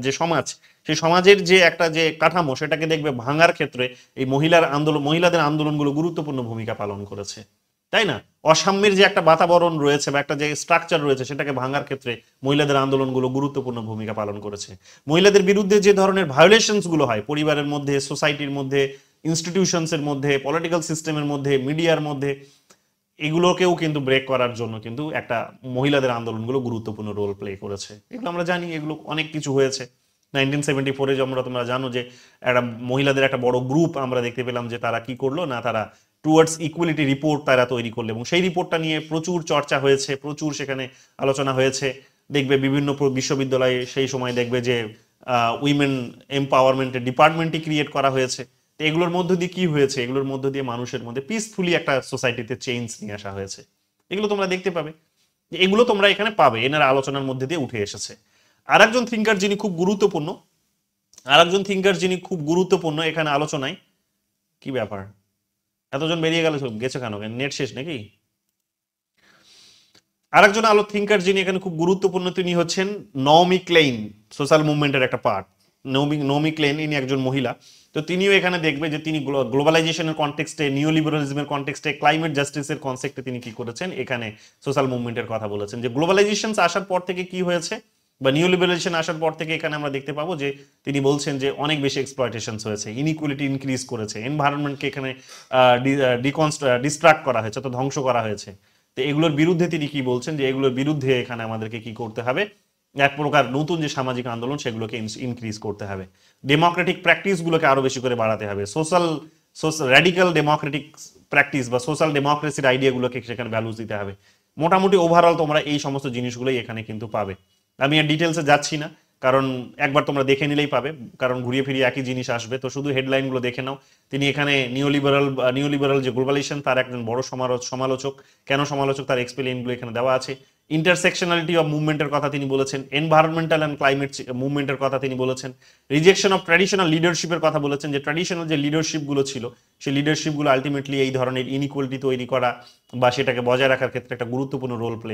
যে সমাজ, সেই সমাজের যে একটা যে কাঠামো, সেটাকে দেখবে ভাঙার ক্ষেত্রে এই মহিলাদের আন্দোলনগুলো গুরুত্বপূর্ণ ভূমিকা পালন করেছে, তাই না? অসাম্যের যে একটা বাতাবরণ রয়েছে বা একটা যে স্ট্রাকচার রয়েছে, সেটাকে ভাঙার ক্ষেত্রে মহিলাদের আন্দোলনগুলো গুরুত্বপূর্ণ ভূমিকা পালন করেছে। মহিলাদের বিরুদ্ধে যে ধরনের ভায়োলেশনস গুলো হয়, পরিবারের মধ্যে, সোসাইটির মধ্যে, ইনস্টিটিউশনসের মধ্যে, পলিটিক্যাল সিস্টেমের মধ্যে, মিডিয়ার মধ্যে, এগুলোকেও কিন্তু ব্রেক করার জন্য কিন্তু একটা মহিলাদের আন্দোলনগুলো গুরুত্বপূর্ণ রোল প্লে করেছে। এগুলো আমরা জানি, এগুলো অনেক কিছু হয়েছে। 1974-এ তোমরা জানো যে একটা মহিলাদের একটা বড় গ্রুপ আমরা দেখতে পেলাম, যে তারা কি করলো না, তারা টুয়ার্ডস ইকুয়ালিটি রিপোর্ট তারা তৈরি করলো, এবং সেই রিপোর্টটা নিয়ে প্রচুর চর্চা হয়েছে, প্রচুর সেখানে আলোচনা হয়েছে। দেখবে বিভিন্ন বিশ্ববিদ্যালয়ে সেই সময় দেখবে যে উইমেন এম্পাওয়ারমেন্টের ডিপার্টমেন্টই ক্রিয়েট করা হয়েছে। তো এগুলোর মধ্য দিয়ে কি হয়েছে, এগুলোর মধ্য দিয়ে মানুষের মধ্যে পিসফুলি একটা সোসাইটিতে চেঞ্জ নিয়ে আসা হয়েছে। এগুলো তোমরা দেখতে পাবে, এগুলো তোমরা এখানে পাবে, এনার আলোচনার মধ্যে দিয়ে উঠে এসেছে। আরেকজন থিঙ্কার যিনি খুব গুরুত্বপূর্ণ এখানে আলোচনায়, কি ব্যাপার এতজন বেরিয়ে গেছে কেন, নেট শেষ নাকি? আরেকজন থিঙ্কার যিনি এখানে খুব গুরুত্বপূর্ণ, তিনি হচ্ছেন নওমি ক্লেইন, সোশ্যাল মুভমেন্টের একটা পার্ট। নওমি ক্লেইন, ইনি একজন মহিলা। তো তিনিও এখানে দেখবে যে তিনি গ্লোবালাইজেশনের কনটেক্সটে, নিওলিবারালিজমের কনটেক্সটে, ক্লাইমেট জাস্টিসের কনসেপ্টে তিনি কি করেছেন, এখানে সোশ্যাল মুভমেন্টের কথা বলেছেন। যে গ্লোবালাইজেশন আসার পর থেকে কি হয়েছে, বা নিওলিবারালাইজেশন আসার পর থেকে এখানে আমরা দেখতে পাবো যে তিনি বলছেন যে অনেক বেশি এক্সপ্লয়টেশনস হয়েছে, ইনইকুয়ালিটি ইনক্রিজ করেছে, এনভায়রনমেন্টকে এখানে ডিস্ট্রাক্ট করা হয়েছে, তো ধ্বংস করা হয়েছে। তো এগুলোর বিরুদ্ধে তিনি কি বলছেন, যে এগুলোর বিরুদ্ধে এখানে আমাদেরকে কি করতে হবে, এক প্রকার নতুন যে সামাজিক আন্দোলন, সেগুলোকে ইনক্রিজ করতে হবে, ডেমোক্রেটিক প্র্যাকটিসগুলোকে আরো বেশি করে বাড়াতে হবে, র্যাডিক্যাল ডেমোক্রেটিক প্র্যাকটিস বা সোশ্যাল ডেমোক্রেসির আইডিয়াগুলোকে সেখানে ভ্যালুস দিতে হবে। মোটামুটি ওভারঅল তোমরা এই সমস্ত জিনিসগুলোই এখানে কিন্তু পাবে। আমি আর ডিটেলসে যাচ্ছি না, কারণ একবার তোমরা দেখে নিলেই পাবে, কারণ ঘুরিয়ে ফিরিয়ে একই জিনিস আসবে। তো শুধু হেডলাইনগুলো দেখে নাও। তিনি এখানে নিওলিবারাল যে গ্লোবালাইজেশন, তার একজন বড় সমালোচক। কেন সমালোচক, তার এক্সপ্লেইনগুলো এখানে দেওয়া আছে। ইন্টারসেকশনালিটি অফ মুভমেন্টের কথা তিনি বলেছেন, এনভায়রনমেন্টাল অ্যান্ড ক্লাইমেট মুভমেন্টের কথা তিনি বলেছেন, রিজেকশন অফ ট্র্যাডিশনাল লিডারশিপের কথা বলেছেন, যে ট্র্যাডিশনাল যে লিডারশিপগুলো ছিল, সেই লিডারশিপগুলো আলটিমেটলি এই ধরনের ইনইকুয়ালিটি তৈরি করা বা সেটাকে বজায় রাখার ক্ষেত্রে একটা গুরুত্বপূর্ণ রোল প্লে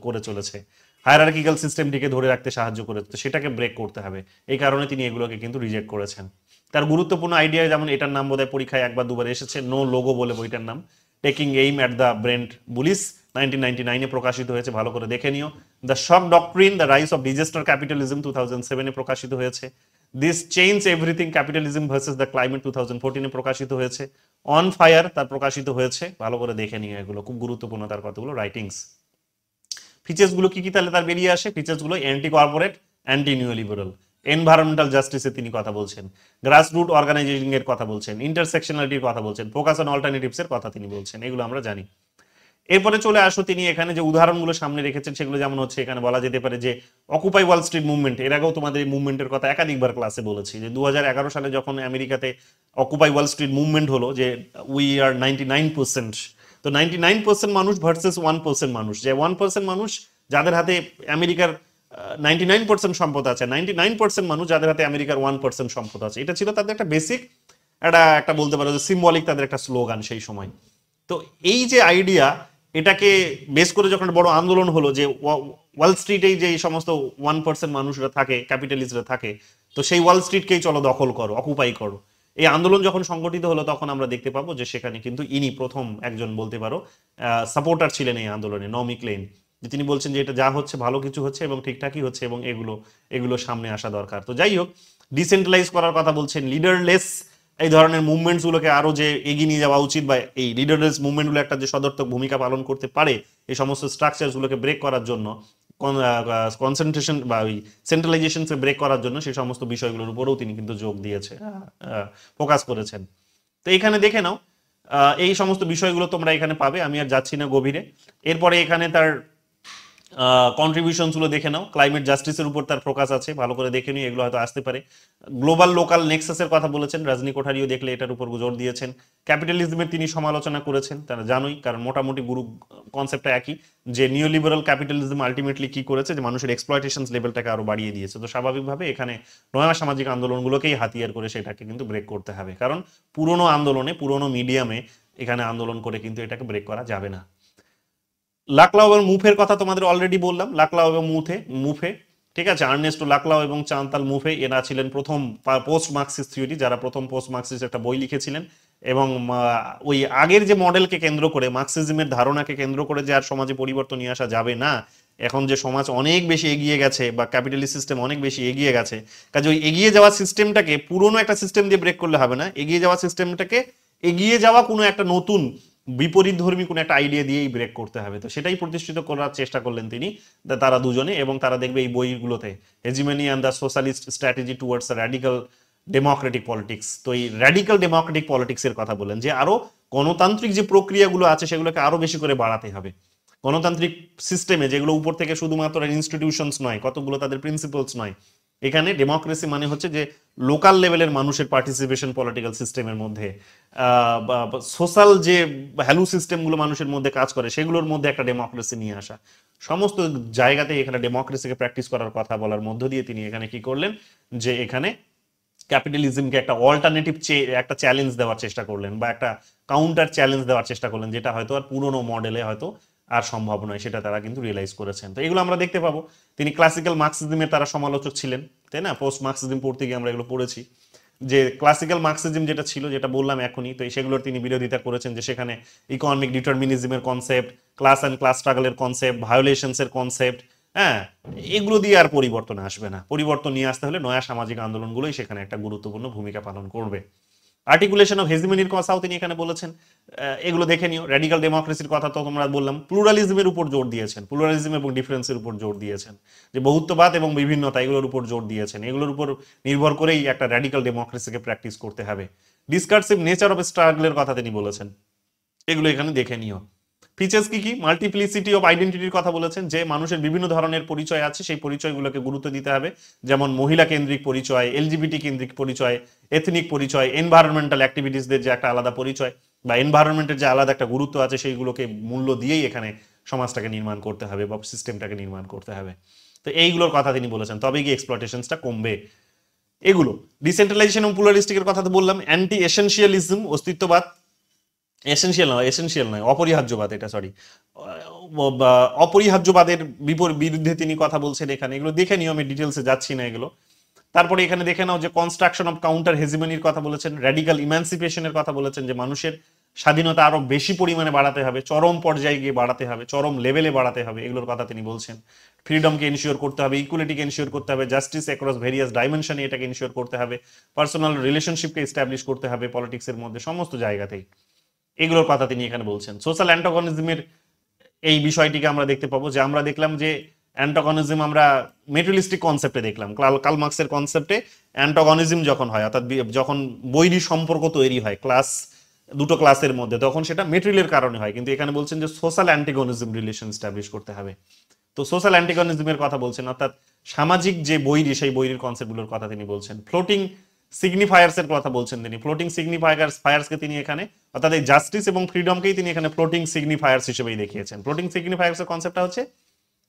করে চলেছে, হায়ারার্কিক্যাল সিস্টেমটিকে ধরে রাখতে সাহায্য করে, তো সেটাকে ব্রেক করতে হবে। এই কারণে তিনি এগুলোকে কিন্তু রিজেক্ট করেছেন। তার গুরুত্বপূর্ণ আইডিয়া, যেমন এটার নাম বোধহয় পরীক্ষায় একবার দুবার এসেছে, নো লোগো বলে বইটার নাম, taking aim at the brand bullies, 1999-এ প্রকাশিত হয়েছে, ভালো করে দেখে নিও। The shock doctrine, the rise of disaster capitalism 2007 প্রকাশিত হয়েছে। This change everything capitalism versus the climate 2014 প্রকাশিত হয়েছে। অন ফায়ার তার প্রকাশিত হয়েছে। ভালো করে দেখে নিও, এগুলো খুব গুরুত্বপূর্ণ তার কতগুলো রাইটিংস। ফিচার্স গুলো কি কি তাহলে তার বেরিয়ে আসে? ফিচার্স গুলো anti corporate, anti new liberal, environmental জাস্টিসে তিনি কথা বলছেন, গ্রাসরুট অর্গানাইজেশন এর কথা বলছেন, ইন্টারসেকশনালিটির কথা বলছেন, ফোকাস অন অল্টারনেটিভস এর কথা তিনি বলছেন, এগুলো আমরা জানি। এরপরে চলে আসো তিনি এখানে যে উদাহরণগুলো সামনে রেখেছেন সেগুলো যেমন হচ্ছে এখানে বলা যেতে পারে যে অকুপাই ওয়াল স্ট্রিট মুভমেন্ট। এর আগেও তোমাদের এই মুভমেন্টের কথা একাধিকবার ক্লাসে বলেছি যে 2011 সালে যখন আমেরিকাতে অকুপাই ওয়াল স্ট্রিট মুভমেন্ট হলো, যে উই আর 99%, তো 99% মানুষ ভার্সেস 1% মানুষ, যে 1% মানুষ যাদের হাতে আমেরিকার 99% সম্পদ আছে, 99% মানুষ যাদের হাতে আমেরিকার 1% সম্পদ আছে। এটা ছিল তাদের একটা বেসিক একটা বলতে পারো যে সিম্বলিক তাদের একটা স্লোগান সেই সময়। তো এই যে আইডিয়া, এটাকে বেস করে যখন বড় আন্দোলন হলো যে ওয়াল স্ট্রিটেই যে সমস্ত 1% মানুষরা থাকে, ক্যাপিটালিস্টরা থাকে, তো সেই ওয়াল স্ট্রিটকেই চলো দখল করো, অকুপাই করো। এই আন্দোলন যখন সংগঠিত হলো তখন আমরা দেখতে পাবো যে সেখানে কিন্তু ইনি প্রথম একজন বলতে পারো সাপোর্টার ছিলেন এই আন্দোলনে, নমি ক্লেইন। যে তিনি বলছেন যে এটা যা হচ্ছে ভালো কিছু হচ্ছে এবং ঠিকঠাকই হচ্ছে এবং এগুলো সামনে আসা দরকার। তো যাই হোক, ডিসেন্ট্রালাইজ করার কথা বলছেন, লিডারলেস এই ধরনের মুভমেন্টস গুলোকে আরো যে এগিয়ে নিয়ে যাওয়া উচিত, বা এই লিডারলেস মুভমেন্ট গুলো একটা যে সদর্থক ভূমিকা পালন করতে পারে এই সমস্ত স্ট্রাকচার গুলোকে ব্রেক করার জন্য, কনসেন্ট্রেশন বা ওই সেন্ট্রালাইজেশন ব্রেক করার জন্য সেই সমস্ত বিষয়গুলোর উপরেও তিনি কিন্তু যোগ দিয়েছে, ফোকাস করেছেন। তো এখানে দেখে নাও এই সমস্ত বিষয়গুলো তোমরা এখানে পাবে, আমি আর যাচ্ছি না গভীরে। এরপরে এখানে তার কন্ট্রিবিউশনস গুলো দেখে নাও। ক্লাইমেট জাস্টিসের উপর তার ফোকাস আছে, ভালো করে দেখে নিও, এগুলো হয়তো আসতে পারে। গ্লোবাল লোকাল নেক্সাসের কথা বলেছেন, রজনী কোঠারিও দেখলে এটার উপর জোর দিয়েছেন। ক্যাপিটালিজমের তিনি সমালোচনা করেছেন, তারা জানোই, কারণ মোটামুটি গুরু কনসেপ্টটা একই, যে নিওলিবারাল ক্যাপিটালিজম আলটিমেটলি কি করেছে, যে মানুষের এক্সপ্লয়টেশন লেভেলটাকে আরো বাড়িয়ে দিয়েছে। তো স্বাভাবিকভাবে এখানে নয়া সামাজিক আন্দোলনগুলোকেই হাতিয়ার করে সেটাকে কিন্তু ব্রেক করতে হবে, কারণ পুরনো আন্দোলনে, পুরনো মিডিয়ামে এখানে আন্দোলন করে কিন্তু এটাকে ব্রেক করা যাবে না। লাকলাও এবং মুফের কথা তোমাদের অলরেডি বললাম, লাকলাও এবং মুফে, ঠিক আছে, আর্নেস্টো লাকলাও এবং চান্তাল মুফে এরা ছিলেন প্রথম পোস্ট মার্কসিস্ট থিওরি, যারা প্রথম পোস্ট মার্কসিস্ট একটা বই লিখেছিলেন। এবং ওই আগের যে মডেলকে কেন্দ্র করে, মার্কসিজমের ধারণাকে কেন্দ্র করে যে আর সমাজে পরিবর্তন নিয়ে আসা যাবে না, এখন যে সমাজ অনেক বেশি এগিয়ে গেছে বা ক্যাপিটালিস্ট সিস্টেম অনেক বেশি এগিয়ে গেছে, কাজে ওই এগিয়ে যাওয়া সিস্টেমটাকে পুরনো একটা সিস্টেম দিয়ে ব্রেক করলে হবে না, এগিয়ে যাওয়া সিস্টেমটাকে এগিয়ে যাওয়া কোনো একটা নতুন বিপরীত ধর্মী কোনো একটা আইডিয়া দিয়েই ব্রেক করতে হবে। তো সেটাই প্রতিষ্ঠিত করার চেষ্টা করলেন তিনি, তারা দুজনে। এবং তারা দেখবে এই বইগুলোতে hegemony and the socialist strategy towards radical democratic politics, তো এই র্যাডিক্যাল ডেমোক্রেটিক পলিটিক্স এর কথা বলেন, যে আরো গণতান্ত্রিক যে প্রক্রিয়াগুলো আছে সেগুলোকে আরো বেশি করে বাড়াতে হবে। গণতান্ত্রিক সিস্টেমে যেগুলো উপর থেকে শুধুমাত্র ইনস্টিটিউশনস নয়, কতগুলো তাদের প্রিন্সিপালস নয়, এখানে ডেমোক্রেসি মানে হচ্ছে যে লোকাল লেভেলের মানুষের পার্টিসিপেশন পলিটিক্যাল সিস্টেমের মধ্যে, সোশ্যাল যে ভ্যালু সিস্টেমগুলো মানুষের মধ্যে কাজ করে সেগুলোর মধ্যে একটা ডেমোক্রেসি নিয়ে আসা। সমস্ত জায়গাতে এখানে ডেমোক্রেসিকে প্র্যাকটিস করার কথা বলার মধ্য দিয়ে তিনি এখানে কি করলেন, যে এখানে ক্যাপিটালিজমকে একটা অল্টারনেটিভ একটা চ্যালেঞ্জ দেওয়ার চেষ্টা করলেন, বা একটা কাউন্টার চ্যালেঞ্জ দেওয়ার চেষ্টা করলেন, যেটা হয়তো আর পুরোনো মডেলে হয়তো আর সম্ভব নয়, সেটা তারা কিন্তু রিয়েলাইজ করেছেন। তো এগুলো আমরা দেখতে পাবো। তিনি ক্লাসিক্যাল মার্কসিজমের তারা সমালোচক ছিলেন, তাই না? পোস্ট মার্কসিজম পড়তে গিয়ে আমরা এগুলো পড়েছি, যে ক্লাসিক্যাল মার্কসিজম যেটা ছিল, যেটা বললাম এখনই, তো সেগুলোর তিনি বিরোধিতা করেছেন, যে সেখানে ইকোনমিক ডিটারমিনিজমের কনসেপ্ট, ক্লাস অ্যান্ড ক্লাস স্ট্রাগলের কনসেপ্ট, ভায়োলেশনসের কনসেপ্ট, হ্যাঁ, এগুলো দিয়ে আর পরিবর্তন আসবে না। পরিবর্তন নিয়ে আসতে হলে নয়া সামাজিক আন্দোলনগুলোই সেখানে একটা গুরুত্বপূর্ণ ভূমিকা পালন করবে। আর্টিকুলেশন অফ হেজিমনির কথাও তিনি এখানে বলেছেন, এগুলো দেখে নিও। র্যাডিক্যাল ডেমোক্রেসির কথা তো তোমরা বললাম, প্লুরালিজমের উপর জোর দিয়েছেন, প্লুরালিজম এবং ডিফারেন্সের উপর জোর দিয়েছেন, যে বহুত্ববাদ এবং বিভিন্নতা এগুলোর উপর জোর দিয়েছেন। এগুলোর উপর নির্ভর করেই একটা র্যাডিক্যাল ডেমোক্রেসিকে প্র্যাকটিস করতে হবে। ডিসকার্সিভ নেচার অফ স্ট্রাগলের কথা তিনি বলেছেন, এগুলো এখানে দেখে নিও। ফিচার্স কি কি? মাল্টিপ্লিসিটি অফ আইডেন্টিটির কথা বলেছেন, যে মানুষের বিভিন্ন ধরনের পরিচয় আছে, সেই পরিচয়গুলোকে গুরুত্ব দিতে হবে, যেমন মহিলা কেন্দ্রিক পরিচয়, এলজিবিটি কেন্দ্রিক পরিচয়, এথনিক পরিচয়, এনভায়রনমেন্টাল অ্যাক্টিভিটিসদের যে একটা আলাদা পরিচয় বা এনভায়রনমেন্টের যে আলাদা একটা গুরুত্ব আছে, সেইগুলোকে মূল্য দিয়েই এখানে সমাজটাকে নির্মাণ করতে হবে বা সিস্টেমটাকে নির্মাণ করতে হবে। তো এইগুলোর কথা তিনি বলেছেন, তবেই কি এক্সপ্লয়টেশনসটা কমবে। এগুলো ডিসেন্ট্রালাইজেশন এবং প্লুরালিস্টিকের কথা তো বললাম। অ্যান্টি এসেনশিয়ালিজম, অস্তিত্ববাদ, এসেনশিয়াল নয় অপরিহার্যবাদ, এটা সরি, অপরিহার্যবাদের বিরুদ্ধে তিনি কথা বলছেন এখানে। এগুলো দেখে নিও, আমি ডিটেলসে যাচ্ছি না এগুলো। তারপরে এখানে দেখে নাও যে কনস্ট্রাকশন অফ কাউন্টার হেজিমনির কথা বলেছেন, র্যাডিক্যাল ইমানসিপেশনের কথা বলেছেন, যে মানুষের স্বাধীনতা আরো বেশি পরিমাণে বাড়াতে হবে, চরম পর্যায়ে গিয়ে বাড়াতে হবে, চরম লেভেলে বাড়াতে হবে, এগুলোর কথা তিনি বলছেন। ফ্রিডমকে ইনশিওর করতে হবে, ইকুয়ালিটিকে ইনশিওর করতে হবে, জাস্টিস অ্যাক্রস ভেরিয়াস ডাইমেনশনে এটাকে ইনশিওর করতে হবে, পার্সোনাল রিলেশনশিপকে এস্টাবলিশ করতে হবে পলিটিক্সের মধ্যে, সমস্ত জায়গাতেই এগুলোর কথা তিনি এখানে বলছেন। সোশ্যাল অ্যান্টাগনিজমের এই বিষয়টিকে আমরা দেখতে পাবো, যে আমরা দেখলাম যে অ্যান্টাগনিজম আমরা মেটেরিয়ালিস্টিক কনসেপ্টে দেখলাম, কার্ল মার্কসের কনসেপ্টে অ্যান্টাগনিজম যখন হয়, অর্থাৎ যখন বৈরী সম্পর্ক তৈরি হয় দুটো ক্লাসের মধ্যে, তখন সেটা মেটেরিয়ালের কারণে হয়। কিন্তু এখানে বলছেন যে সোশ্যাল অ্যান্টাগনিজম রিলেশন এস্টাবলিশ করতে হবে। তো সোশ্যাল অ্যান্টাগনিজমের কথা বলছেন, অর্থাৎ সামাজিক যে বৈরী, সেই বৈরীর কনসেপ্টগুলোর কথা তিনি বলছেন। ফ্লোটিং সিগনিফায়ার্স এর কথা বলছেন তিনি। ফ্লোটিং সিগনিফায়ার্সকে তিনি এখানে, অর্থাৎ এই জাস্টিস এবং ফ্রিডমকেই তিনি এখানে ফ্লোটিং সিগনিফায়ার্স হিসেবেই দেখিয়েছেন। ফ্লোটিং সিগনিফায়ার্স এর কনসেপ্টটা হচ্ছে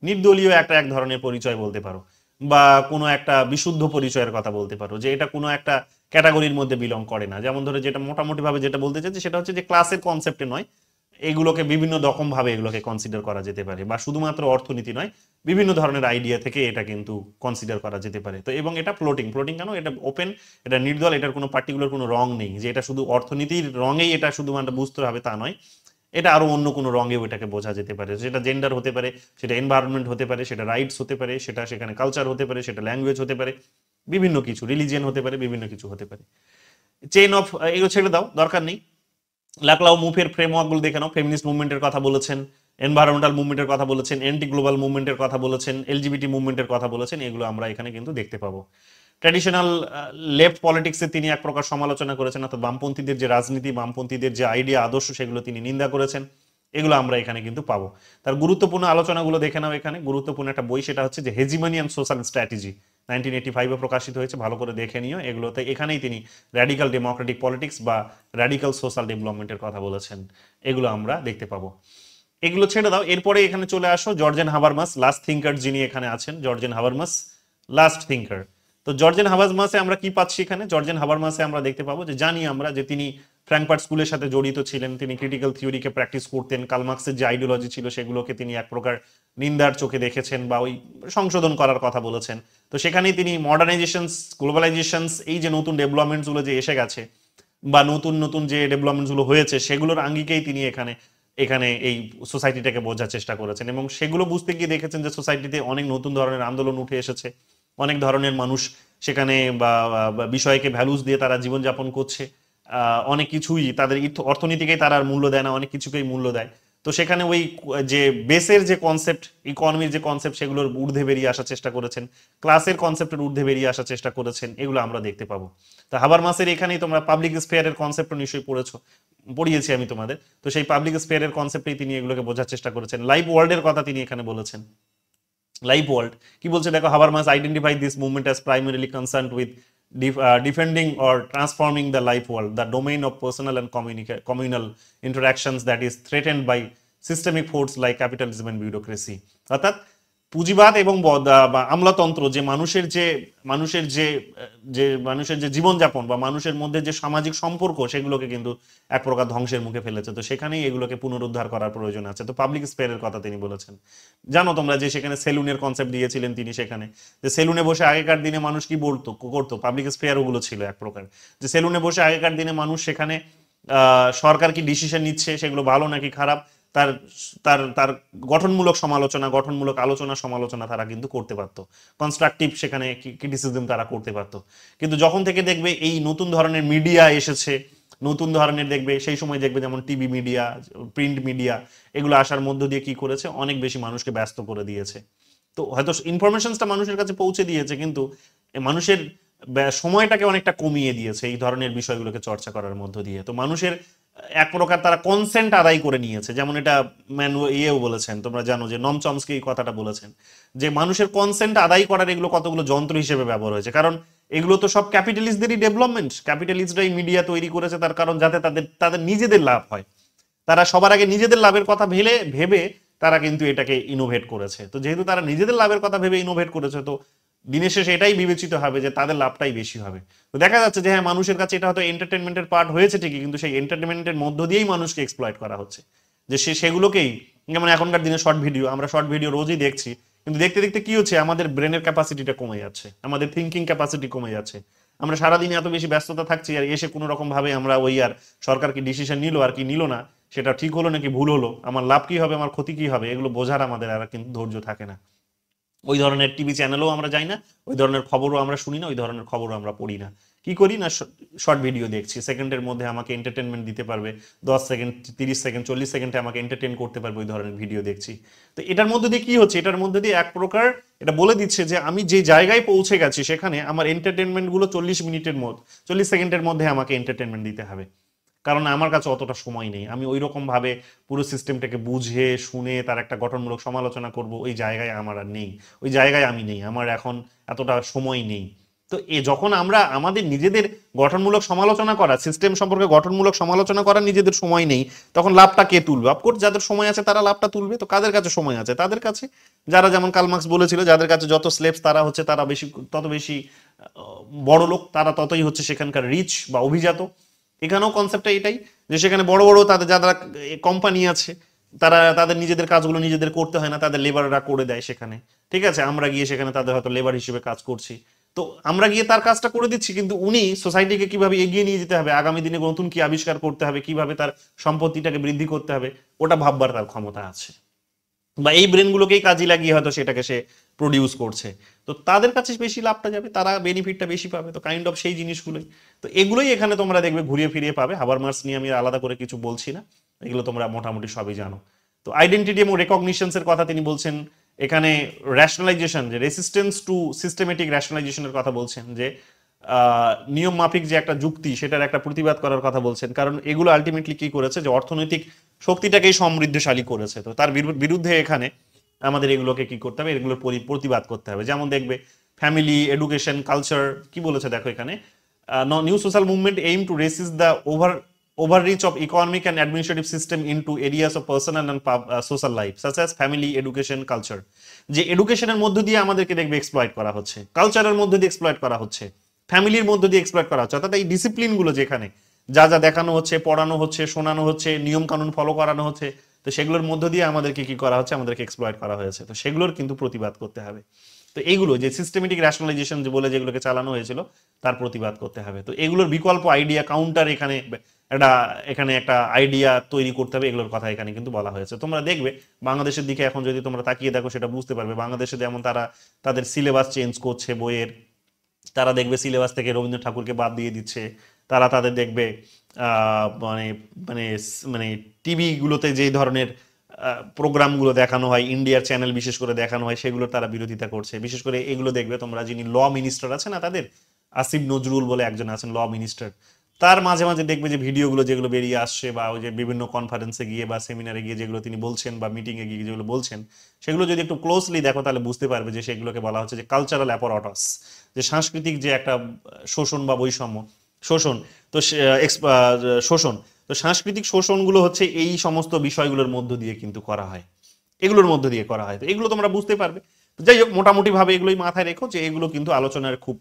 নির্দলীয় এক ধরনের পরিচয় বলতে পারো, বা কোনো একটা বিশুদ্ধ পরিচয়ের কথা বলতে পারো, যে এটা কোনো একটা ক্যাটাগরির মধ্যে বিলং করে না। যেমন ধরে যেটা মোটামুটি ভাবে যেটা বলতে চাইছে সেটা হচ্ছে যে ক্লাসের কনসেপ্টে নয়, এগুলোকে বিভিন্ন রকম ভাবে এগুলোকে কনসিডার করা যেতে পারে, বা শুধুমাত্র অর্থনীতি নয়, বিভিন্ন ধরনের আইডিয়া থেকে এটা কিন্তু কনসিডার করা যেতে পারে। তো এবং এটা ফ্লোটিং কেন, এটা ওপেন, এটা নির্দল, এটার কোনো পার্টিকুলার কোনো রং নেই, যে এটা শুধু অর্থনীতির রঙেই এটা শুধুমাত্র বুঝতে হবে তা নয়, এটা আরো অন্য কোনো রঙেও এটাকে বোঝা যেতে পারে। সেটা জেন্ডার হতে পারে, সেটা এনভায়রনমেন্ট হতে পারে, সেটা রাইটস হতে পারে, সেটা সেখানে কালচার হতে পারে, সেটা ল্যাঙ্গুয়েজ হতে পারে, বিভিন্ন কিছু, রিলিজিয়ন হতে পারে, বিভিন্ন কিছু হতে পারে। চেইন অফ, এগুলো ছেড়ে দাও, দরকার নেই। লাকলাও মুভের ফ্রেমওয়ার্ক গুলো দেখে নাও। ফেমিনিস্ট মুভমেন্টের কথা বলেছেন, এনভায়রনমেন্টাল মুভমেন্টের কথা বলেছেন, অ্যান্টি গ্লোবাল মুভমেন্টের কথা বলেছেন, এলজিবিটি মুভমেন্টের কথা বলেছেন, এগুলো আমরা এখানে কিন্তু দেখতে পাবো। ট্র্যাডিশনাল লেফট পলিটিক্সে তিনি এক প্রকার সমালোচনা করেছেন, অর্থাৎ বামপন্থীদের যে রাজনীতি, বামপন্থীদের যে আইডিয়া, আদর্শ, সেগুলো তিনি নিন্দা করেছেন, এগুলো আমরা এখানে কিন্তু পাবো। তার গুরুত্বপূর্ণ আলোচনাগুলো দেখে নাও। এখানে গুরুত্বপূর্ণ একটা বই, সেটা হচ্ছে যে হেজিমনি অ্যান্ড সোশ্যাল স্ট্র্যাটেজি, 1985-এ প্রকাশিত হয়েছে, ভালো করে দেখে নিও। এগুলোতে এখানেই তিনি র্যাডিক্যাল ডেমোক্রেটিক পলিটিক্স বা র্যাডিক্যাল সোশ্যাল ডেভেলপমেন্টের কথা বলেছেন, এগুলো আমরা দেখতে পাবো। এগুলো ছেড়ে দাও, এরপরে এখানে চলে আসো জর্জেন হাবারমাস, লাস্ট থিঙ্কার যিনি এখানে আছেন, জর্জেন হাবারমাস লাস্ট থিঙ্কার। তো জর্জেন হাবারমাসে আমরা কি পাচ্ছি এখানে? জর্জেন হাবারমাসে আমরা দেখতে পাবো যে জানি আমরা যে তিনি ফ্র্যাঙ্কফার্ট স্কুলের সাথে জড়িত ছিলেন, তিনি ক্রিটিক্যাল থিওরিকে প্র্যাকটিস করতেন, কার্ল মার্কসের যে আইডিওলজি ছিল সেগুলোকে তিনি এক প্রকার নিন্দার চোখে দেখেছেন বা ওই সংশোধন করার কথা বলেছেন। তো সেখানেই তিনি মডার্নাইজেশনস, গ্লোবালাইজেশনস, এই যে নতুন ডেভেলপমেন্টসগুলো যে এসে গেছে বা নতুন নতুন যে ডেভেলপমেন্টসগুলো হয়েছে, সেগুলোর আঙ্গিকেই তিনি এখানে এখানে এই সোসাইটিটাকে বোঝার চেষ্টা করেছেন, এবং সেগুলো বুঝতে গিয়ে দেখেছেন যে সোসাইটিতে অনেক নতুন ধরনের আন্দোলন উঠে এসেছে, অনেক ধরনের মানুষ সেখানে বা বিষয়কে ভ্যালুস দিয়ে তারা জীবনযাপন করছে, অনেক কিছুই তাদের অর্থনীতিকেই তারা আর মূল্য দেয় না, অনেক কিছুকেই মূল্য দেয়। তো সেখানে ওই যে বেসের যে কনসেপ্ট, ইকোনমির যে কনসেপ্ট, সেগুলোর ঊর্ধ্বে বেরিয়ে আসার চেষ্টা করেছেন, ক্লাসের কনসেপ্টের ঊর্ধ্বে বেরিয়ে আসার চেষ্টা করেছেন, এগুলো আমরা দেখতে পাবো। তো হাবারমাসের এখানেই তোমরা পাবলিক স্ফেয়ারের কনসেপ্ট নিশ্চয়ই পড়িয়েছি আমি তোমাদের। তো সেই পাবলিক স্ফেয়ারের কনসেপ্টেই তিনি এগুলোকে বোঝার চেষ্টা করেছেন। লাইভ ওয়ার্ল্ডের কথা তিনি এখানে বলেছেন। লাইভ ওয়ার্ল্ড কি বলছে দেখো, Habermas identify this movement as primarily concerned with defending or transforming the life world, the domain of personal and communal interactions that is threatened by systemic force like capitalism and bureaucracy। অর্থাৎ পুঁজিবাদ এবং বা আমলাতন্ত্র, যে মানুষের যে জীবনযাপন বা মানুষের মধ্যে যে সামাজিক সম্পর্ক, সেগুলোকে কিন্তু এক প্রকার ধ্বংসের মুখে ফেলেছে। তো সেখানেই এগুলোকে পুনরুদ্ধার করার প্রয়োজন আছে। তো পাবলিক স্পেয়ারের কথা তিনি বলেছেন। জানো তোমরা যে সেখানে সেলুনের কনসেপ্ট দিয়েছিলেন তিনি, সেখানে যে সেলুনে বসে আগেকার দিনে মানুষ কি করতো, পাবলিক স্পেয়ার ওগুলো ছিল এক প্রকার, যে সেলুনে বসে আগেকার দিনে মানুষ সেখানে সরকার কি ডিসিশন নিচ্ছে সেগুলো ভালো নাকি খারাপ, তার তার তার গঠনমূলক সমালোচনা তারা কিন্তু করতে পারতো, কনস্ট্রাকটিভ সেখানে ক্রিটিসিজম তারা করতে পারতো। কিন্তু যখন থেকে দেখবে এই নতুন ধরনের মিডিয়া এসেছে, নতুন ধরনের দেখবে সেই সময় দেখবে যেমন টিভি মিডিয়া, প্রিন্ট মিডিয়া, এগুলো আসার মধ্য দিয়ে কি করেছে, অনেক বেশি মানুষকে ব্যস্ত করে দিয়েছে। তো হয়তো ইনফরমেশনসটা মানুষের কাছে পৌঁছে দিয়েছে, কিন্তু মানুষের সময়টাকে অনেকটা কমিয়ে দিয়েছে এই ধরনের বিষয়গুলোকে চর্চা করার মধ্য দিয়ে। তো মানুষের এক প্রকার তারা কনসেন্ট আদায় করে নিয়েছে, যেমন এটা ইয়েও বলেছেন, তোমরা জানো যে নম চমস্কি এই কথাটা বলেছেন, যে মানুষের কনসেন্ট আদায় করার এগুলো কতগুলো যন্ত্র হিসেবে ব্যবহার হয়েছে। কারণ এগুলো তো সব ক্যাপিটালিস্টদেরই ডেভেলপমেন্ট, ক্যাপিটালিস্টরাই মিডিয়া তৈরি করেছে তার কারণ যাতে তাদের নিজেদের লাভ হয়। তারা সবার আগে নিজেদের লাভের কথা ভেবে তারা কিন্তু এটাকে ইনোভেট করেছে। তো যেহেতু তারা নিজেদের লাভের কথা ভেবে ইনোভেট করেছে, তো দিনের শেষে এটাই বিবেচিত হবে যে তাদের লাভটাই বেশি হবে। তো দেখা যাচ্ছে যে হ্যাঁ, মানুষের কাছে এটা হয়তো এন্টারটেনমেন্টের পার্ট হয়েছে ঠিকই, কিন্তু সেই এন্টারটেনমেন্টের মধ্য দিয়েই মানুষকে এক্সপ্লয়েট করা হচ্ছে, যে সেগুলোকেই, যেমন এখনকার দিনে শর্ট ভিডিও, আমরা শর্ট ভিডিও রোজই দেখছি, কিন্তু দেখতে দেখতে কি হচ্ছে, আমাদের ব্রেনের ক্যাপাসিটিটা কমে যাচ্ছে, আমাদের থিঙ্কিং ক্যাপাসিটি কমে যাচ্ছে। আমরা সারাদিনে এত বেশি ব্যস্ততা থাকছি, আর এসে কোনো রকম ভাবে আমরা ওই আর সরকার কি ডিসিশন নিল আর কি নিল না, সেটা ঠিক হলো নাকি ভুল হলো, আমার লাভ কি হবে, আমার ক্ষতি কি হবে, এগুলো বোঝার আমাদের আর কিন্তু ধৈর্য থাকে না। ওই ধরনের টিভি চ্যানেলও আমরা যাই না, ওই ধরনের খবরও আমরা শুনি না, ওই ধরনের খবরও আমরা পড়ি না। কি করি না, শর্ট ভিডিও দেখছি, সেকেন্ডের মধ্যে আমাকে এন্টারটেনমেন্ট দিতে পারবে, 10 সেকেন্ড, 30 সেকেন্ড, 40 সেকেন্ডে আমাকে এন্টারটেন করতে পারবে, ওই ধরনের ভিডিও দেখছি। তো এটার মধ্যে দিয়ে কি হচ্ছে, এটার মধ্যে দিয়ে এক প্রকার এটা বলে দিচ্ছে যে আমি যে জায়গায় পৌঁছে গেছি সেখানে আমার এন্টারটেনমেন্ট গুলো 40 মিনিটের মধ্যে, 40 সেকেন্ডের মধ্যে আমাকে এন্টারটেনমেন্ট দিতে হবে, কারণ আমার কাছে অতটা সময় নেই, আমি ওই রকম ভাবে পুরো সিস্টেমটাকে বুঝে শুনে তার একটা গঠনমূলক সমালোচনা করব, ওই জায়গায় আমার আর নেই, ওই জায়গায় আমি নেই, আমার এখন এতটা সময় নেই। তো যখন আমরা আমাদের নিজেদের গঠনমূলক সমালোচনা করা, সিস্টেম সম্পর্কে গঠনমূলক সমালোচনা করা নিজেদের সময় নেই, তখন লাভটা কে তুলবে? অফকোর্স যাদের সময় আছে তারা লাভটা তুলবে। তো কাদের কাছে সময় আছে? তাদের কাছে যারা, যেমন কার্ল মার্কস বলেছিল, যাদের কাছে যত স্লেভস তারা হচ্ছে তারা বেশি, তত বেশি বড় লোক, তারা ততই হচ্ছে সেখানকার রিচ বা অভিজাত। এখানেও কনসেপ্টটা এটাই, যে সেখানে বড় বড় তাদের যারা কোম্পানি আছে তারা তাদের নিজেদের কাজগুলো নিজেদের করতে হয় না, তাদের লেবাররা করে দেয় সেখানে। ঠিক আছে, আমরা গিয়ে সেখানে তাদের হয়তো লেবার হিসেবে কাজ করছি, তো আমরা গিয়ে তার কাজটা করে দিচ্ছি, কিন্তু উনি সোসাইটিকে কিভাবে এগিয়ে নিয়ে যেতে হবে, আগামী দিনে নতুন কি আবিষ্কার করতে হবে, কিভাবে তার সম্পত্তিটাকে বৃদ্ধি করতে হবে, ওটা ভাববার তার ক্ষমতা আছে, বা এই ব্রেনগুলোকেই কাজে লাগিয়ে হয়তো সেটাকে সে প্রডিউস করছে। তো তাদের কাছে বেশি লাভটা যাবে, তারা বেনিফিটটা বেশি পাবে। তো কাইন্ড অফ সেই জিনিসগুলোই, তো এগুলোই এখানে তোমরা দেখবে ঘুরিয়ে ফিরিয়ে পাবে। হাবারমার্স নিয়ে আমি আলাদা করে কিছু বলছি না, এগুলো তোমরা মোটামুটি সবই জানো। তো আইডেন্টিটি এবং রেকগনিশনসের কথা তিনি বলছেন এখানে, র্যাশনালাইজেশন, যে রেসিস্টেন্স টু সিস্টেমেটিক র্যাশনালাইজেশনের কথা বলছেন, যে নিয়ম মাফিক যে একটা যুক্তি সেটার একটা প্রতিবাদ করার কথা বলছেন, কারণ এগুলো আলটিমেটলি কি করেছে, যে অর্থনৈতিক শক্তিটাকেই সমৃদ্ধশালী করেছে। তো তার বিরুদ্ধে এখানে আমাদের এগুলোকে কি করতে হবে, এগুলোর প্রতিবাদ করতে হবে। যেমন দেখবে ফ্যামিলি, এডুকেশন, কালচার, কি বলেছে দেখো এখানে, new social movement aim to racist the overreach of economic and administrative system into areas of personal and social life such as family, education, culture। যে এডুকেশনের মধ্য দিয়ে আমাদেরকে দেখবে এক্সপ্লয়েট করা হচ্ছে, কালচারের মধ্য দিয়ে এক্সপ্লয়েট করা হচ্ছে, ফ্যামিলির মধ্য দিয়ে এক্সপ্লয়েট করা হচ্ছে, অর্থাৎ এই ডিসিপ্লিন গুলো যেখানে যা যা দেখানো হচ্ছে, পড়ানো হচ্ছে, শোনানো হচ্ছে, নিয়ম কানুন ফলো করানো হচ্ছে, তো সেগুলোর মধ্য দিয়ে আমাদেরকে কি করা হচ্ছে, আমাদেরকে এক্সপ্লয়েট করা হয়েছে। তো সেগুলোর কিন্তু প্রতিবাদ করতে হবে। তো এইগুলো যে সিস্টেমেটিক র্যাশনালাইজেশন যে বলে যেগুলোকে চালানো হয়েছিল তার প্রতিবাদ করতে হবে। তো এগুলোর বিকল্প আইডিয়া, কাউন্টার, এখানে একটা আইডিয়া তৈরি করতে হবে, এগুলোর কথা এখানে কিন্তু বলা হয়েছে। তোমরা দেখবে বাংলাদেশের দিকে এখন যদি তোমরা তাকিয়ে দেখো সেটা বুঝতে পারবে, বাংলাদেশে যেমন তারা তাদের সিলেবাস চেঞ্জ করছে বইয়ের, তারা দেখবে সিলেবাস থেকে রবীন্দ্র ঠাকুরকে বাদ দিয়ে দিচ্ছে, তারা তাদের দেখবে মানে মানে মানে টিভি গুলোতে যে ধরনের প্রোগ্রামগুলো দেখানো হয়, ইন্ডিয়ার চ্যানেল বিশেষ করে দেখানো হয়, সেগুলোর তারা বিরোধিতা করছে। বিশেষ করে এগুলো দেখবে তোমরা, যিনি ল মিনিস্টার আছে না তাদের, আসিফ নজরুল বলে একজন আছেন ল মিনিস্টার, তার মাঝে মাঝে দেখবে যে ভিডিওগুলো যেগুলো বেরিয়ে আসছে, বা ওই যে বিভিন্ন কনফারেন্সে গিয়ে বা সেমিনারে গিয়ে যেগুলো তিনি বলছেন, বা মিটিংয়ে গিয়ে যেগুলো বলছেন, সেগুলো যদি একটু ক্লোজলি দেখো তাহলে বুঝতে পারবে যে সেগুলোকে বলা হচ্ছে যে কালচারাল অ্যাপারাটাস, যে সাংস্কৃতিক যে একটা শোষণ বা বৈষম্য, শোষণ, তো শোষণ, তো সাংস্কৃতিক শোষণগুলো হচ্ছে এই সমস্ত বিষয়গুলোর মধ্য দিয়ে কিন্তু করা হয়, এগুলোর মধ্য দিয়ে করা হয়। তো এগুলো তোমরা বুঝতে পারবে। যাই হোক, মোটামুটি ভাবে এগুলোই মাথায় রেখো যে এগুলো কিন্তু আলোচনার খুব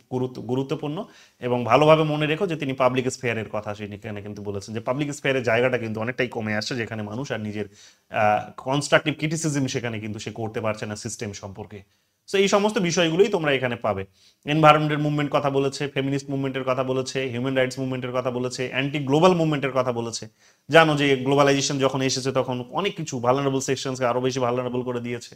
গুরুত্বপূর্ণ, এবং ভালোভাবে মনে রেখো যে তিনি পাবলিক স্ফেয়ারের কথা সেখানে কিন্তু বলেছেন, যে পাবলিক স্ফেয়ারের জায়গাটা কিন্তু অনেকটাই কমে আসছে, যেখানে মানুষ আর নিজের কনস্ট্রাকটিভ ক্রিটিসিজম সেখানে কিন্তু সে করতে পারছে না সিস্টেম সম্পর্কে। সো এই সমস্ত বিষয়গুলোই তোমরা এখানে পাবে। এনভায়রনমেন্টের মুভমেন্ট কথা বলেছে, ফেমিনিস্ট মুভমেন্টের কথা বলেছে, হিউম্যান রাইটস মুভমেন্টের কথা বলেছে, অ্যান্টি গ্লোবাল মুভমেন্টের কথা বলেছে। জানো যে গ্লোবালাইজেশন যখন এসেছে তখন অনেক কিছু ভালনারেবল সেকশনকে আরো বেশি ভালনারেবল করে দিয়েছে।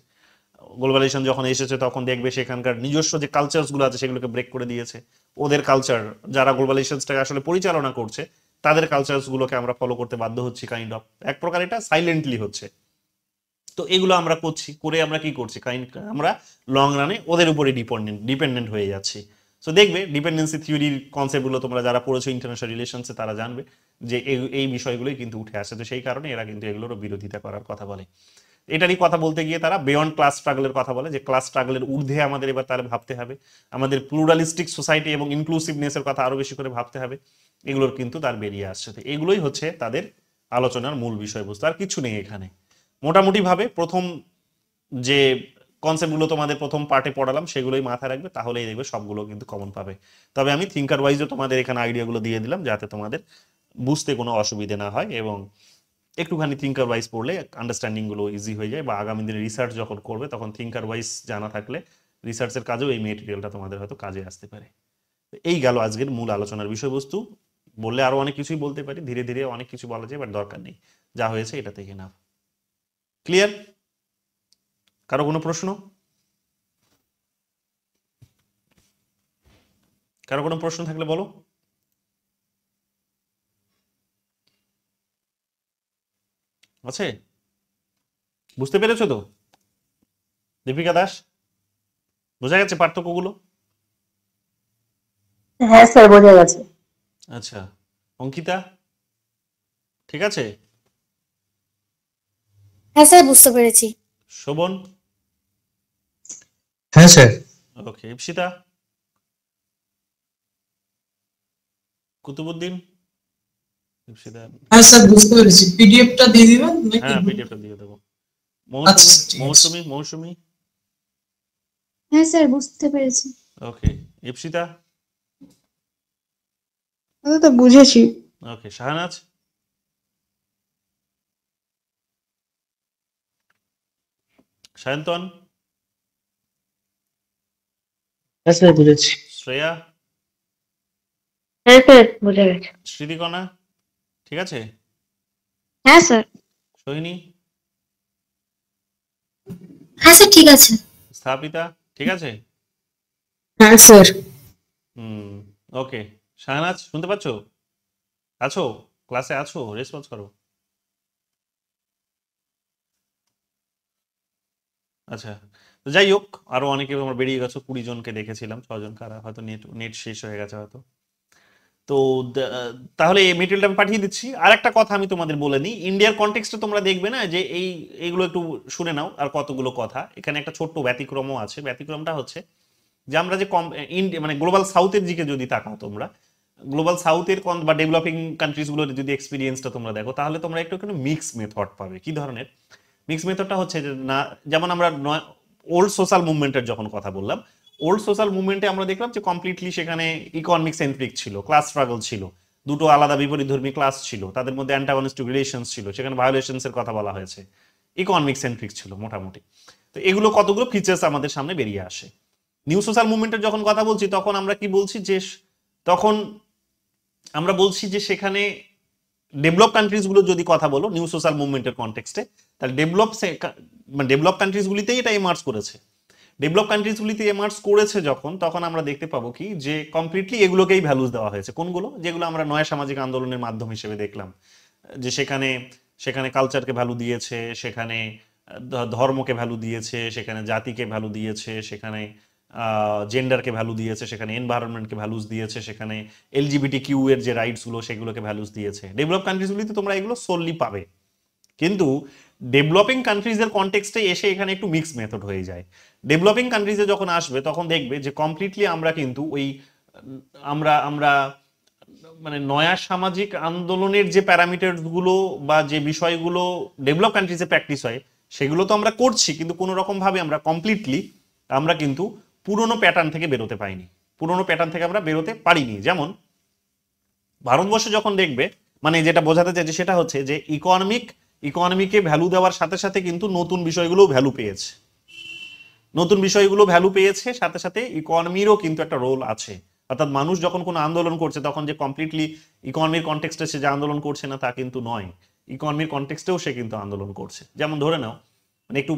গ্লোবালাইজেশন যখন এসেছে তখন দেখবে সেখানকার নিজস্ব যে কালচারস গুলো আছে সেগুলোকে ব্রেক করে দিয়েছে। ওদের কালচার, যারা গ্লোবালাইজেশনটাকে আসলে পরিচালনা করছে, তাদের কালচারস গুলোকে আমরা ফলো করতে বাধ্য হচ্ছি, কাইন্ড অফ এক প্রকার এটা সাইলেন্টলি হচ্ছে। তো এগুলো আমরা করছি, করে আমরা কি করছি, আমরা লং রানে ওদের উপরে ডিপেন্ডেন্ট হয়ে যাচ্ছি। সো দেখবে ডিপেন্ডেন্সি থিওরির কনসেপ্টগুলো তোমরা যারা পড়েছো ইন্টারন্যাশনাল রিলেশনসে তারা জানবে যে এই বিষয়গুলোই কিন্তু উঠে আসে। তো সেই কারণে এরা কিন্তু এগুলোরও বিরোধিতা করার কথা বলে। এটারই কথা বলতে গিয়ে তারা বিয়ন্ড ক্লাস স্ট্রাগলের কথা বলে, যে ক্লাস স্ট্রাগলের ঊর্ধ্বে আমাদের এবার তাহলে ভাবতে হবে, আমাদের প্লুরালিস্টিক সোসাইটি এবং ইনক্লুসিভনেসের কথা আরো বেশি করে ভাবতে হবে। এগুলোর কিন্তু তার বেরিয়ে আসছে। তো এগুলোই হচ্ছে তাদের আলোচনার মূল বিষয়বস্তু, আর কিছু নেই এখানে। মোটামুটি ভাবে প্রথম যে কনসেপ্টগুলো তোমাদের প্রথম পার্টে পড়ালাম সেগুলোই মাথায় রাখবে, তাহলেই দেখবে সবগুলো কিন্তু কমন পাবে। তবে আমি থিঙ্কার ওয়াইজও তোমাদের এখানে আইডিয়াগুলো দিয়ে দিলাম যাতে তোমাদের বুঝতে কোনো অসুবিধে না হয়, এবং একটুখানি থিঙ্কার ওয়াইজ পড়লে আন্ডারস্ট্যান্ডিং গুলো ইজি হয়ে যায়, বা আগামী দিনে রিসার্চ যখন করবে তখন থিঙ্কার ওয়াইজ জানা থাকলে রিসার্চের কাজেও এই মেটেরিয়ালটা তোমাদের হয়তো কাজে আসতে পারে। এই গেল আজকের মূল আলোচনার বিষয়বস্তু। বললে আরো অনেক কিছুই বলতে পারি, ধীরে ধীরে অনেক কিছু বলা যায়, বাট দরকার নেই, যা হয়েছে এটা থেকে না। ক্লিয়ার? কারো কোনো প্রশ্ন? কারো কোনো প্রশ্ন থাকলে বলো। আছে? বুঝতে পেরেছো তো দীপিকা দাস? বোঝা গেছে পার্থক্যগুলো?
হ্যাঁ স্যার, বোঝা গেছে।
আচ্ছা, অঙ্কিতা ঠিক আছে?
হ্যাঁ স্যার, বুঝতে পেরেছি।
শোভন?
হ্যাঁ স্যার।
ওকে, ইপসিতা? কুতুবুদ্দিন? ইপসিতা?
হ্যাঁ স্যার, বুঝতে পেরেছি। পিডিএফটা দিয়ে দিবেন নাকি?
হ্যাঁ, পিডিএফটা দিয়ে দেবো।
আচ্ছা
মৌসুমি?
স্যার, ঠিক আছে।
মৌসুমি? মৌসুমি?
হ্যাঁ স্যার, বুঝতে পেরেছি।
ওকে, ইপসিতা?
তো বুঝেছি।
ওকে, শাহনাজ? সায়ন্তন?
হ্যাঁ স্যার, বুঝেছি।
শ্রেয়া?
হ্যাঁ স্যার, বুঝে গেছে।
স্মৃতিকণা ঠিক আছে?
হ্যাঁ স্যার।
সোহিনী?
হ্যাঁ স্যার, ঠিক আছে।
স্থাপিতা ঠিক আছে?
হ্যাঁ স্যার।
হুম, ওকে। শাহনাজ শুনতে পাচ্ছো? আছো? ক্লাসে আছো? রেসপন্স করো। আচ্ছা, তো যাই হোক, আরো অনেকে আমরা বেরিয়ে গেছো, 20 জনকে দেখেছিলাম, 6 জন কারা হয়তো নেট নেট শেষ হয়ে গেছে হয়তো। তো তাহলে এই মেটেরিয়ালটা আমি পাঠিয়ে দিচ্ছি। আর একটা কথা আমি তোমাদের বলে নিই, ইন্ডিয়ার কনটেক্সটে তোমরা দেখবে না যে এইগুলো একটু শুনে নাও। আর কতগুলো কথা এখানে একটা ছোট্ট ব্যতিক্রমও আছে। ব্যতিক্রমটা হচ্ছে যে আমরা যে মানে গ্লোবাল সাউথের দিকে যদি তাকাও তোমরা, গ্লোবাল সাউথের বা ডেভেলপিং কান্ট্রিজগুলোর যদি এক্সপিরিয়েন্সটা তোমরা দেখো, তাহলে তোমরা একটু মিক্স মেথড পাবে। কি ধরনের মিক্স মেথডটা হচ্ছে যে না, যেমন আমরা ওল্ড সোশ্যাল মুভমেন্টের যখন কথা বললাম, ওল্ড সোশ্যাল মুভমেন্টে আমরা দেখলাম যে কমপ্লিটলি সেখানে ইকোনমিক সেন্ট্রিক ছিল, ক্লাস স্ট্রাগল ছিল, দুটো আলাদা বিপরীতধর্মী ক্লাস ছিল, তাদের মধ্যে অ্যান্টাগনিস্টিক রিলেশনস ছিল, সেখানে ভায়োলেশনস এর কথা বলা হয়েছে, ইকোনমিক সেন্ট্রিক ছিল মোটামুটি। তো এগুলো কতগুলো ফিচার্স আমাদের সামনে বেরিয়ে আসে। নিউ সোশ্যাল মুভমেন্টের যখন কথা বলছি তখন আমরা কি বলছি যে তখন আমরা বলছি যে সেখানে ডেভেলপ কান্ট্রিজগুলো যদি কথা বলো নিউ সোশ্যাল মুভমেন্টের কনটেক্সটে, তাহলে ডেভেলপ কান্ট্রিজগুলিতেই এটা এমার্জ করেছে। ডেভেলপ কান্ট্রিজগুলিতে এমার্জ করেছে যখন, তখন আমরা দেখতে পাবো কি যে কমপ্লিটলি এগুলোকেই ভ্যালুস দেওয়া হয়েছে। কোনগুলো? যেগুলো আমরা নয়া সামাজিক আন্দোলনের মাধ্যম হিসেবে দেখলাম, যে সেখানে সেখানে কালচারকে ভ্যালু দিয়েছে, সেখানে ধর্মকে ভ্যালু দিয়েছে, সেখানে জাতিকে ভ্যালু দিয়েছে, সেখানে জেন্ডারকে ভ্যালু দিয়েছে, সেখানে এনভায়রনমেন্টকে ভ্যালুস দিয়েছে, সেখানে এলজিবিটি কিউ এর যে রাইটসগুলো সেগুলোকে ভ্যালুস দিয়েছে। ডেভেলপ কান্ট্রিজগুলিতে তোমরা এগুলো সোললি পাবে, কিন্তু ডেভেলপিং কান্ট্রিজের কনটেক্সটে এসে এখানে একটু মিক্স মেথড হয়ে যায়। ডেভেলপিং কান্ট্রিজে যখন আসবে তখন দেখবে যে কমপ্লিটলি আমরা কিন্তু ওই আমরা আমরা মানে নয়া সামাজিক আন্দোলনের যে প্যারামিটারগুলো বা যে বিষয়গুলো ডেভেলপ কান্ট্রিজে প্র্যাকটিস হয় সেগুলো তো আমরা করছি, কিন্তু কোনো রকম ভাবে আমরা কমপ্লিটলি আমরা কিন্তু পুরোনো প্যাটার্ন থেকে বেরোতে পাইনি, পুরোনো প্যাটার্ন থেকে আমরা বেরোতে পারিনি। যেমন ভারতবর্ষে যখন দেখবে, মানে যেটা বোঝাতে চাইছে সেটা হচ্ছে যে ইকোনমিকে ভ্যালু দেওয়ার সাথে সাথে কিন্তু নতুন বিষয়গুলো ভ্যালু পেয়েছে, নতুন বিষয়গুলো ভ্যালু পেয়েছে, সাথে সাথে ইকোনমিরও কিন্তু একটা রোল আছে। অর্থাৎ মানুষ যখন কোনো আন্দোলন করছে তখন যে কমপ্লিটলি ইকোনমির কনটেক্সটে সে যে আন্দোলন করছে না তা কিন্তু নয়, ইকোনমির কনটেক্সটেও সে কিন্তু আন্দোলন করছে। যেমন ধরে নাও, মানে একটু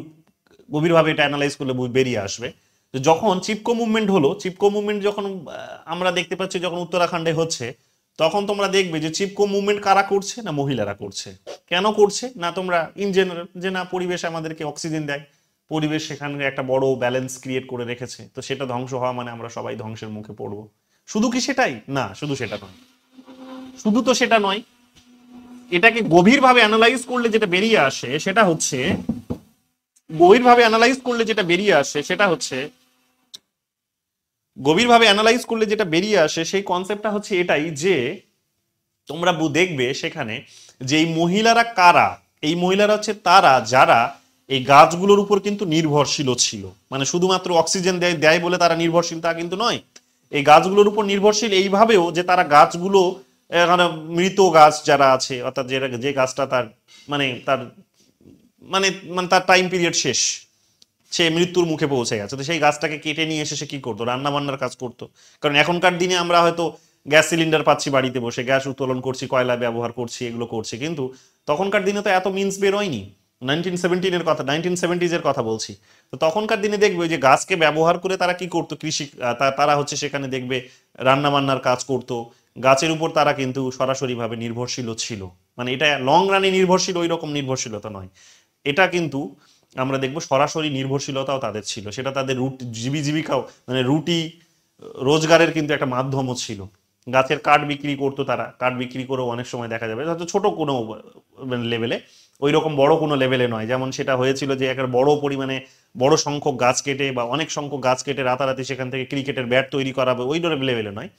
গভীরভাবে এটা অ্যানালাইজ করলে বেরিয়ে আসবে, তো যখন চিপকো মুভমেন্ট হলো, চিপকো মুভমেন্ট যখন আমরা দেখতে পাচ্ছি যখন উত্তরাখণ্ডে হচ্ছে, তখন তোমরা দেখবে যে চিপকো মুভমেন্ট কারা করছে? না মহিলারা করছে। কেন করছে? না তোমরা ইন জেনারেল যে না পরিবেশ আমাদেরকে অক্সিজেন দেয়, পরিবেশ সেখানে একটা বড় ব্যালেন্স ক্রিয়েট করে রেখেছে, তো সেটা ধ্বংস হওয়া মানে আমরা সবাই ধ্বংসের মুখে পড়বো। শুধু কি সেটাই? না, শুধু সেটা নয়, শুধু তো সেটা নয়। এটাকে গভীরভাবে অ্যানালাইজ করলে যেটা বেরিয়ে আসে সেটা হচ্ছে, গভীরভাবে অ্যানালাইজ করলে যেটা বেরিয়ে আসে সেটা হচ্ছে, গভীরভাবে অ্যানালাইজ করলে যেটা বেরিয়ে আসে সেই কনসেপ্টটা হচ্ছে এটাই যে তোমরা দেখবে সেখানে যে এই মহিলারা কারা, এই মহিলারা হচ্ছে তারা যারা এই গাছগুলোর উপর কিন্তু নির্ভরশীল ছিল। মানে শুধুমাত্র অক্সিজেন দেয় দেয় বলে তারা নির্ভরশীল তা কিন্তু নয়, এই গাছগুলোর উপর নির্ভরশীল এইভাবেও যে তারা গাছগুলো মৃত গাছ যারা আছে, অর্থাৎ যে গাছটা তার মানে তার মানে মানে তার টাইম পিরিয়ড শেষ, সে মৃত্যুর মুখে পৌঁছে গেছে, তো সেই গাছটাকে কেটে নিয়ে এসে সে কি করতো? রান্না বান্নার কাজ করতো। কারণ এখনকার দিনে আমরা হয়তো গ্যাস সিলিন্ডার পাচ্ছি বাড়িতে বসে, গ্যাস উত্তোলন করছি, কয়লা ব্যবহার করছি, এগুলো করছি, কিন্তু তখনকার দিনে তো এত মিন্স বেরোয়নি। 1917 এর কথা, 1970s এর কথা বলছি। তো তখনকার দিনে দেখবে যে গাছকে ব্যবহার করে তারা কি করতো, কৃষি তারা হচ্ছে সেখানে দেখবে রান্না বান্নার কাজ করতো, গাছের উপর তারা কিন্তু সরাসরি ভাবে নির্ভরশীল ছিল। মানে এটা লং রানে নির্ভরশীল ওই রকম নির্ভরশীলতা নয়, এটা কিন্তু আমরা দেখবো সরাসরি নির্ভরশীলতাও তাদের ছিল, সেটা তাদের জীবিকাও মানে রুটি রোজগারের কিন্তু একটা মাধ্যমও ছিল। গাছের কাঠ বিক্রি করতো তারা, কাঠ বিক্রি করেও অনেক সময় দেখা যাবে হয়তো ছোট কোনো লেভেলে, ওই রকম বড় কোনো লেভেলে নয়, যেমন সেটা হয়েছিল যে একটা বড় পরিমাণে বড় সংখ্যক গাছ কেটে বা অনেক সংখ্যক গাছ কেটে রাতারাতি সেখান থেকে ক্রিকেটের ব্যাট তৈরি করাবে, ওই লেভেলে নয়,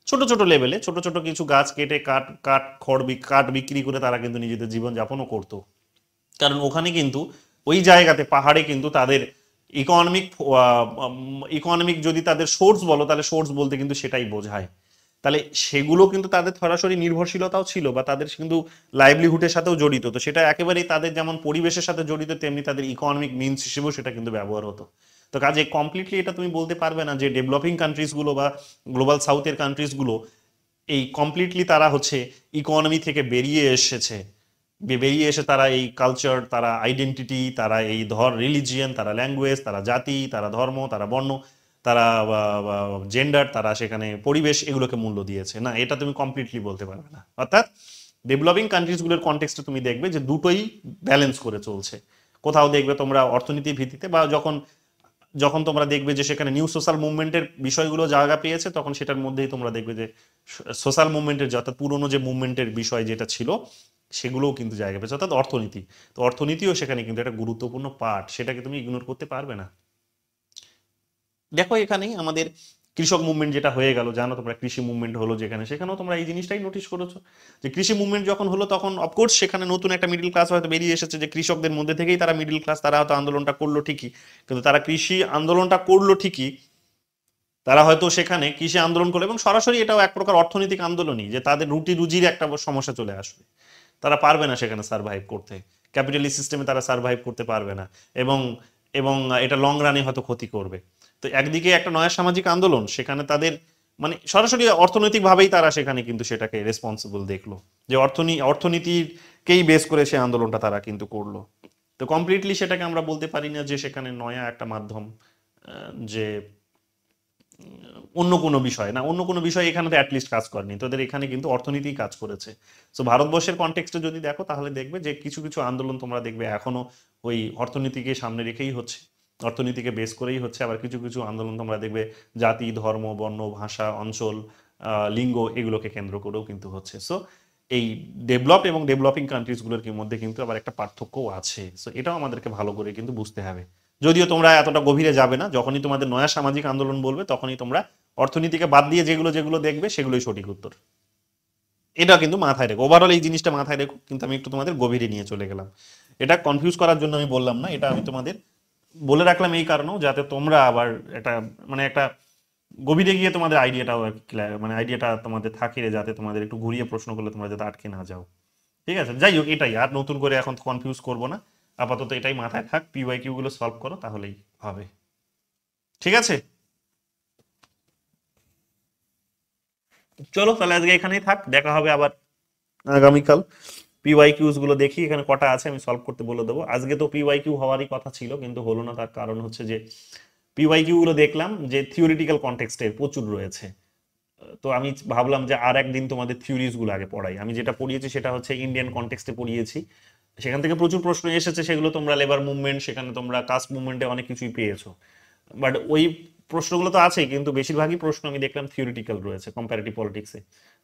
ছোট ছোট লেভেলে ছোট ছোট কিছু গাছ কেটে কাঠ বিক্রি করে তারা কিন্তু নিজেদের জীবন যাপনও করতো। কারণ ওখানে কিন্তু ওই জায়গাতে পাহাড়ে কিন্তু তাদের ইকোনমিক যদি তাদের সোর্স বলো তাহলে সোর্স বলতে কিন্তু সেটাই বোঝায়। তাহলে সেগুলো কিন্তু তাদের সরাসরি নির্ভরশীলতাও ছিল বা তাদের কিন্তু লাইভলিহুডের সাথেও জড়িত। তো সেটা একেবারেই তাদের যেমন পরিবেশের সাথে জড়িত তেমনি তাদের ইকোনমিক মিনস হিসেবেও সেটা কিন্তু ব্যবহার হতো। তো কাজে কমপ্লিটলি এটা তুমি বলতে পারবে না যে ডেভেলপিং কান্ট্রিজগুলো বা গ্লোবাল সাউথের কান্ট্রিজগুলো এই কমপ্লিটলি তারা হচ্ছে ইকোনমি থেকে বেরিয়ে এসে তারা এই কালচার, তারা আইডেন্টিটি, তারা এই রিলিজিয়ন, তারা ল্যাঙ্গুয়েজ, তারা জাতি, তারা ধর্ম, তারা বর্ণ, তারা জেন্ডার, তারা সেখানে পরিবেশ, এগুলোকে মূল্য দিয়েছে না, এটা তুমি কমপ্লিটলি বলতে পারবে না। অর্থাৎ ডেভেলপিং কান্ট্রিজগুলোর কনটেক্সটে তুমি দেখবে যে দুটোই ব্যালেন্স করে চলছে। কোথাও দেখবে তোমরা অর্থনীতির ভিত্তিতে বা যখন তোমরা দেখবে যে সেখানে নিউ সোশ্যাল মুভমেন্টের বিষয়গুলো জায়গা পেয়েছে, তখন সেটার মধ্যেই তোমরা দেখবে যে সোশ্যাল মুভমেন্টের অর্থাৎ পুরোনো যে মুভমেন্টের বিষয় যেটা ছিল সেগুলোও কিন্তু জায়গা পেয়েছে, অর্থাৎ অর্থনীতি। তো অর্থনীতিও সেখানে কিন্তু একটা গুরুত্বপূর্ণ পার্ট, সেটাকে তুমি ইগনোর করতে পারবে না। দেখো এখানেই আমাদের কৃষক মুভমেন্ট যেটা হয়ে গেল, জানো তোমরা কৃষি মুভমেন্ট হলো যেখানে, সেখানেও তোমরা এই জিনিসটাই নোটিশ করেছো যে কৃষি মুভমেন্ট যখন হলো তখন অফকোর্স সেখানে নতুন একটা মিডল ক্লাস হয়তো বেরিয়ে এসেছে, যে কৃষকদের মধ্যে থেকেই তারা মিডল ক্লাস, তারা হয়তো আন্দোলনটা করলো ঠিকই, কিন্তু তারা কৃষি আন্দোলনটা করলো ঠিকই, তারা হয়তো সেখানে কৃষি আন্দোলন করলো এবং সরাসরি এটাও এক প্রকার অর্থনৈতিক আন্দোলনই, যে তাদের রুটি রুজির একটা সমস্যা চলে আসবে, তারা পারবে না সেখানে সার্ভাইভ করতে, ক্যাপিটালিস্ট সিস্টেমে তারা সার্ভাইভ করতে পারবে না, এবং এবং এটা লং রানে হয়তো ক্ষতি করবে। তো একদিকে একটা নয়া সামাজিক আন্দোলন, সেখানে তাদের মানে সরাসরি অর্থনৈতিকভাবেই তারা সেখানে কিন্তু সেটাকে রেসপন্সিবল দেখলো, যে অর্থনীতিকেই বেস করে সে আন্দোলনটা তারা কিন্তু করলো। তো কমপ্লিটলি সেটাকে আমরা বলতে পারি না যে সেখানে নয়া একটা মাধ্যম, যে অন্য কোনো বিষয় না, অন্য কোনো বিষয় এখানে তো অ্যাটলিস্ট কাজ করেনি, তোদের এখানে কিন্তু অর্থনীতি কাজ করেছে। সো ভারতবর্ষের কনটেক্সটে যদি দেখো তাহলে দেখবে যে কিছু কিছু আন্দোলন তোমরা দেখবে এখনো ওই অর্থনীতিকে সামনে রেখেই হচ্ছে, অর্থনীতিকে বেস করেই হচ্ছে, আবার কিছু কিছু আন্দোলন তোমরা দেখবে জাতি, ধর্ম, বর্ণ, ভাষা, অঞ্চল, লিঙ্গ, এগুলোকে কেন্দ্র করেও কিন্তু হচ্ছে। সো এই ডেভেলপড এবং ডেভেলপিং কান্ট্রিজগুলোর মধ্যে কিন্তু আবার একটা পার্থক্যও আছে। সো এটাও আমাদেরকে ভালো করে কিন্তু বুঝতে হবে, যদিও তোমরা এতটা গভীরে যাবে না, যখনই তোমাদের নয়া সামাজিক আন্দোলন বলবে তখনই তোমরা অর্থনীতিকে বাদ দিয়ে যেগুলো যেগুলো দেখবে সেগুলোই সঠিক উত্তর। এটা কিন্তু মাথায় রেখো, ওভারঅল এই জিনিসটা মাথায় রেখো, কিন্তু আমি একটু তোমাদের গভীরে নিয়ে চলে গেলাম, এটা কনফিউজ করার জন্য আমি বললাম না, এটা আমি তোমাদের বলে রাখলাম এই কারণেও যাতে তোমরা আবার এটা মানে একটা গভীরে গিয়ে তোমাদের আইডিয়াটাও মানে আইডিয়াটা তোমাদের থাকে, যাতে তোমাদের একটু ঘুরিয়ে প্রশ্ন করলে তোমরা যাতে আটকে না যাও। ঠিক আছে, যাই হোক, এটাই, আর নতুন করে এখন কনফিউজ করবো না, আপাতত এটাই মাথায় থাক, পিওয়াইকিউ গুলো সলভ করো তাহলেই হবে। ঠিক আছে, চলো তাহলে আজকে এখানেই থাক, দেখা হবে আবার আগামীকাল। পিওয়াইকিউস গুলো দেখি এখানে কটা আছে, আমি সলভ করতে বলে দেবো। আজকে তো পিওয়াইকিউ হওয়ারই কথা ছিল কিন্তু হলো না, তার কারণ হচ্ছে যে পিওয়াইকিউ গুলো দেখলাম যে থিওরিটিক্যাল কনটেক্সটে প্রচুর রয়েছে, তো আমি ভাবলাম যে আর একদিন তোমাদের থিওরিজ গুলো আগে পড়াই। আমি যেটা পড়িয়েছি সেটা হচ্ছে ইন্ডিয়ান কনটেক্সটে পড়িয়েছি, সেখান থেকে প্রচুর প্রশ্ন এসেছে, সেগুলো তোমরা লেবার মুভমেন্ট, সেখানে তোমরা কাস্ট মুভমেন্টে অনেক কিছুই পেয়েছো, বাট ওই প্রশ্নগুলো তো আছেই, কিন্তু বেশিরভাগই প্রশ্ন আমি দেখলাম থিওরিটিক্যাল রয়েছে কম্পারেটিভ পলিটিক্সে।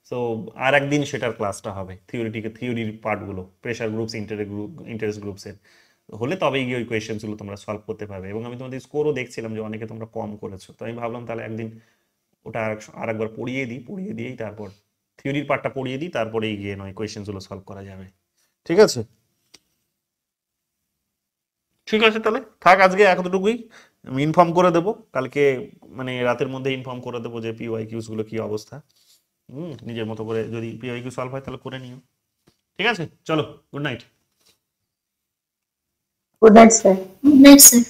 সো আর একদিন সেটার ক্লাসটা হবে, থিওরির পার্টগুলো, প্রেশার গ্রুপস, ইন্টারেস্ট গ্রুপসের হলে তবেই গিয়ে ওই কোয়েশ্চেন্সগুলো তোমরা সলভ করতে পারবে। এবং আমি তোমাদের স্কোরও দেখছিলাম যে অনেকে তোমরা কম করেছো, তো আমি ভাবলাম তাহলে একদিন ওটা আর একবার পড়িয়ে দিয়েই তারপর থিওরির পার্টটা পড়িয়ে দিই, তারপরেই গিয়ে নয় কোয়েশ্চেন্সগুলো সলভ করা যাবে। ঠিক আছে, ঠিক আছে, তাহলে থাক, আজকে এতটুকুই। আমি ইনফর্ম করে দেবো কালকে, মানে রাতের মধ্যে ইনফর্ম করে দেবো যে পিওয়াইকিউস গুলো কি অবস্থা। নিজের মতো করে যদি পিওয়াইকিউ সলভ হয় তাহলে করে নিও। ঠিক আছে, চলো, good night.
Good night sir.
Good night sir.